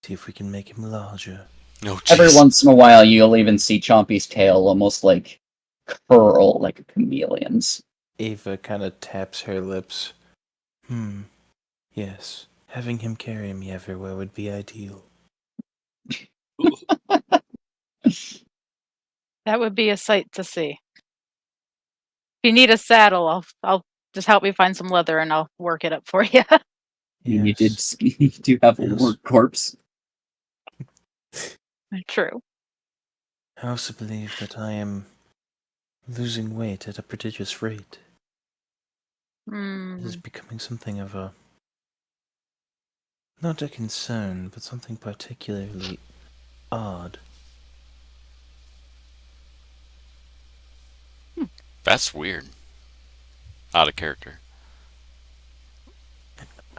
[SPEAKER 8] See if we can make him larger.
[SPEAKER 3] No,
[SPEAKER 4] Every once in a while, you'll even see Chompy's tail almost like curl like a chameleon's.
[SPEAKER 8] Ava kind of taps her lips. Yes. Having him carry me everywhere would be ideal.
[SPEAKER 5] That would be a sight to see. If you need a saddle, I'll just help me find some leather and I'll work it up for you.
[SPEAKER 4] You do have a work corpse.
[SPEAKER 5] True.
[SPEAKER 8] I also believe that I am losing weight at a prodigious rate. It is becoming something of a... not a concern, but something particularly odd.
[SPEAKER 3] That's weird. Out of character.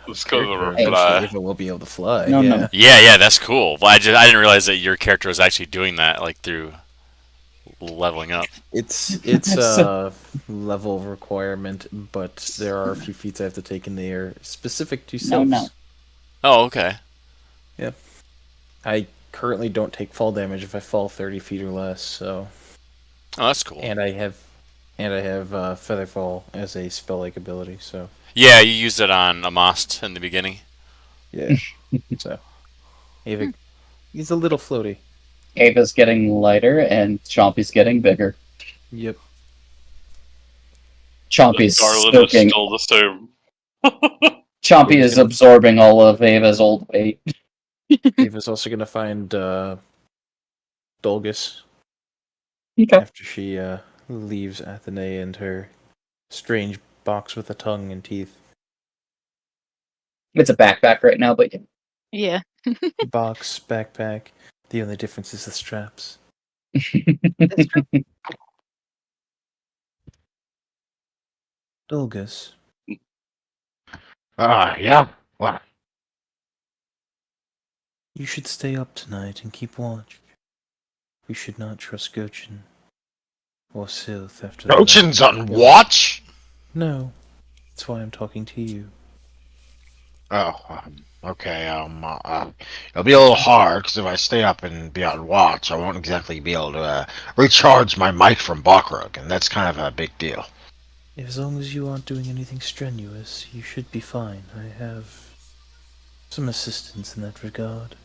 [SPEAKER 1] Let's go to
[SPEAKER 8] Actually,
[SPEAKER 1] reply.
[SPEAKER 8] Ava will be able to fly.
[SPEAKER 4] No,
[SPEAKER 8] yeah.
[SPEAKER 4] no.
[SPEAKER 3] Yeah, that's cool. Well, I didn't realize that your character was actually doing that, like through leveling up.
[SPEAKER 8] It's a level requirement, but there are a few feats I have to take in the air specific to sylphs.
[SPEAKER 4] No.
[SPEAKER 3] Oh, okay.
[SPEAKER 8] Yep. I currently don't take fall damage if I fall 30 feet or less, so...
[SPEAKER 3] Oh, that's cool.
[SPEAKER 8] And I have Featherfall as a spell-like ability, so...
[SPEAKER 3] Yeah, you used it on Amast in the beginning.
[SPEAKER 8] Yeah. So... Ava... He's a little floaty.
[SPEAKER 4] Ava's getting lighter and Chompy's getting bigger.
[SPEAKER 8] Yep.
[SPEAKER 4] Chompy's
[SPEAKER 1] Darlin is
[SPEAKER 4] soaking.
[SPEAKER 1] still the same.
[SPEAKER 4] Chompy is absorbing all of Ava's old weight.
[SPEAKER 8] Ava's also gonna find Dolgus
[SPEAKER 4] Okay.
[SPEAKER 8] after she leaves Athenae and her strange box with a tongue and teeth.
[SPEAKER 4] It's a backpack right now, but
[SPEAKER 5] Yeah.
[SPEAKER 8] Box, backpack. The only difference is the straps.
[SPEAKER 5] That's true.
[SPEAKER 8] Dolgus,
[SPEAKER 2] Yeah. What?
[SPEAKER 8] you should stay up tonight and keep watch. We should not trust Gochin or Sylph after the
[SPEAKER 2] Gochin's
[SPEAKER 8] last-
[SPEAKER 2] on watch?
[SPEAKER 8] No, that's why I'm talking to you.
[SPEAKER 2] Oh, okay. It'll be a little hard because if I stay up and be on watch, I won't exactly be able to recharge my might from Bakrug, and that's kind of a big deal.
[SPEAKER 8] As long as you aren't doing anything strenuous, you should be fine. I have some assistance in that regard.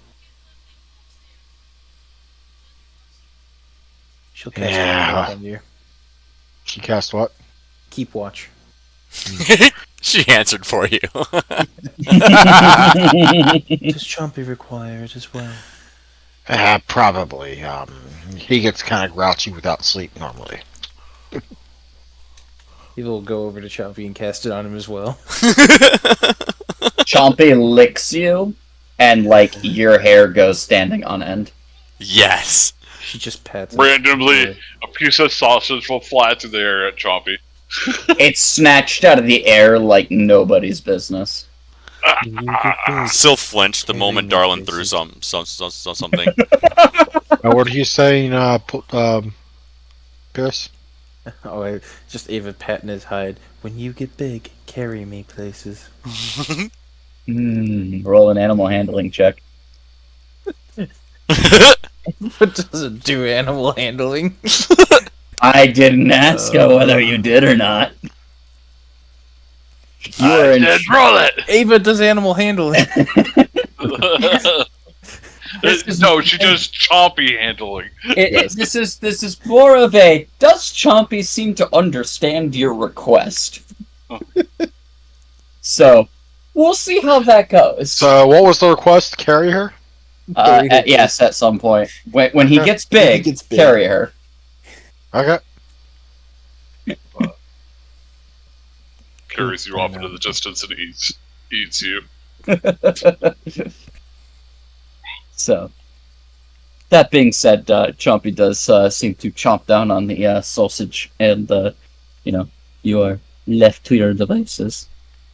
[SPEAKER 8] She'll cast
[SPEAKER 2] Yeah.
[SPEAKER 8] watch on you.
[SPEAKER 2] She cast what?
[SPEAKER 8] Keep watch.
[SPEAKER 3] She answered for you.
[SPEAKER 8] Does Chompy require it as well?
[SPEAKER 2] Probably. He gets kind of grouchy without sleep normally.
[SPEAKER 8] He will go over to Chompy and cast it on him as well.
[SPEAKER 4] Chompy licks you, and like your hair goes standing on end.
[SPEAKER 3] Yes.
[SPEAKER 8] She just pats it.
[SPEAKER 1] Randomly, a piece of sausage will fly through the air at Chompy.
[SPEAKER 4] It's snatched out of the air like nobody's business.
[SPEAKER 8] When you get big,
[SPEAKER 3] Still flinched the
[SPEAKER 8] Carry
[SPEAKER 3] moment
[SPEAKER 8] me
[SPEAKER 3] Darlin threw
[SPEAKER 8] places.
[SPEAKER 3] something.
[SPEAKER 2] What are you saying, Pierce?
[SPEAKER 8] Oh, just Ava patting his hide. When you get big, carry me places.
[SPEAKER 4] Roll an animal handling check.
[SPEAKER 8] What does it do, animal handling?
[SPEAKER 4] I didn't ask whether you did or not. You are in.
[SPEAKER 1] Roll it.
[SPEAKER 8] Ava does animal handling.
[SPEAKER 1] No, she does Chompy handling.
[SPEAKER 4] This is more of a. Does Chompy seem to understand your request? So, we'll see how that goes.
[SPEAKER 2] So, what was the request? Carry her?
[SPEAKER 4] Yes, at some point. When he gets big, carry her.
[SPEAKER 2] Okay.
[SPEAKER 1] Carries you off into the distance and eats you.
[SPEAKER 4] So, that being said, Chompy does seem to chomp down on the sausage, and you are left to your devices.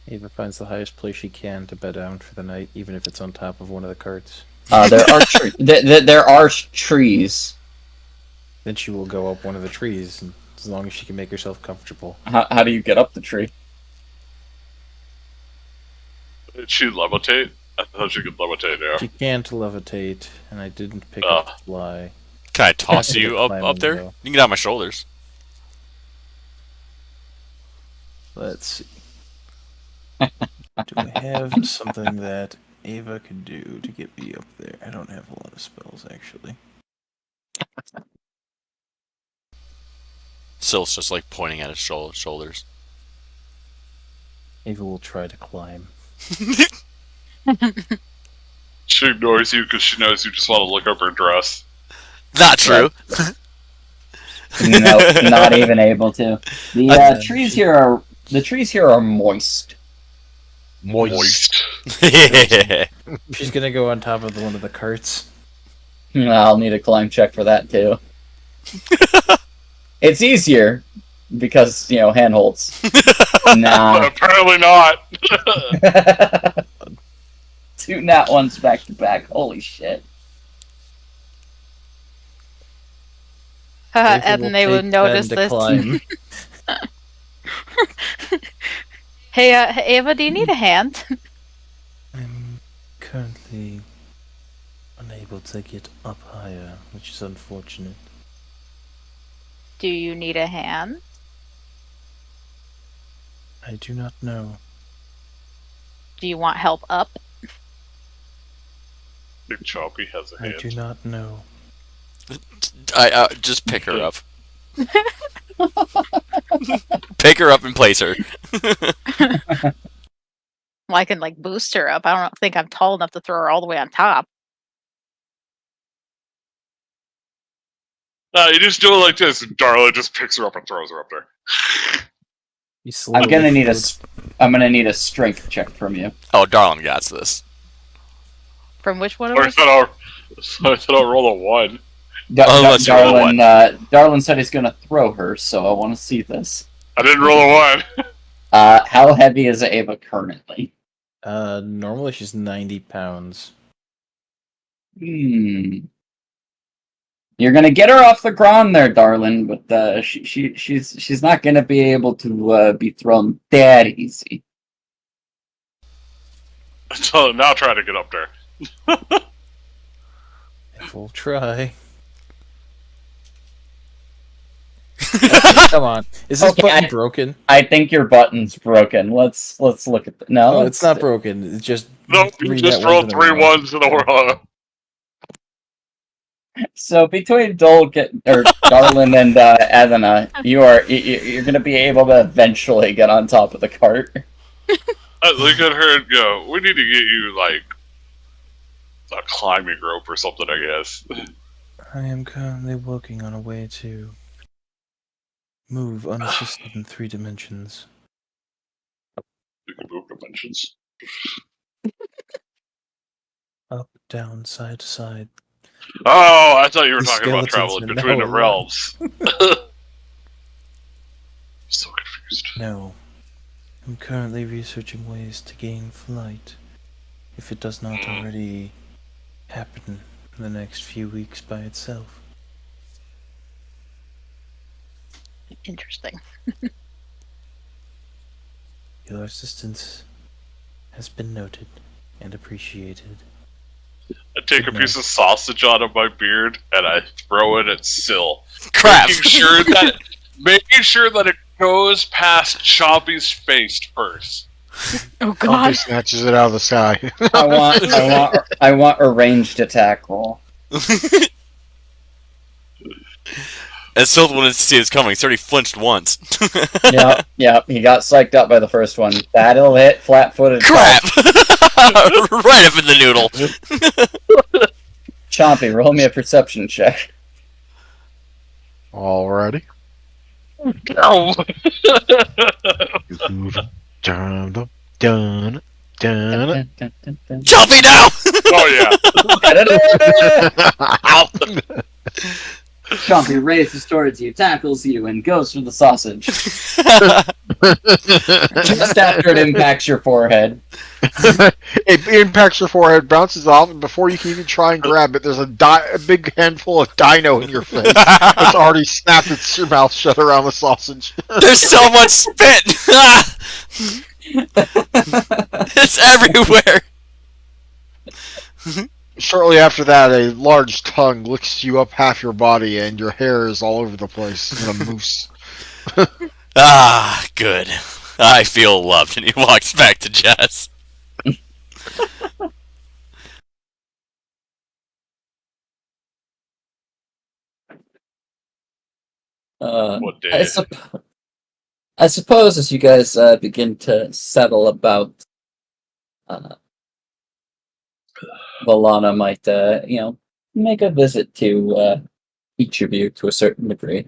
[SPEAKER 8] Ava finds the highest place she can to bed down for the night, even if it's on top of one of the carts.
[SPEAKER 4] There are there are trees.
[SPEAKER 8] Then she will go up one of the trees, and as long as she can make herself comfortable.
[SPEAKER 4] How do you get up the tree?
[SPEAKER 1] Did she levitate? I thought she could levitate now.
[SPEAKER 8] She can't levitate, and I didn't pick up fly.
[SPEAKER 3] Can I toss you
[SPEAKER 8] Climb
[SPEAKER 3] up there?
[SPEAKER 8] window.
[SPEAKER 3] You can get on my shoulders.
[SPEAKER 8] Let's see. Do I have something that Ava could do to get me up there? I don't have a lot of spells, actually.
[SPEAKER 3] Syl's just like pointing at his shoulders.
[SPEAKER 8] Ava will try to climb.
[SPEAKER 1] She ignores you because she knows you just want to look up her dress.
[SPEAKER 3] Not true.
[SPEAKER 4] No, not even able to. The trees here are moist.
[SPEAKER 1] Moist.
[SPEAKER 8] She's gonna go on top of one of the carts.
[SPEAKER 4] I'll need a climb check for that too. It's easier because handholds. Nah.
[SPEAKER 1] But apparently not.
[SPEAKER 4] 2 nat ones back to back. Holy shit.
[SPEAKER 5] And they would notice this. Hey, Ava, do you need a hand?
[SPEAKER 8] I'm currently unable to get up higher, which is unfortunate.
[SPEAKER 5] Do you need a hand?
[SPEAKER 8] I do not know.
[SPEAKER 5] Do you want help up?
[SPEAKER 1] Big Chompy has a hand.
[SPEAKER 8] I do not know.
[SPEAKER 3] I just pick her up. Pick her up and place her.
[SPEAKER 5] Well, I can boost her up. I don't think I'm tall enough to throw her all the way on top.
[SPEAKER 1] No, you just do it like this, and Darla just picks her up and throws her up there.
[SPEAKER 4] I'm gonna need a strength check from you.
[SPEAKER 3] Oh, Darlin got this.
[SPEAKER 5] From which one of
[SPEAKER 1] I
[SPEAKER 5] us?
[SPEAKER 1] thought I'll roll a 1.
[SPEAKER 3] Let's roll a 1.
[SPEAKER 4] Darlin said he's gonna throw her, so I want to see this.
[SPEAKER 1] I didn't roll a 1.
[SPEAKER 4] How heavy is Ava currently?
[SPEAKER 8] Normally she's 90 pounds.
[SPEAKER 4] You're gonna get her off the ground there, darling, but she's not gonna be able to be thrown that easy.
[SPEAKER 1] So now try to get up there.
[SPEAKER 8] We'll try. Come on, is this button broken?
[SPEAKER 4] I think your button's broken. Let's look at
[SPEAKER 8] No, it's not broken. It's just
[SPEAKER 1] nope. You just rolled 3 1s in a row.
[SPEAKER 4] So between Darlin and Adana, you're going to be able to eventually get on top of the cart.
[SPEAKER 1] I look at her and go, "We need to get you a climbing rope or something, I guess."
[SPEAKER 8] I am currently working on a way to move unassisted in 3 dimensions.
[SPEAKER 1] You can move dimensions.
[SPEAKER 8] Up, down, side to side.
[SPEAKER 1] Oh, I thought you were
[SPEAKER 8] The
[SPEAKER 1] talking about
[SPEAKER 8] skeletons
[SPEAKER 1] traveling
[SPEAKER 8] are
[SPEAKER 1] between
[SPEAKER 8] now
[SPEAKER 1] the
[SPEAKER 8] alive.
[SPEAKER 1] realms. So confused.
[SPEAKER 8] No. I'm currently researching ways to gain flight. If it does not already happen in the next few weeks by itself.
[SPEAKER 5] Interesting.
[SPEAKER 8] Your assistance has been noted and appreciated.
[SPEAKER 1] I take a piece of sausage out of my beard and I throw it at Syl,
[SPEAKER 3] Crap!
[SPEAKER 1] making sure that it goes past Chompy's face first.
[SPEAKER 5] Oh
[SPEAKER 2] Pompey
[SPEAKER 5] god.
[SPEAKER 2] snatches it out of the sky.
[SPEAKER 4] I want a ranged attack roll.
[SPEAKER 3] As Syl wanted to see it's coming, he's already flinched once.
[SPEAKER 4] Yep. He got psyched up by the first one. That'll hit flat-footed.
[SPEAKER 3] Crap! Right up in the noodle.
[SPEAKER 4] Chompy, roll me a perception check.
[SPEAKER 2] Alrighty.
[SPEAKER 1] No.
[SPEAKER 2] Dun, dun, dun, dun.
[SPEAKER 3] Chompy now!
[SPEAKER 1] Oh yeah.
[SPEAKER 4] Chompy races towards you, tackles you, and goes for the sausage. Just after it impacts your forehead.
[SPEAKER 2] It impacts your forehead, bounces off, and before you can even try and grab it, there's a big handful of dino in your face. It's already snapped its mouth shut around the sausage.
[SPEAKER 3] There's so much spit! It's everywhere!
[SPEAKER 2] Shortly after that, a large tongue licks you up half your body, and your hair is all over the place in a mousse.
[SPEAKER 3] Ah, good. I feel loved, and he walks back to Jess.
[SPEAKER 1] What day?
[SPEAKER 4] I suppose as you guys begin to settle about, Valana might, make a visit to each of you to a certain degree.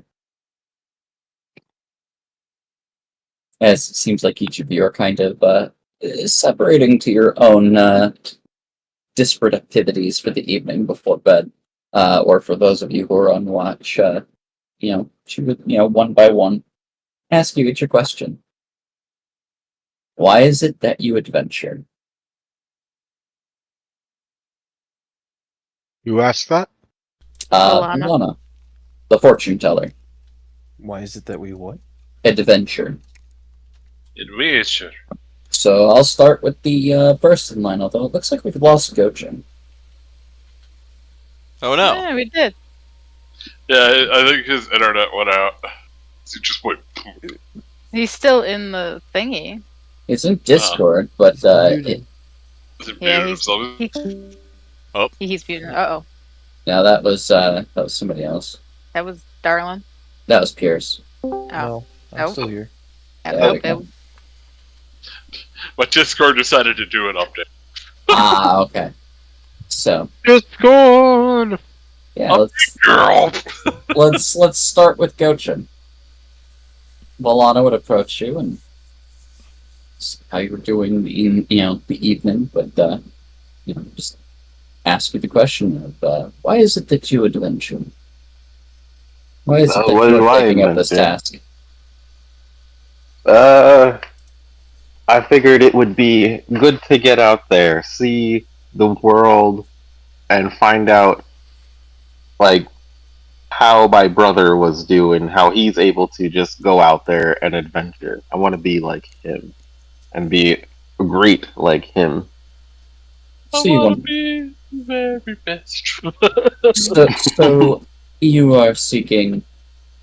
[SPEAKER 4] As it seems like each of you are kind of separating to your own disparate activities for the evening before bed, or for those of you who are on watch, she would, one by one, ask you each a question. Why is it that you adventure?
[SPEAKER 2] You asked that?
[SPEAKER 5] Valana.
[SPEAKER 4] Valana, the fortune teller.
[SPEAKER 8] Why is it that we what?
[SPEAKER 4] Adventure.
[SPEAKER 1] Adventure.
[SPEAKER 4] So I'll start with the first in line, although it looks like we've lost Gochin.
[SPEAKER 3] Oh no.
[SPEAKER 5] Yeah, we did.
[SPEAKER 1] Yeah, I think his internet went out. He just went. Poof.
[SPEAKER 5] He's still in the thingy.
[SPEAKER 4] It's in Discord, but
[SPEAKER 1] Is it
[SPEAKER 5] Yeah,
[SPEAKER 1] muted
[SPEAKER 5] he's
[SPEAKER 1] himself?
[SPEAKER 5] he's muted. Uh-oh.
[SPEAKER 4] no, that was somebody else.
[SPEAKER 5] That was Darlin.
[SPEAKER 4] That was Pierce.
[SPEAKER 5] Oh.
[SPEAKER 8] No, I'm
[SPEAKER 5] Oh.
[SPEAKER 8] still here.
[SPEAKER 4] There we
[SPEAKER 5] Okay.
[SPEAKER 4] go.
[SPEAKER 1] My Discord decided to do an update.
[SPEAKER 4] Okay. So
[SPEAKER 2] Discord!
[SPEAKER 4] yeah,
[SPEAKER 1] Girl.
[SPEAKER 4] let's start with Gochin. Valana would approach you and see how you were doing in the evening, but just ask you the question of why is it that you adventure? Why is it that
[SPEAKER 6] Why
[SPEAKER 4] you
[SPEAKER 6] do
[SPEAKER 4] are
[SPEAKER 6] I
[SPEAKER 4] taking up this
[SPEAKER 6] adventure?
[SPEAKER 4] task?
[SPEAKER 6] I figured it would be good to get out there, see the world, and find out, like, how my brother was doing, how he's able to just go out there and adventure. I want to be like him, and be great like him.
[SPEAKER 4] So you want
[SPEAKER 1] be the very best.
[SPEAKER 4] so you are seeking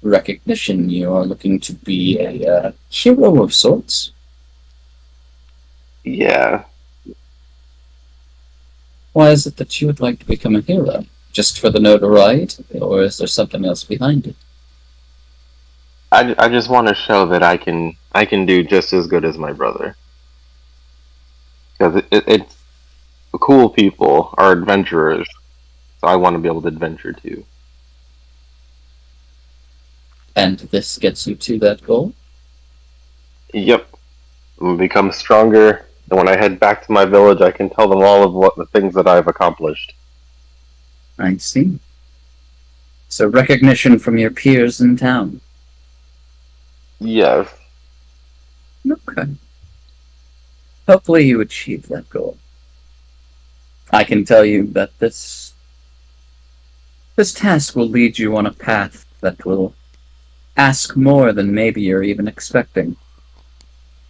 [SPEAKER 4] recognition. You are looking to be a hero of sorts.
[SPEAKER 6] Yeah.
[SPEAKER 4] Why is it that you would like to become a hero? Just for the notoriety, or is there something else behind it?
[SPEAKER 6] I just want to show that I can do just as good as my brother. Because it's cool people are adventurers, so I want to be able to adventure too.
[SPEAKER 4] And this gets you to that goal?
[SPEAKER 6] Yep. I'm become stronger, and when I head back to my village, I can tell them all of what the things that I've accomplished.
[SPEAKER 4] I see. So recognition from your peers in town.
[SPEAKER 6] Yes.
[SPEAKER 4] Okay. Hopefully you achieve that goal. I can tell you that this task will lead you on a path that will ask more than maybe you're even expecting.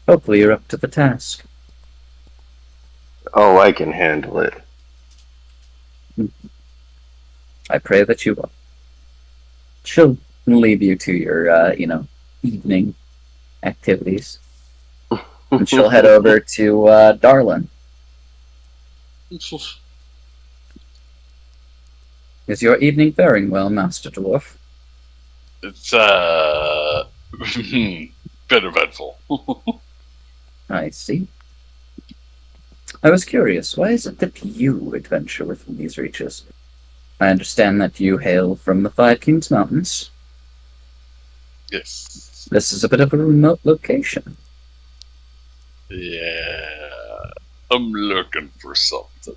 [SPEAKER 4] Hopefully you're up to the task.
[SPEAKER 6] Oh, I can handle it.
[SPEAKER 4] I pray that you will. She'll leave you to your, evening activities. And she'll head over to Darlin. Is your evening faring well, Master Dwarf?
[SPEAKER 1] It's bit eventful.
[SPEAKER 4] I see. I was curious, why is it that you adventure within these reaches? I understand that you hail from the Five Kings Mountains.
[SPEAKER 1] Yes.
[SPEAKER 4] This is a bit of a remote location.
[SPEAKER 1] Yeah. I'm looking for something.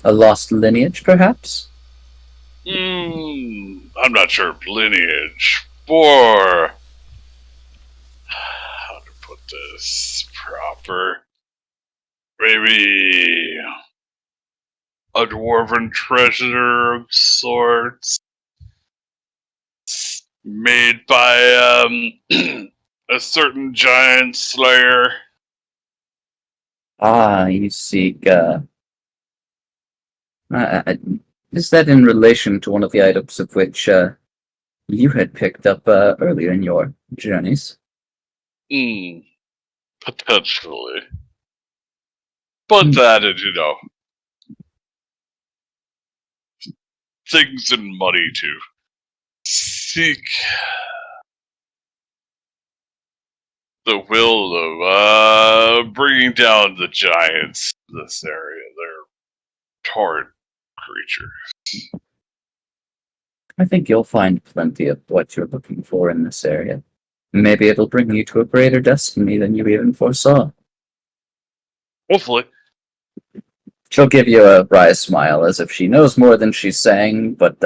[SPEAKER 4] A lost lineage, perhaps?
[SPEAKER 1] I'm not sure of lineage. For how to put this proper. Maybe a dwarven treasure of sorts. Made by a certain giant slayer.
[SPEAKER 4] Ah, you seek, is that in relation to one of the items of which, you had picked up, earlier in your journeys?
[SPEAKER 1] Potentially. But that is, things and money to seek the will of bringing down the giants in this area. They're torrid creatures.
[SPEAKER 4] I think you'll find plenty of what you're looking for in this area. Maybe it'll bring you to a greater destiny than you even foresaw.
[SPEAKER 1] Hopefully.
[SPEAKER 4] She'll give you a wry smile as if she knows more than she's saying, but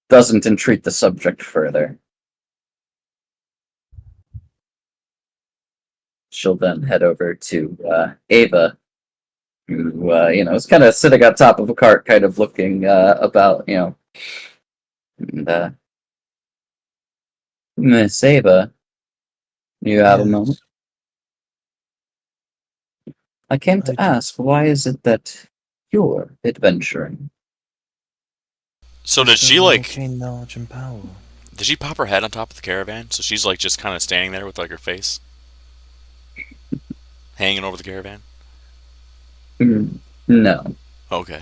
[SPEAKER 4] doesn't entreat the subject further. She'll then head over to Ava, who, is kind of sitting on top of a cart, kind of looking about, and, Miss Ava, you have a moment? I came to ask, why is it that you're adventuring?
[SPEAKER 3] So did she
[SPEAKER 8] gain knowledge and power?
[SPEAKER 3] Did she pop her head on top of the caravan? So she's like just kind of standing there with like her face hanging over the caravan.
[SPEAKER 4] No.
[SPEAKER 3] Okay.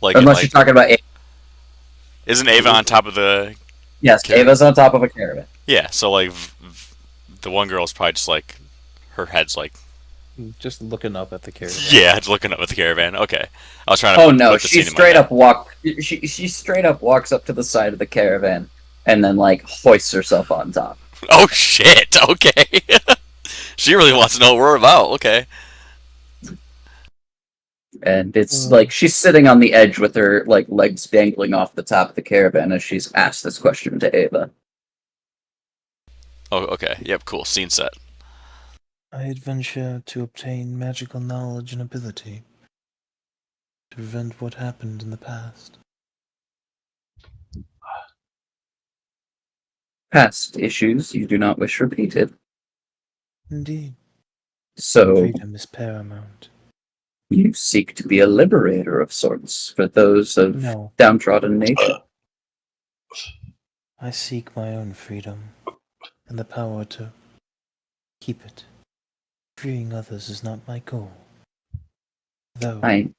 [SPEAKER 3] Like
[SPEAKER 4] unless you're talking about Ava.
[SPEAKER 3] Isn't Ava on top of the?
[SPEAKER 4] Yes,
[SPEAKER 3] caravan?
[SPEAKER 4] Ava's on top of a caravan.
[SPEAKER 3] Yeah. So like the one girl's probably just like her head's like.
[SPEAKER 8] Just looking up at the caravan.
[SPEAKER 3] Yeah, just looking up at the caravan. Okay, I was trying to.
[SPEAKER 4] Oh no,
[SPEAKER 3] put the
[SPEAKER 4] she
[SPEAKER 3] scene in my
[SPEAKER 4] straight
[SPEAKER 3] head.
[SPEAKER 4] up walk. She straight up walks up to the side of the caravan and then like hoists herself on top.
[SPEAKER 3] Oh shit! Okay, she really wants to know what we're about. Okay.
[SPEAKER 4] And it's like she's sitting on the edge with her like legs dangling off the top of the caravan as she's asked this question to Ava.
[SPEAKER 3] Oh, okay. Yep. Cool. Scene set.
[SPEAKER 8] I adventure to obtain magical knowledge and ability to prevent what happened in the past.
[SPEAKER 4] Past issues you do not wish repeated.
[SPEAKER 8] Indeed.
[SPEAKER 4] So
[SPEAKER 8] Freedom is paramount.
[SPEAKER 4] you seek to be a liberator of sorts for those of
[SPEAKER 8] No.
[SPEAKER 4] downtrodden nature.
[SPEAKER 8] I seek my own freedom and the power to keep it. Freeing others is not my goal, though
[SPEAKER 4] I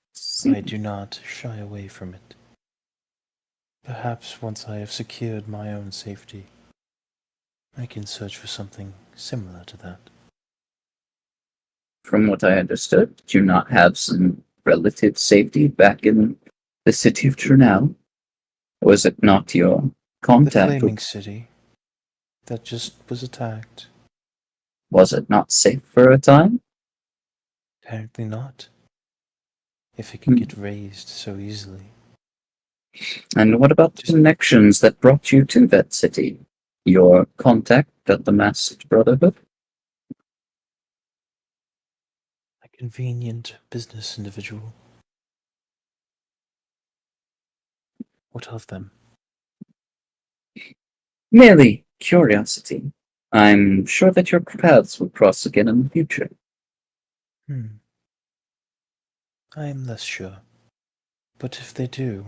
[SPEAKER 8] do not shy away from it. Perhaps once I have secured my own safety, I can search for something similar to that.
[SPEAKER 4] From what I understood, did you not have some relative safety back in the city of Trunau? Or was it not your
[SPEAKER 8] The
[SPEAKER 4] contact?
[SPEAKER 8] Flaming City that just was attacked.
[SPEAKER 4] Was it not safe for a time?
[SPEAKER 8] Apparently not. if it can get raised so easily.
[SPEAKER 4] And what about the connections that brought you to that city? Your contact at the Masked Brotherhood?
[SPEAKER 8] A convenient business individual. What of them?
[SPEAKER 4] Merely curiosity. I'm sure that your paths will cross again in the future.
[SPEAKER 8] I am less sure. But if they do,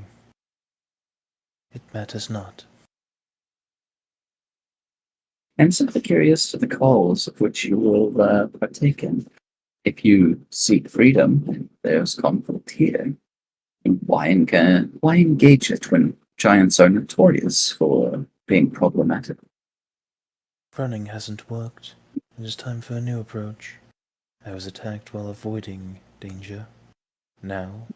[SPEAKER 8] it matters not.
[SPEAKER 4] I'm simply curious to the calls of which you will partake in. If you seek freedom, there's conflict here. Why engage it when giants are notorious for being problematic?
[SPEAKER 8] Running hasn't worked. It is time for a new approach. I was attacked while avoiding danger. Now,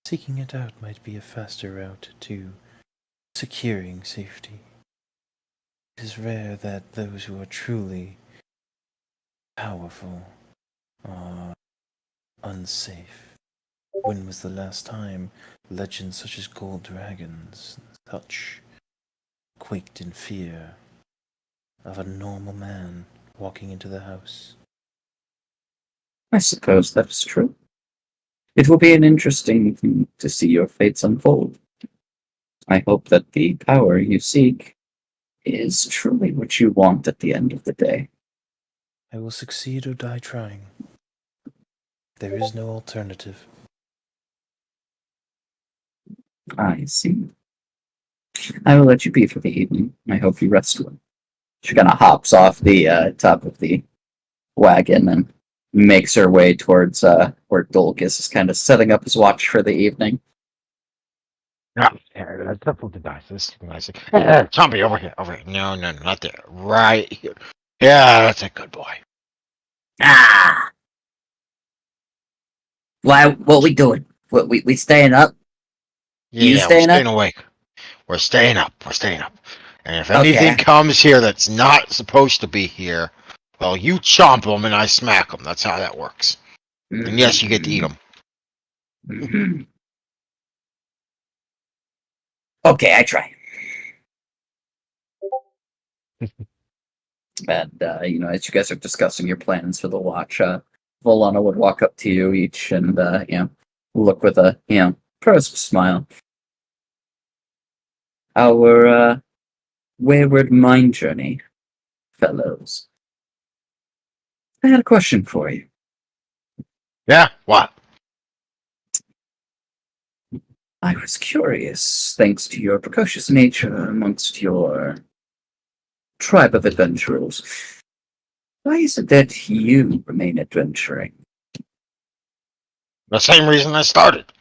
[SPEAKER 8] seeking it out might be a faster route to securing safety. It is rare that those who are truly powerful are unsafe. When was the last time legends such as gold dragons and such quaked in fear of a normal man walking into the house?
[SPEAKER 4] I suppose that is true. It will be an interesting thing to see your fates unfold. I hope that the power you seek is truly what you want at the end of the day.
[SPEAKER 8] I will succeed or die trying. There is no alternative.
[SPEAKER 4] I see. I will let you be for the evening. I hope you rest well. She kind of hops off the top of the wagon and makes her way towards where Dolgus is kind of setting up his watch for the evening.
[SPEAKER 2] There, that's up with the dice. This is nice. Zombie, over here, over here. No, no, not there. Right here. Yeah, that's a good boy.
[SPEAKER 10] Ah! Why? What we doing? What we staying up? You
[SPEAKER 2] Yeah, we're
[SPEAKER 10] staying up?
[SPEAKER 2] staying awake. We're staying up. We're staying up. And if
[SPEAKER 10] Okay.
[SPEAKER 2] anything comes here that's not supposed to be here, well, you chomp them and I smack them. That's how that works. And yes, you get to eat them.
[SPEAKER 10] Mhm. Okay, I try.
[SPEAKER 4] And as you guys are discussing your plans for the watch, Volana would walk up to you each and look with a pursed smile. Our wayward mind journey, fellows. I had a question for you.
[SPEAKER 2] Yeah? What?
[SPEAKER 4] I was curious, thanks to your precocious nature amongst your tribe of adventurers. Why is it that you remain adventuring?
[SPEAKER 2] The same reason I started.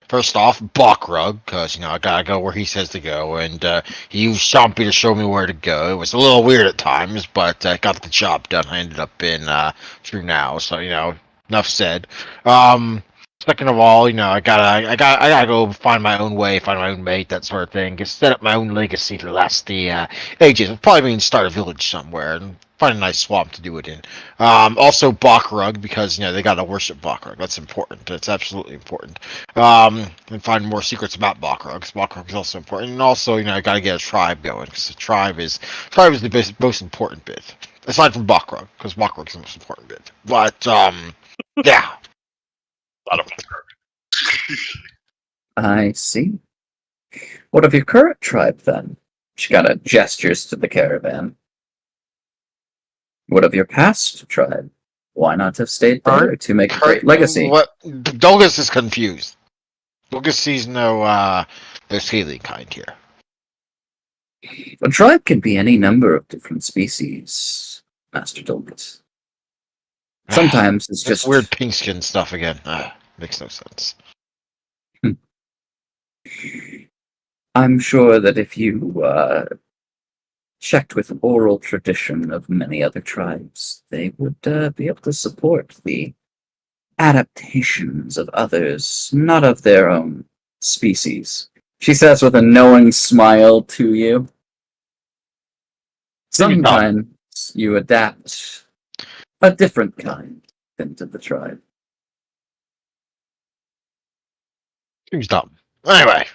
[SPEAKER 2] First off, Backrug, because, I gotta go where he says to go, and he used Chompy to show me where to go. It was a little weird at times, but I got the job done. I ended up in True Now, so, enough said. Second of all, I gotta go find my own way, find my own mate, that sort of thing. Just set up my own legacy to last the ages. It'll probably mean start a village somewhere and find a nice swamp to do it in. Also Backrug, because they gotta worship Backrug. That's important. It's absolutely important. And find more secrets about Backrug, because Backrug is also important. And also, I gotta get a tribe going, because the tribe is the most important bit, aside from Backrug, because Backrug is the most important bit. But yeah.
[SPEAKER 1] Lot of
[SPEAKER 4] I see. What of your current tribe, then? She kind of gestures to the caravan. What of your past tribe? Why not have stayed there to make a great legacy?
[SPEAKER 2] What? Dolgus is confused. Dolgus sees no scaly kind here.
[SPEAKER 4] A tribe can be any number of different species, Master Dolgus. Sometimes it's
[SPEAKER 2] That's
[SPEAKER 4] just
[SPEAKER 2] weird pink skin stuff again. Makes no sense.
[SPEAKER 4] I'm sure that if you checked with oral tradition of many other tribes, they would be able to support the adaptations of others, not of their own species. She says with a knowing smile to you. Sometimes you adapt a different kind into the tribe.
[SPEAKER 2] Seems dumb. Anyway,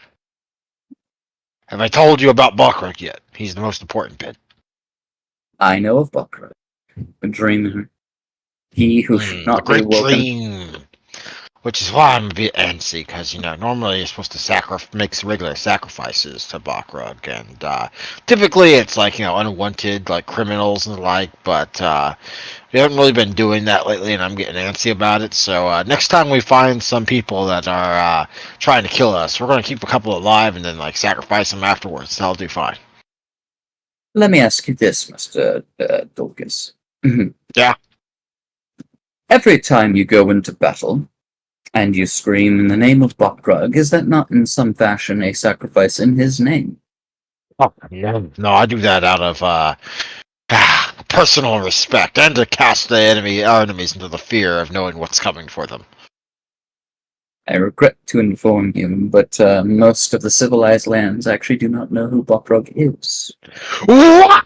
[SPEAKER 2] have I told you about Balkrug yet? He's the most important bit.
[SPEAKER 4] I know of Buckra, the dreamer. He who should
[SPEAKER 2] The
[SPEAKER 4] not be
[SPEAKER 2] great
[SPEAKER 4] woken.
[SPEAKER 2] dream. Which is why I'm a bit antsy, because, normally you're supposed to make regular sacrifices to Balkrug, and typically it's like, unwanted, like, criminals and the like, but we haven't really been doing that lately, and I'm getting antsy about it, so next time we find some people that are trying to kill us, we're going to keep a couple alive and then, like, sacrifice them afterwards. That'll do fine.
[SPEAKER 4] Let me ask you this, Mr. Dorcas.
[SPEAKER 2] Yeah?
[SPEAKER 4] Every time you go into battle, and you scream in the name of Buckgrug, is that not in some fashion a sacrifice in his name?
[SPEAKER 2] Oh, no, I do that out of, personal respect, and to cast our enemies into the fear of knowing what's coming for them.
[SPEAKER 4] I regret to inform you, but most of the civilized lands actually do not know who Buckgrug is.
[SPEAKER 2] What?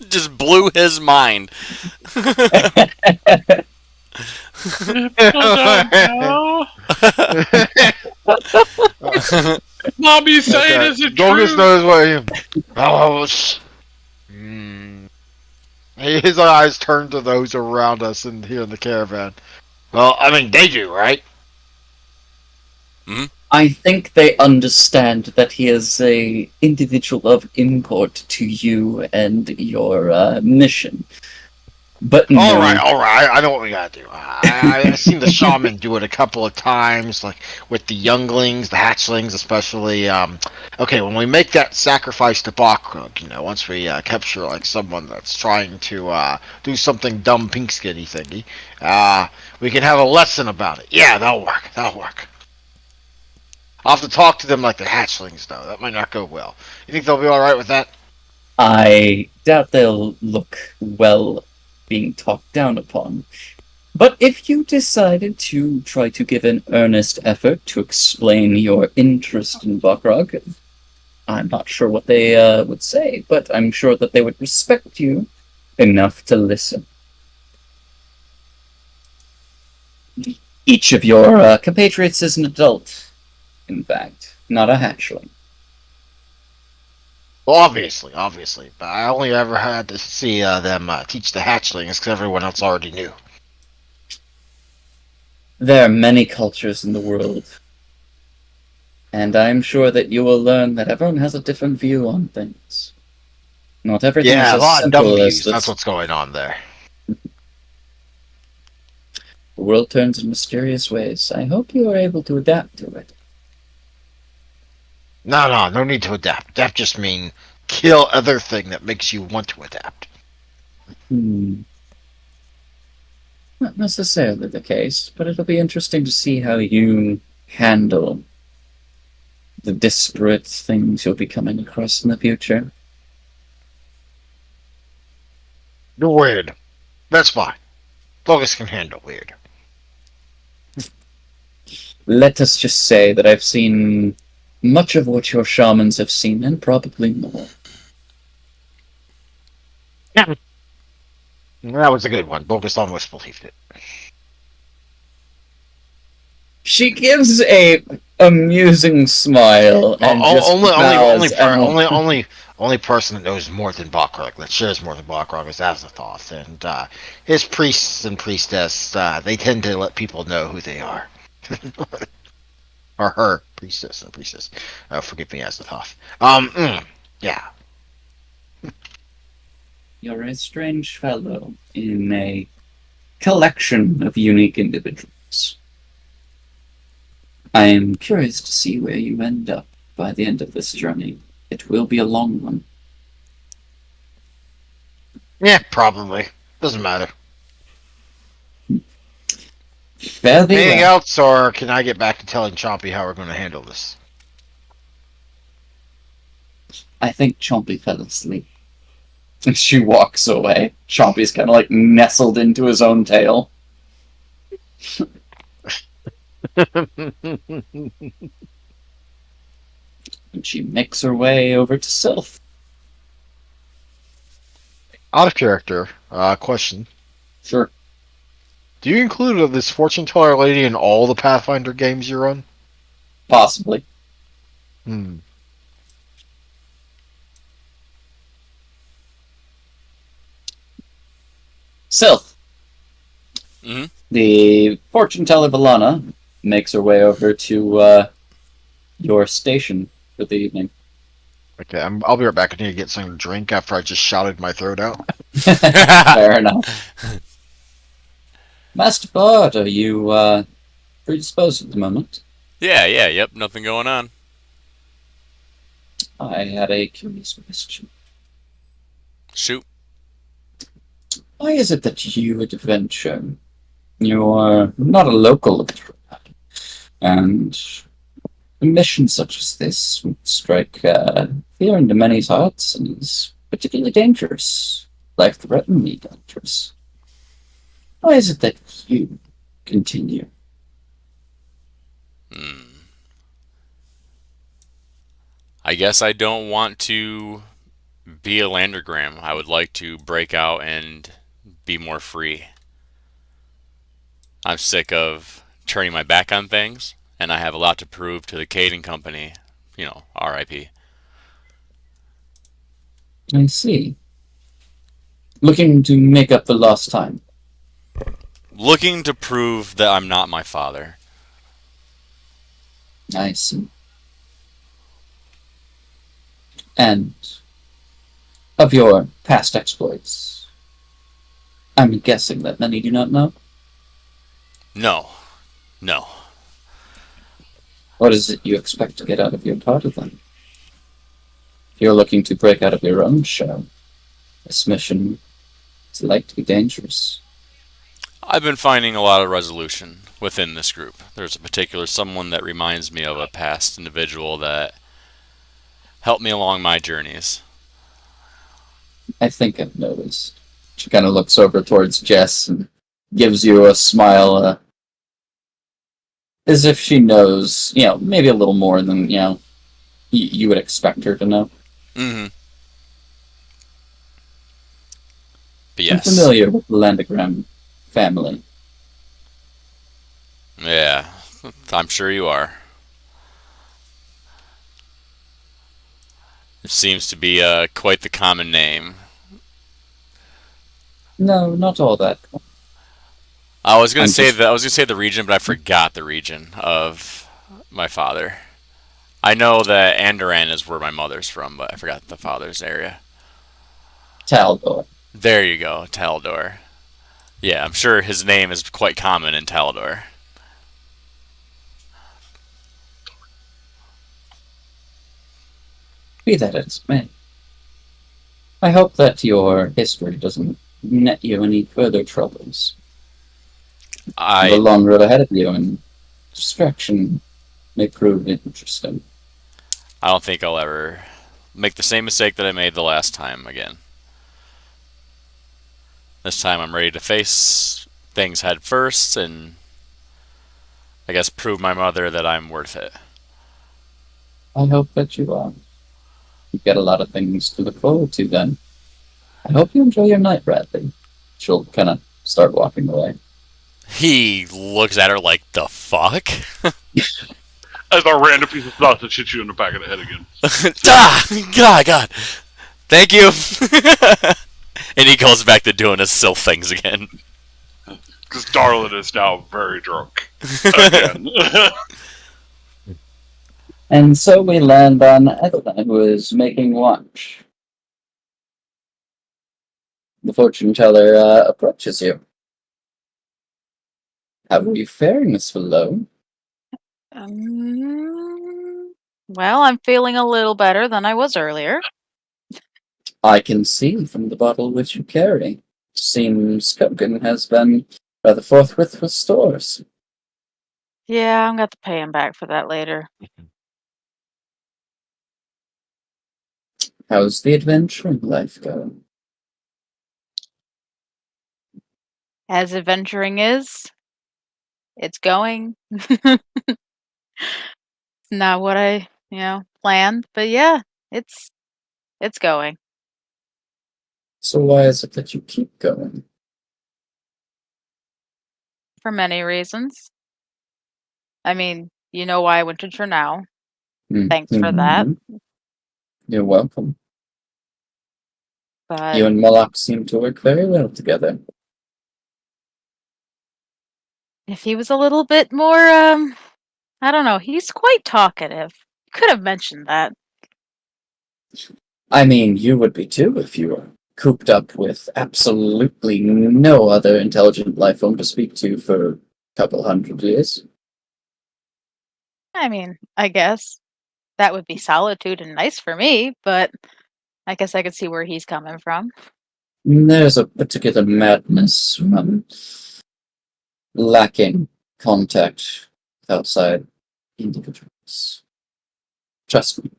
[SPEAKER 3] Just blew his mind.
[SPEAKER 1] Mommy saying is it
[SPEAKER 2] Dorcas
[SPEAKER 1] true?
[SPEAKER 2] knows what his eyes turn to those around us and here in the caravan. Well, I mean, they do, right?
[SPEAKER 4] I think they understand that he is a individual of import to you and your mission. But no.
[SPEAKER 2] All right. I know what we gotta do. I've seen the shaman do it a couple of times, like with the younglings, the hatchlings, especially. Okay, when we make that sacrifice to Balkrug, once we capture like someone that's trying to do something dumb, pink skinny thingy, we can have a lesson about it. Yeah, that'll work. I'll have to talk to them like the hatchlings, though. That might not go well. You think they'll be all right with that?
[SPEAKER 4] I doubt they'll look well being talked down upon. But if you decided to try to give an earnest effort to explain your interest in Buckgrug, I'm not sure what they would say, but I'm sure that they would respect you enough to listen. Each of your compatriots is an adult, in fact, not a hatchling.
[SPEAKER 2] Well, obviously, but I only ever had to see them teach the hatchlings because everyone else already knew.
[SPEAKER 4] There are many cultures in the world, and I'm sure that you will learn that everyone has a different view on things. Not everything is
[SPEAKER 2] Yeah, a
[SPEAKER 4] as
[SPEAKER 2] lot of dumb
[SPEAKER 4] simple as
[SPEAKER 2] views.
[SPEAKER 4] this.
[SPEAKER 2] That's what's going on there.
[SPEAKER 4] The world turns in mysterious ways. I hope you are able to adapt to it.
[SPEAKER 2] No need to adapt. Adapt just mean kill other thing that makes you want to adapt.
[SPEAKER 4] Not necessarily the case, but it'll be interesting to see how you handle the disparate things you'll be coming across in the future.
[SPEAKER 2] You're weird. That's fine. Focus can handle weird.
[SPEAKER 4] Let us just say that I've seen much of what your shamans have seen, and probably more.
[SPEAKER 2] Yeah. That was a good one. Focus almost believed it.
[SPEAKER 4] She gives a amusing smile and just
[SPEAKER 2] only person that knows more than Balkrug, that shares more than Balkrug, is Azathoth, and his priests and priestess, they tend to let people know who they are. Or her priestess. Forgive me, Azathoth. Yeah.
[SPEAKER 4] You're a strange fellow in a collection of unique individuals. I am curious to see where you end up by the end of this journey. It will be a long one.
[SPEAKER 2] Yeah, probably. Doesn't matter.
[SPEAKER 4] Fare thee
[SPEAKER 2] Anything
[SPEAKER 4] well.
[SPEAKER 2] else, or can I get back to telling Chompy how we're going to handle this?
[SPEAKER 4] I think Chompy fell asleep. And she walks away. Chompy's kind of like nestled into his own tail. And she makes her way over to Sylph.
[SPEAKER 2] Out of character, question.
[SPEAKER 4] Sure.
[SPEAKER 2] Do you include this fortune teller lady in all the Pathfinder games you run?
[SPEAKER 4] Possibly.
[SPEAKER 2] Hmm.
[SPEAKER 4] Sylph.
[SPEAKER 3] Mhm.
[SPEAKER 4] The fortune teller Valana makes her way over to your station for the evening.
[SPEAKER 2] Okay, I'll be right back. I need to get something to drink after I just shouted my throat out.
[SPEAKER 4] Fair enough. Master Bard, are you predisposed at the moment?
[SPEAKER 3] Yep, nothing going on.
[SPEAKER 4] I had a curious question.
[SPEAKER 3] Shoot.
[SPEAKER 4] Why is it that you adventure? You're not a local of Trinidad, and a mission such as this would strike fear into many hearts and is particularly dangerous, life-threateningly dangerous. Why is it that you continue?
[SPEAKER 3] I guess I don't want to be a Landergram. I would like to break out and be more free. I'm sick of turning my back on things, and I have a lot to prove to the Caden Company. You know, RIP.
[SPEAKER 4] I see. Looking to make up for lost time.
[SPEAKER 3] Looking to prove that I'm not my father.
[SPEAKER 4] I see. And of your past exploits, I'm guessing that many do not know.
[SPEAKER 3] No. No.
[SPEAKER 4] What is it you expect to get out of your party then? If you're looking to break out of your own shell, this mission is like to be dangerous.
[SPEAKER 3] I've been finding a lot of resolution within this group. There's a particular someone that reminds me of a past individual that helped me along my journeys.
[SPEAKER 4] I think I've noticed. She kind of looks over towards Jess and gives you a smile, as if she knows, maybe a little more than, you would expect her to know.
[SPEAKER 3] Mm-hmm. But
[SPEAKER 4] I'm
[SPEAKER 3] yes.
[SPEAKER 4] familiar with the Landagram family.
[SPEAKER 3] Yeah, I'm sure you are. It seems to be quite the common name.
[SPEAKER 4] No, not all that.
[SPEAKER 3] I was gonna
[SPEAKER 4] I'm
[SPEAKER 3] say
[SPEAKER 4] just-
[SPEAKER 3] that I was gonna say the region, but I forgot the region of my father. I know that Andoran is where my mother's from, but I forgot the father's area.
[SPEAKER 4] Taldor.
[SPEAKER 3] There you go, Taldor. Yeah, I'm sure his name is quite common in Taldor.
[SPEAKER 4] Be that as it may. I hope that your history doesn't net you any further troubles. You have a
[SPEAKER 3] I
[SPEAKER 4] long road ahead of you, and distraction may prove interesting.
[SPEAKER 3] don't think I'll ever make the same mistake that I made the last time again. This time I'm ready to face things head first and I guess prove my mother that I'm worth it.
[SPEAKER 4] I hope that you are. You've got a lot of things to look forward to then. I hope you enjoy your night, Bradley. She'll kind of start walking away.
[SPEAKER 3] He looks at her like, the fuck?
[SPEAKER 1] As a random piece of sausage hits you in the back of the head again.
[SPEAKER 3] God. Thank you. And he goes back to doing his silk things again.
[SPEAKER 1] Because Darlin is now very drunk. Again.
[SPEAKER 4] And so we land on Evelyn, who is making watch. The fortune teller approaches you. How are you faring, Miss Valo?
[SPEAKER 5] Well, I'm feeling a little better than I was earlier.
[SPEAKER 4] I can see from the bottle which you carry. Seems Kogan has been rather forthwith with stores.
[SPEAKER 5] Yeah, I'm going to pay him back for that later.
[SPEAKER 4] How's the adventuring life going?
[SPEAKER 5] As adventuring is, it's going. Not what I, planned, but yeah, it's going.
[SPEAKER 4] So why is it that you keep going?
[SPEAKER 5] for many reasons. I mean, you know why I went to Trunau. Thanks for that.
[SPEAKER 4] You're welcome.
[SPEAKER 5] But
[SPEAKER 4] You and Moloch seem to work very well together.
[SPEAKER 5] if he was a little bit more, I don't know, he's quite talkative. Could have mentioned that.
[SPEAKER 4] I mean, you would be too if you were cooped up with absolutely no other intelligent life form to speak to for a couple 100 years.
[SPEAKER 5] I mean, I guess that would be solitude and nice for me, but I guess I could see where he's coming from.
[SPEAKER 4] There's a particular madness from lacking contact with outside individuals. Trust me.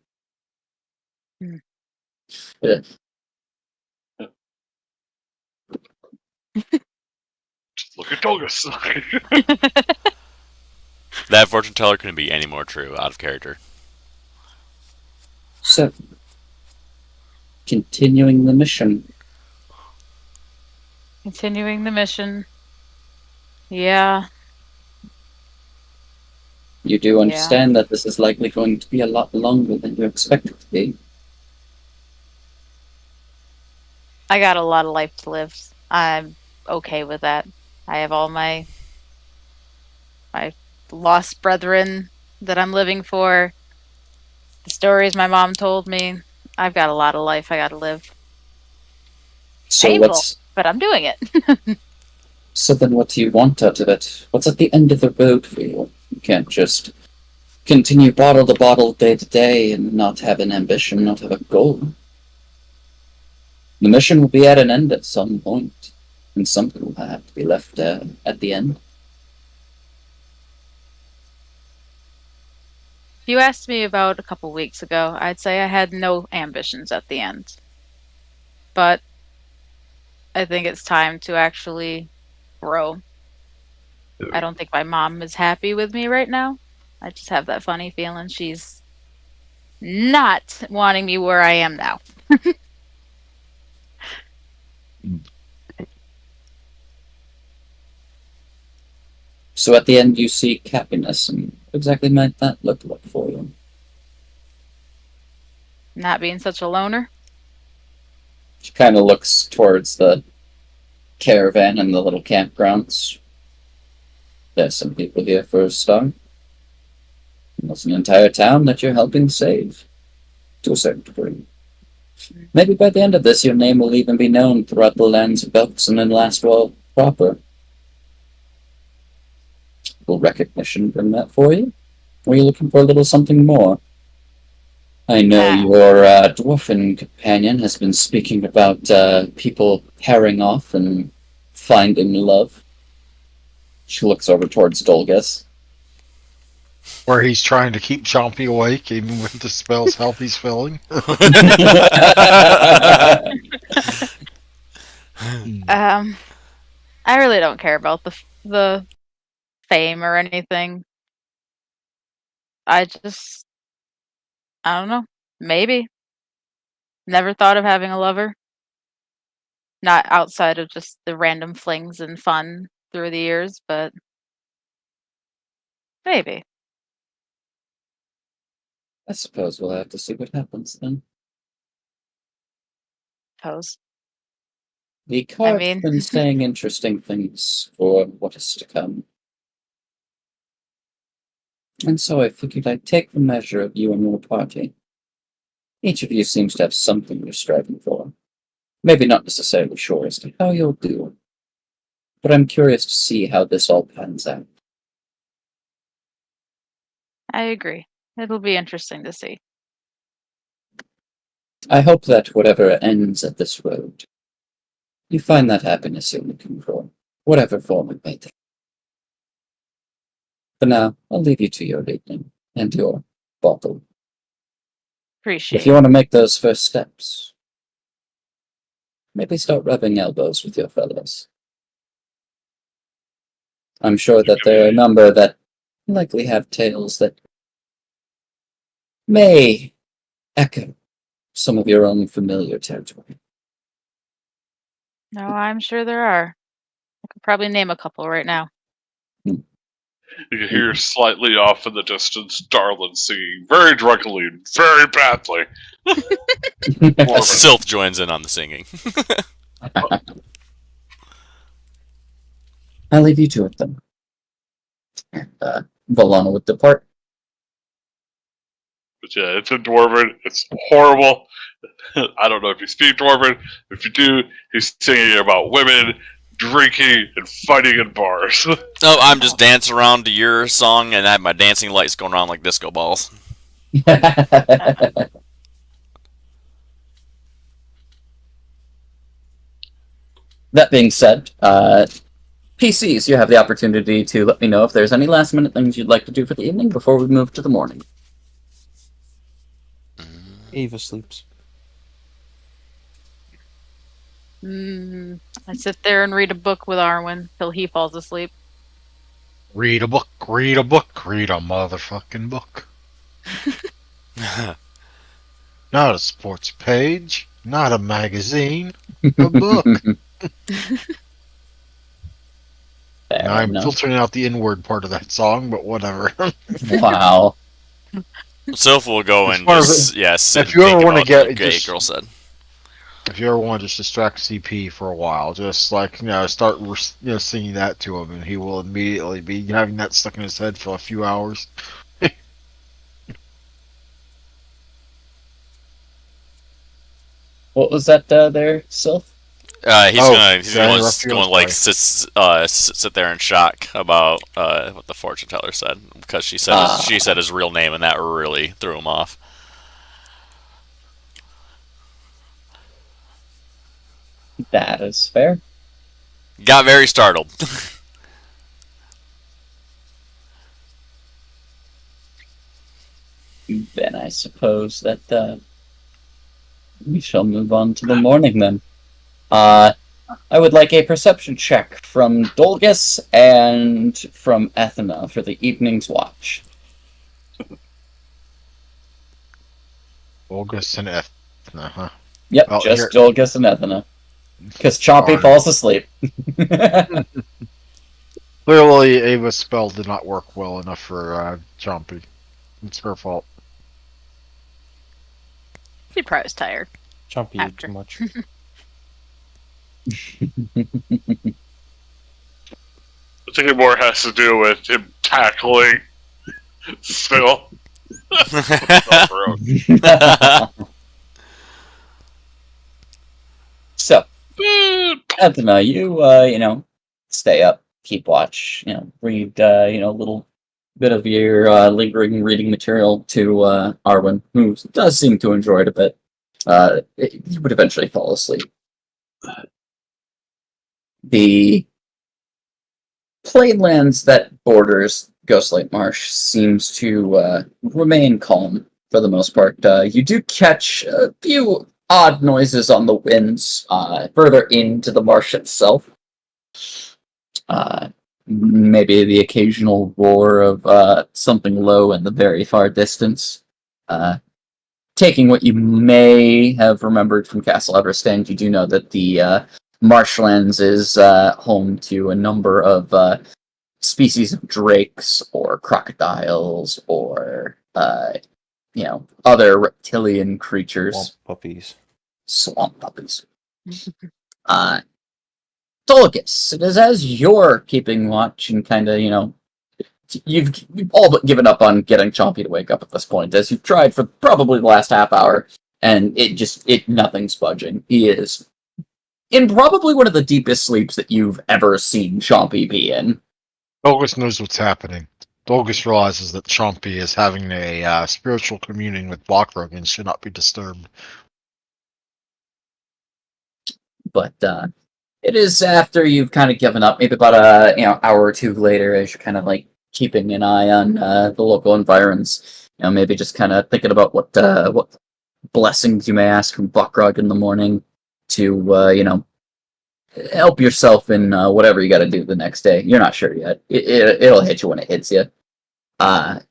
[SPEAKER 5] Hmm.
[SPEAKER 4] Yeah.
[SPEAKER 1] Just look at Togus.
[SPEAKER 3] That fortune teller couldn't be any more true, out of character.
[SPEAKER 4] So, continuing the mission.
[SPEAKER 5] Continuing the mission. Yeah.
[SPEAKER 4] You do understand that this is likely going to be a lot longer than you expect it to be.
[SPEAKER 5] I got a lot of life to live. I'm okay with that. I have all my lost brethren that I'm living for. The stories my mom told me. I've got a lot of life I got to live.
[SPEAKER 4] So
[SPEAKER 5] Painful, but I'm doing it.
[SPEAKER 4] So then what do you want out of it? What's at the end of the road for you? You can't just continue bottle to bottle, day to day, and not have an ambition, not have a goal. The mission will be at an end at some point, and something will have to be left at the end.
[SPEAKER 5] If you asked me about a couple weeks ago, I'd say I had no ambitions at the end. But I think it's time to actually grow. I don't think my mom is happy with me right now. I just have that funny feeling she's not wanting me where I am now.
[SPEAKER 4] So at the end you seek happiness, and what exactly might that look like for you?
[SPEAKER 5] Not being such a loner.
[SPEAKER 4] She kind of looks towards the caravan and the little campgrounds. There's some people here for a start. And there's an entire town that you're helping save, to a certain degree. Maybe by the end of this, your name will even be known throughout the lands of Belkson and Lastwall proper. Will recognition bring that for you? Or are you looking for a little something more? I know your dwarfen companion has been speaking about people pairing off and finding love. She looks over towards Dolgus.
[SPEAKER 2] Where he's trying to keep Chompy awake, even with the spell's help he's filling.
[SPEAKER 5] I really don't care about the fame or anything. I don't know. Maybe. Never thought of having a lover. Not outside of just the random flings and fun through the years, but maybe.
[SPEAKER 4] I suppose we'll have to see what happens then.
[SPEAKER 5] Suppose.
[SPEAKER 4] The card's been saying interesting things for what is to come. And so I figured I'd take the measure of you and your party. Each of you seems to have something you're striving for. Maybe not necessarily sure as to how you'll do, but I'm curious to see how this all pans out.
[SPEAKER 5] I agree. It'll be interesting to see.
[SPEAKER 4] I hope that whatever ends at this road, you find that happiness you're looking for, whatever form it may take. For now, I'll leave you to your evening and your bottle.
[SPEAKER 5] Appreciate
[SPEAKER 4] If you want to make those first steps, maybe start rubbing elbows with your fellows. I'm sure that there are a number that likely have tales that may echo some of your own familiar territory.
[SPEAKER 5] No, I'm sure there are. I could probably name a couple right now.
[SPEAKER 1] You can hear slightly off in the distance Darlin singing very drunkenly and very badly.
[SPEAKER 3] Sylph joins in on the singing.
[SPEAKER 4] I leave you to it then. And Volana would depart.
[SPEAKER 1] But yeah, it's in Dwarven. It's horrible. I don't know if you speak Dwarven. If you do, he's singing about women, drinking, and fighting in bars.
[SPEAKER 3] Oh, I'm just dancing around to your song, and I have my dancing lights going around like disco balls.
[SPEAKER 4] That being said, PCs, you have the opportunity to let me know if there's any last minute things you'd like to do for the evening before we move to the morning.
[SPEAKER 8] Ava sleeps.
[SPEAKER 5] I sit there and read a book with Arwen till he falls asleep.
[SPEAKER 2] Read a book, read a book, read a motherfucking book. Not a sports page, not a magazine, a book. Now I'm filtering out the N-word part of that song, but whatever.
[SPEAKER 4] Wow.
[SPEAKER 3] Sylph will go and just, yes.
[SPEAKER 2] If you ever want to get
[SPEAKER 3] girl said.
[SPEAKER 2] If you ever want to just distract CP for a while, just like start singing that to him, and he will immediately be having that stuck in his head for a few hours.
[SPEAKER 4] What was that there, Sylph?
[SPEAKER 3] He's gonna sit there in shock about what the fortune teller said, because she said his real name, and that really threw him off.
[SPEAKER 4] That is fair.
[SPEAKER 3] Got very startled.
[SPEAKER 4] Then I suppose that we shall move on to the morning then. I would like a perception check from Dolgus and from Ethna for the evening's watch.
[SPEAKER 2] Dolgus and Ethna, huh?
[SPEAKER 4] Yep, just Dolgus and Ethna. Because Chompy falls asleep.
[SPEAKER 2] Clearly, Ava's spell did not work well enough for Chompy. It's her fault.
[SPEAKER 5] She probably was tired.
[SPEAKER 8] Chompy ate too much.
[SPEAKER 1] I think it more has to do with him tackling Phil.
[SPEAKER 4] So, Ethna, you stay up, keep watch, read, a little bit of your lingering reading material to Arwen, who does seem to enjoy it a bit. He would eventually fall asleep. The plainlands that borders Ghostlight Marsh seems to remain calm for the most part. You do catch a few odd noises on the winds further into the marsh itself. Maybe the occasional roar of something low in the very far distance. Taking what you may have remembered from Castle Everstand, you do know that the marshlands is home to a number of species of drakes or crocodiles or other reptilian creatures. Swamp puppies. Dolgus, it is as you're keeping watch and kind of, you've all but given up on getting Chompy to wake up at this point, as you've tried for probably the last half hour, and nothing's budging. He is in probably one of the deepest sleeps that you've ever seen Chompy be in.
[SPEAKER 2] Dolgus knows what's happening. Dolgus realizes that Chompy is having a spiritual communion with Blockrogue and should not be disturbed.
[SPEAKER 4] But it is after you've kind of given up, maybe about a hour or two later, as you're kind of like keeping an eye on the local environs. Maybe just kind of thinking about what blessings you may ask from Blockrogue in the morning to help yourself in whatever you got to do the next day. You're not sure yet. It'll hit you when it hits you.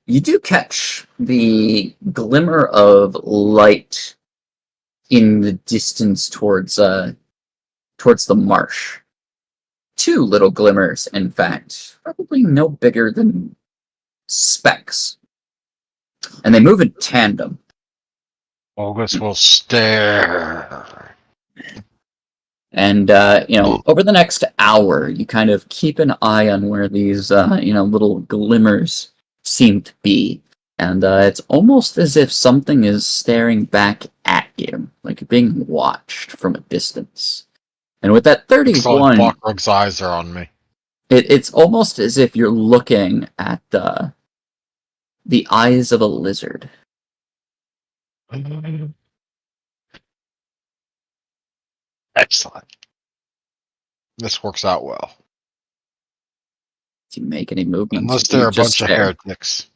[SPEAKER 4] You do catch the glimmer of light in the distance towards the marsh. two little glimmers, in fact, probably no bigger than specks. And they move in tandem.
[SPEAKER 2] August will stare.
[SPEAKER 4] And, over the next hour, you kind of keep an eye on where these, little glimmers seem to be. And it's almost as if something is staring back at you, like you're being watched from a distance. And with that 31,
[SPEAKER 2] Bachrock's eyes are on me.
[SPEAKER 4] it's almost as if you're looking at the eyes of a lizard.
[SPEAKER 2] Excellent. This works out well.
[SPEAKER 4] Do you make any movements?
[SPEAKER 2] Unless they're a bunch of heretics.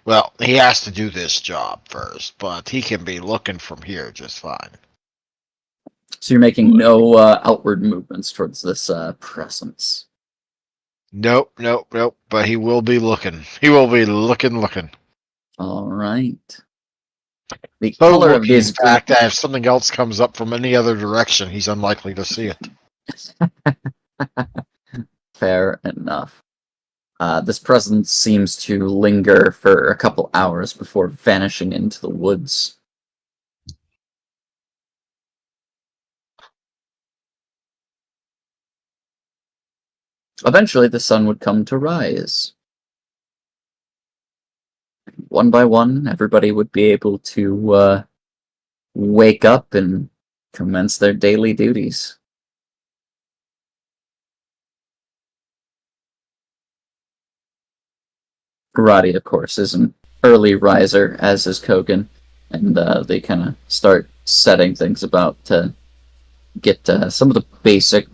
[SPEAKER 2] Well, he has to do this job first, but he can be looking from here just fine.
[SPEAKER 4] So you're making no outward movements towards this presence.
[SPEAKER 2] Nope. But he will be looking. He will be looking.
[SPEAKER 4] All right. The
[SPEAKER 2] So
[SPEAKER 4] color of
[SPEAKER 2] looking,
[SPEAKER 4] these
[SPEAKER 2] in fact, that if something else comes up from any other direction, he's unlikely to see it.
[SPEAKER 4] Fair enough. This presence seems to linger for a couple hours before vanishing into the woods. Eventually, the sun would come to rise. One by one, everybody would be able to wake up and commence their daily duties. Roddy, of course, is an early riser, as is Kogan, and they kind of start setting things about to get some of the basic,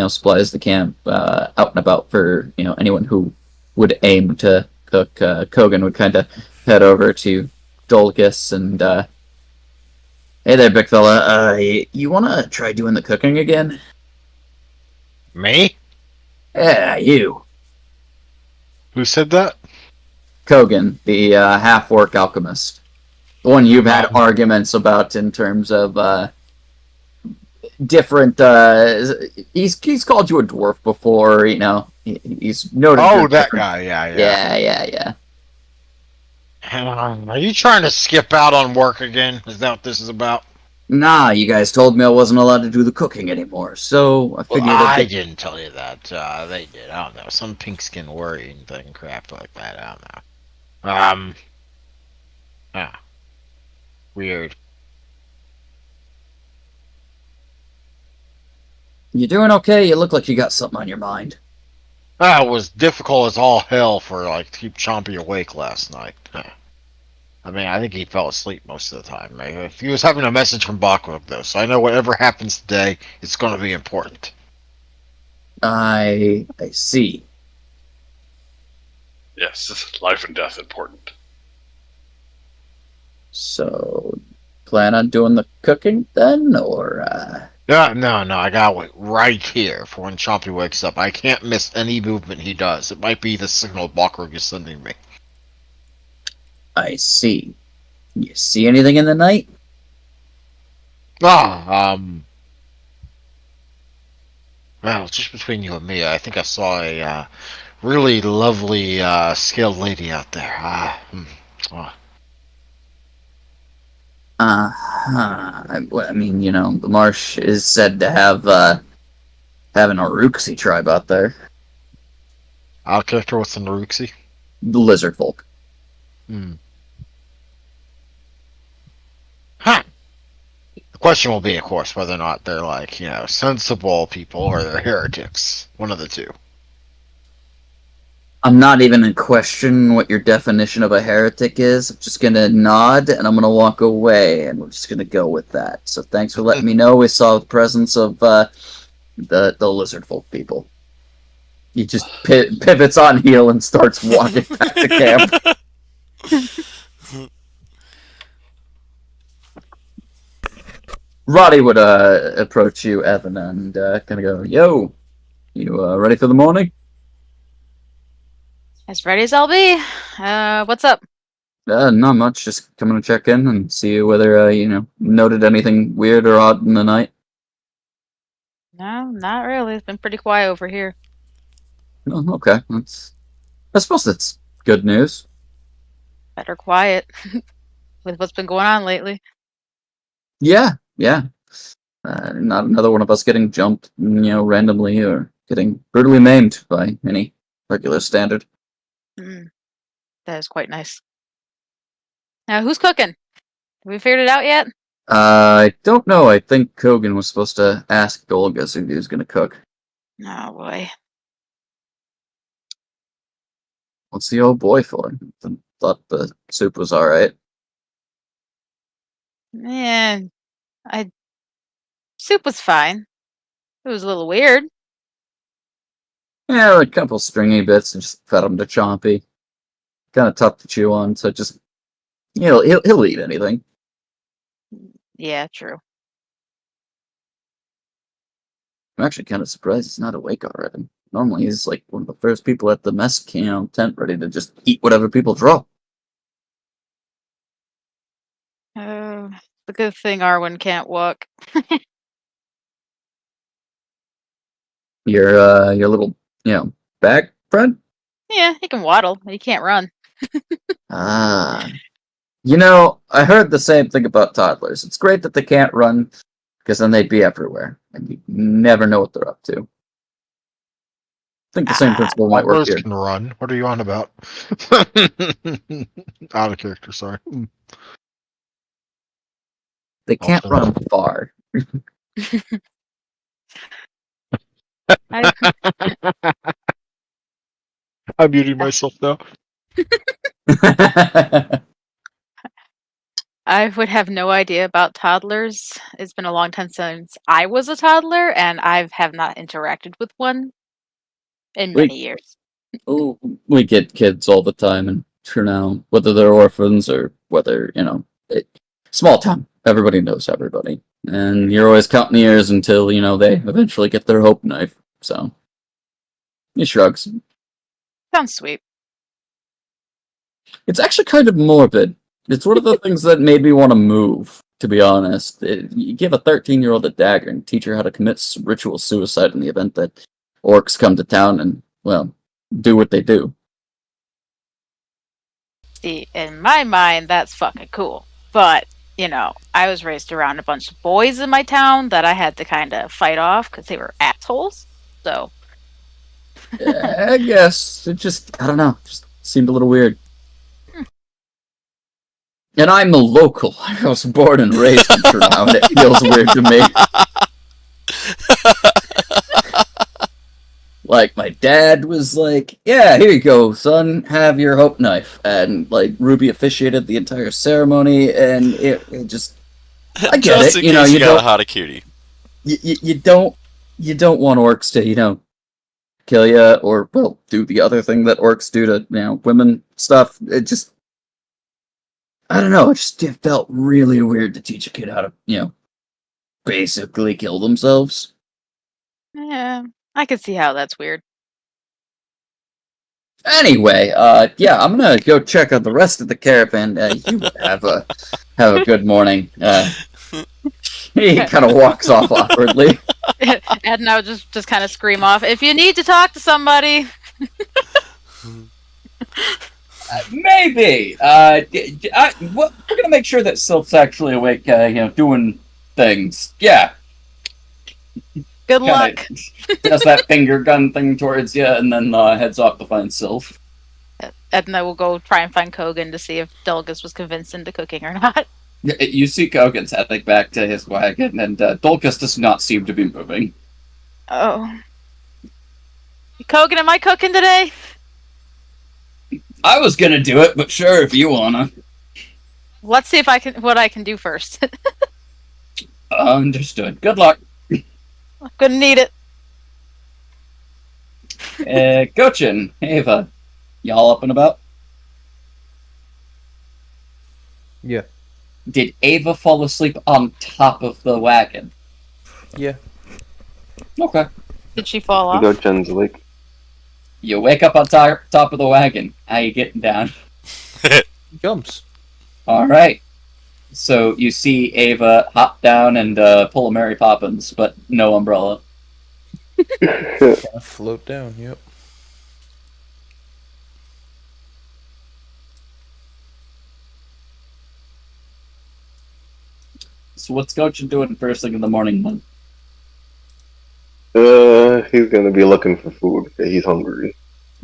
[SPEAKER 4] supplies the camp out and about for anyone who would aim to cook. Kogan would kind of head over to Dolgus and, hey there, big fella. You want to try doing the cooking again?
[SPEAKER 2] Me?
[SPEAKER 4] Yeah, you.
[SPEAKER 2] Who said that?
[SPEAKER 4] Kogan, the half-orc alchemist. The one you've had arguments about in terms of different... he's called you a dwarf before, he's noted...
[SPEAKER 2] Oh, that guy, yeah. Are you trying to skip out on work again? Is that what this is about?
[SPEAKER 4] Nah, you guys told me I wasn't allowed to do the cooking anymore, so I figured...
[SPEAKER 2] Well, I didn't tell you that. They did. I don't know. Some pink skin worrying thing, crap like that. I don't know. Weird.
[SPEAKER 4] You doing okay? You look like you got something on your mind.
[SPEAKER 2] It was difficult as all hell for, to keep Chompy awake last night. I mean, I think he fell asleep most of the time. If he was having a message from Bakrock, though, so I know whatever happens today, it's going to be important.
[SPEAKER 4] I see.
[SPEAKER 1] Yes, life and death important.
[SPEAKER 4] So, plan on doing the cooking then, or?
[SPEAKER 2] No, I gotta wait right here for when Chompy wakes up. I can't miss any movement he does. It might be the signal Bakrock is sending me.
[SPEAKER 4] I see. You see anything in the night?
[SPEAKER 2] Well, just between you and me, I think I saw a really lovely scaled lady out there.
[SPEAKER 4] I mean, the marsh is said to have an Uruxi tribe out there.
[SPEAKER 2] I'll character what's an Uruxi?
[SPEAKER 4] The lizard folk.
[SPEAKER 2] Huh. The question will be, of course, whether or not they're sensible people or they're heretics. One of the two.
[SPEAKER 4] I'm not even in question what your definition of a heretic is. I'm just gonna nod and I'm gonna walk away, and we're just gonna go with that. So thanks for letting me know we saw the presence of the lizard folk people. He just pivots on heel and starts walking back to camp. Roddy would approach you, Evan, and kind of go, "Yo, you ready for the morning?"
[SPEAKER 5] As ready as I'll be. What's up?
[SPEAKER 4] Not much. Just coming to check in and see whether noted anything weird or odd in the night.
[SPEAKER 5] No, not really. It's been pretty quiet over here.
[SPEAKER 4] Oh, okay. I suppose that's good news.
[SPEAKER 5] Better quiet with what's been going on lately.
[SPEAKER 4] Yeah. Not another one of us getting jumped, randomly or getting brutally maimed by any regular standard.
[SPEAKER 5] Mm, that is quite nice. Now, who's cooking? Have we figured it out yet?
[SPEAKER 4] I don't know. I think Kogan was supposed to ask Dolgas if he was going to cook.
[SPEAKER 5] Oh boy.
[SPEAKER 4] What's the old boy for? Thought the soup was alright.
[SPEAKER 5] Man, soup was fine. It was a little weird.
[SPEAKER 4] Yeah, a couple stringy bits and just fed him to Chompy. Kind of tough to chew on, so just he'll eat anything.
[SPEAKER 5] Yeah, true.
[SPEAKER 4] I'm actually kind of surprised he's not awake already. Normally, he's like one of the first people at the mess tent, ready to just eat whatever people throw.
[SPEAKER 5] The good thing Arwen can't walk.
[SPEAKER 4] Your little bag friend.
[SPEAKER 5] Yeah, he can waddle, but he can't run.
[SPEAKER 4] Ah, I heard the same thing about toddlers. It's great that they can't run, because then they'd be everywhere, and you never know what they're up to. I think the same principle might work
[SPEAKER 2] Toddlers
[SPEAKER 4] here.
[SPEAKER 2] can run. What are you on about? Out of character, sorry.
[SPEAKER 4] They can't
[SPEAKER 2] Also
[SPEAKER 4] run far.
[SPEAKER 5] I,
[SPEAKER 2] I'm muting myself now.
[SPEAKER 5] I would have no idea about toddlers. It's been a long time since I was a toddler, and I have not interacted with one in many years.
[SPEAKER 4] Oh, we get kids all the time, and for now, whether they're orphans or whether, small town, everybody knows everybody. And you're always counting years until, they eventually get their hope knife. So, he shrugs.
[SPEAKER 5] Sounds sweet.
[SPEAKER 4] It's actually kind of morbid. It's one of the things that made me want to move, to be honest. You give a 13-year-old a dagger and teach her how to commit ritual suicide in the event that orcs come to town and, well, do what they do.
[SPEAKER 5] See, in my mind, that's fucking cool. But, I was raised around a bunch of boys in my town that I had to kind of fight off because they were assholes. So.
[SPEAKER 4] Yeah, I guess. It just, I don't know, just seemed a little weird. And I'm a local. I was born and raised in Toronto, and it feels weird to me. Like, my dad was like, yeah, here you go, son, have your hope knife. And, Ruby officiated the entire ceremony, and it just... I get
[SPEAKER 3] Just
[SPEAKER 4] it,
[SPEAKER 3] in case you got
[SPEAKER 4] don't...
[SPEAKER 3] a hot cutie.
[SPEAKER 4] You don't want orcs to, kill you, or, well, do the other thing that orcs do to, women stuff. It just... I don't know, it felt really weird to teach a kid how to, basically kill themselves.
[SPEAKER 5] Yeah, I could see how that's weird.
[SPEAKER 4] Anyway, yeah, I'm gonna go check out the rest of the caravan. You have a good morning. He kind of walks off awkwardly.
[SPEAKER 5] And I would just kind of scream off, if you need to talk to somebody.
[SPEAKER 4] Maybe. We're gonna make sure that Sylph's actually awake, doing things. Yeah.
[SPEAKER 5] Good luck.
[SPEAKER 4] Does that finger gun thing towards you, and then heads off to find Sylph.
[SPEAKER 5] Edna will go try and find Kogan to see if Dulgus was convinced into cooking or not.
[SPEAKER 4] You see Kogan's heading back to his wagon, and Dulcus does not seem to be moving.
[SPEAKER 5] Oh. Kogan, am I cooking today?
[SPEAKER 4] I was gonna do it, but sure, if you wanna.
[SPEAKER 5] Let's see if what I can do first.
[SPEAKER 4] Understood. Good luck.
[SPEAKER 5] I'm gonna need it.
[SPEAKER 4] Gochin, Ava, y'all up and about?
[SPEAKER 8] Yeah.
[SPEAKER 4] Did Ava fall asleep on top of the wagon?
[SPEAKER 8] Yeah.
[SPEAKER 4] Okay.
[SPEAKER 5] Did she fall off?
[SPEAKER 6] Gochin's awake.
[SPEAKER 4] You wake up on top of the wagon. How you getting down?
[SPEAKER 8] Jumps.
[SPEAKER 4] Alright. So you see Ava hop down and pull a Mary Poppins, but no umbrella.
[SPEAKER 8] Kind of float down. Yep.
[SPEAKER 4] So what's Gouchen doing first thing in the morning, then?
[SPEAKER 6] He's gonna be looking for food. He's hungry.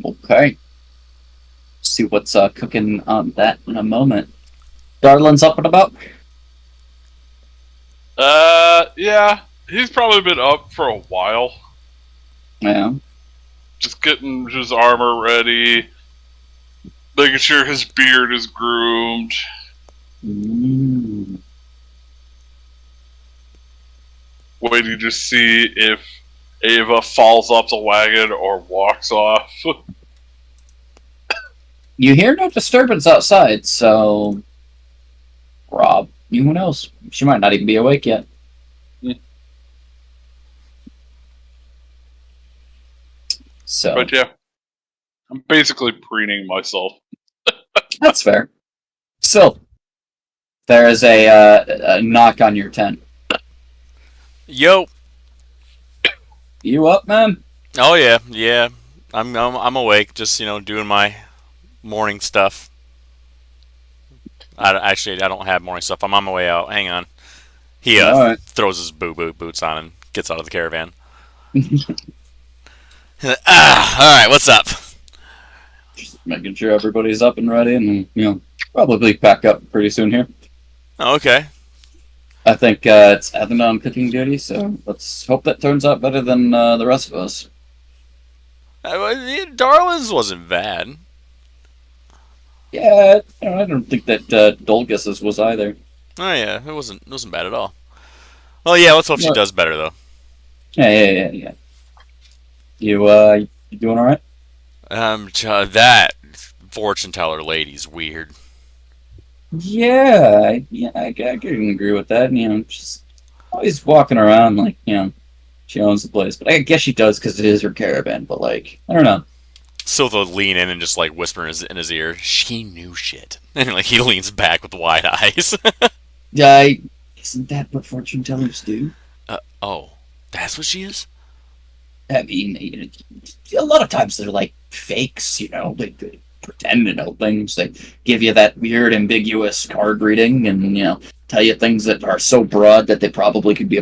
[SPEAKER 4] Okay. See what's cooking on that in a moment. Darlin's up and about?
[SPEAKER 1] Yeah, he's probably been up for a while.
[SPEAKER 4] Yeah.
[SPEAKER 1] Just getting his armor ready, making sure his beard is groomed.
[SPEAKER 4] Mm.
[SPEAKER 1] Waiting to see if Ava falls off the wagon or walks off.
[SPEAKER 4] You hear no disturbance outside, so Rob, who knows? She might not even be awake yet. So
[SPEAKER 1] But yeah, I'm basically preening myself.
[SPEAKER 4] that's fair. So there is a knock on your tent.
[SPEAKER 3] Yo.
[SPEAKER 4] You up, man?
[SPEAKER 3] Oh yeah. I'm awake, just doing my morning stuff. I don't have morning stuff. I'm on my way out. Hang on. He
[SPEAKER 4] Alright.
[SPEAKER 3] throws his boots on and gets out of the caravan. All right, what's up?
[SPEAKER 4] Just making sure everybody's up and ready, and probably pack up pretty soon here.
[SPEAKER 3] Oh, okay.
[SPEAKER 4] I think it's Evan on cooking duty, so let's hope that turns out better than the rest of us.
[SPEAKER 3] Darlin's wasn't bad.
[SPEAKER 4] Yeah, I don't think that Dolgus's was either.
[SPEAKER 3] Oh yeah, it wasn't bad at all. Well, yeah, let's hope she does better though.
[SPEAKER 4] Yeah. You doing all right?
[SPEAKER 3] That fortune teller lady's weird.
[SPEAKER 4] Yeah, I can agree with that. She's always walking around like she owns the place, but I guess she does because it is her caravan. But I don't know.
[SPEAKER 3] So they'll lean in and just whisper in his ear, "She knew shit," and he leans back with wide eyes.
[SPEAKER 4] Yeah, isn't that what fortune tellers do?
[SPEAKER 3] Oh, that's what she is.
[SPEAKER 4] I mean, a lot of times they're like fakes. They pretend to know things. They give you that weird, ambiguous card reading, and tell you things that are so broad that they probably could be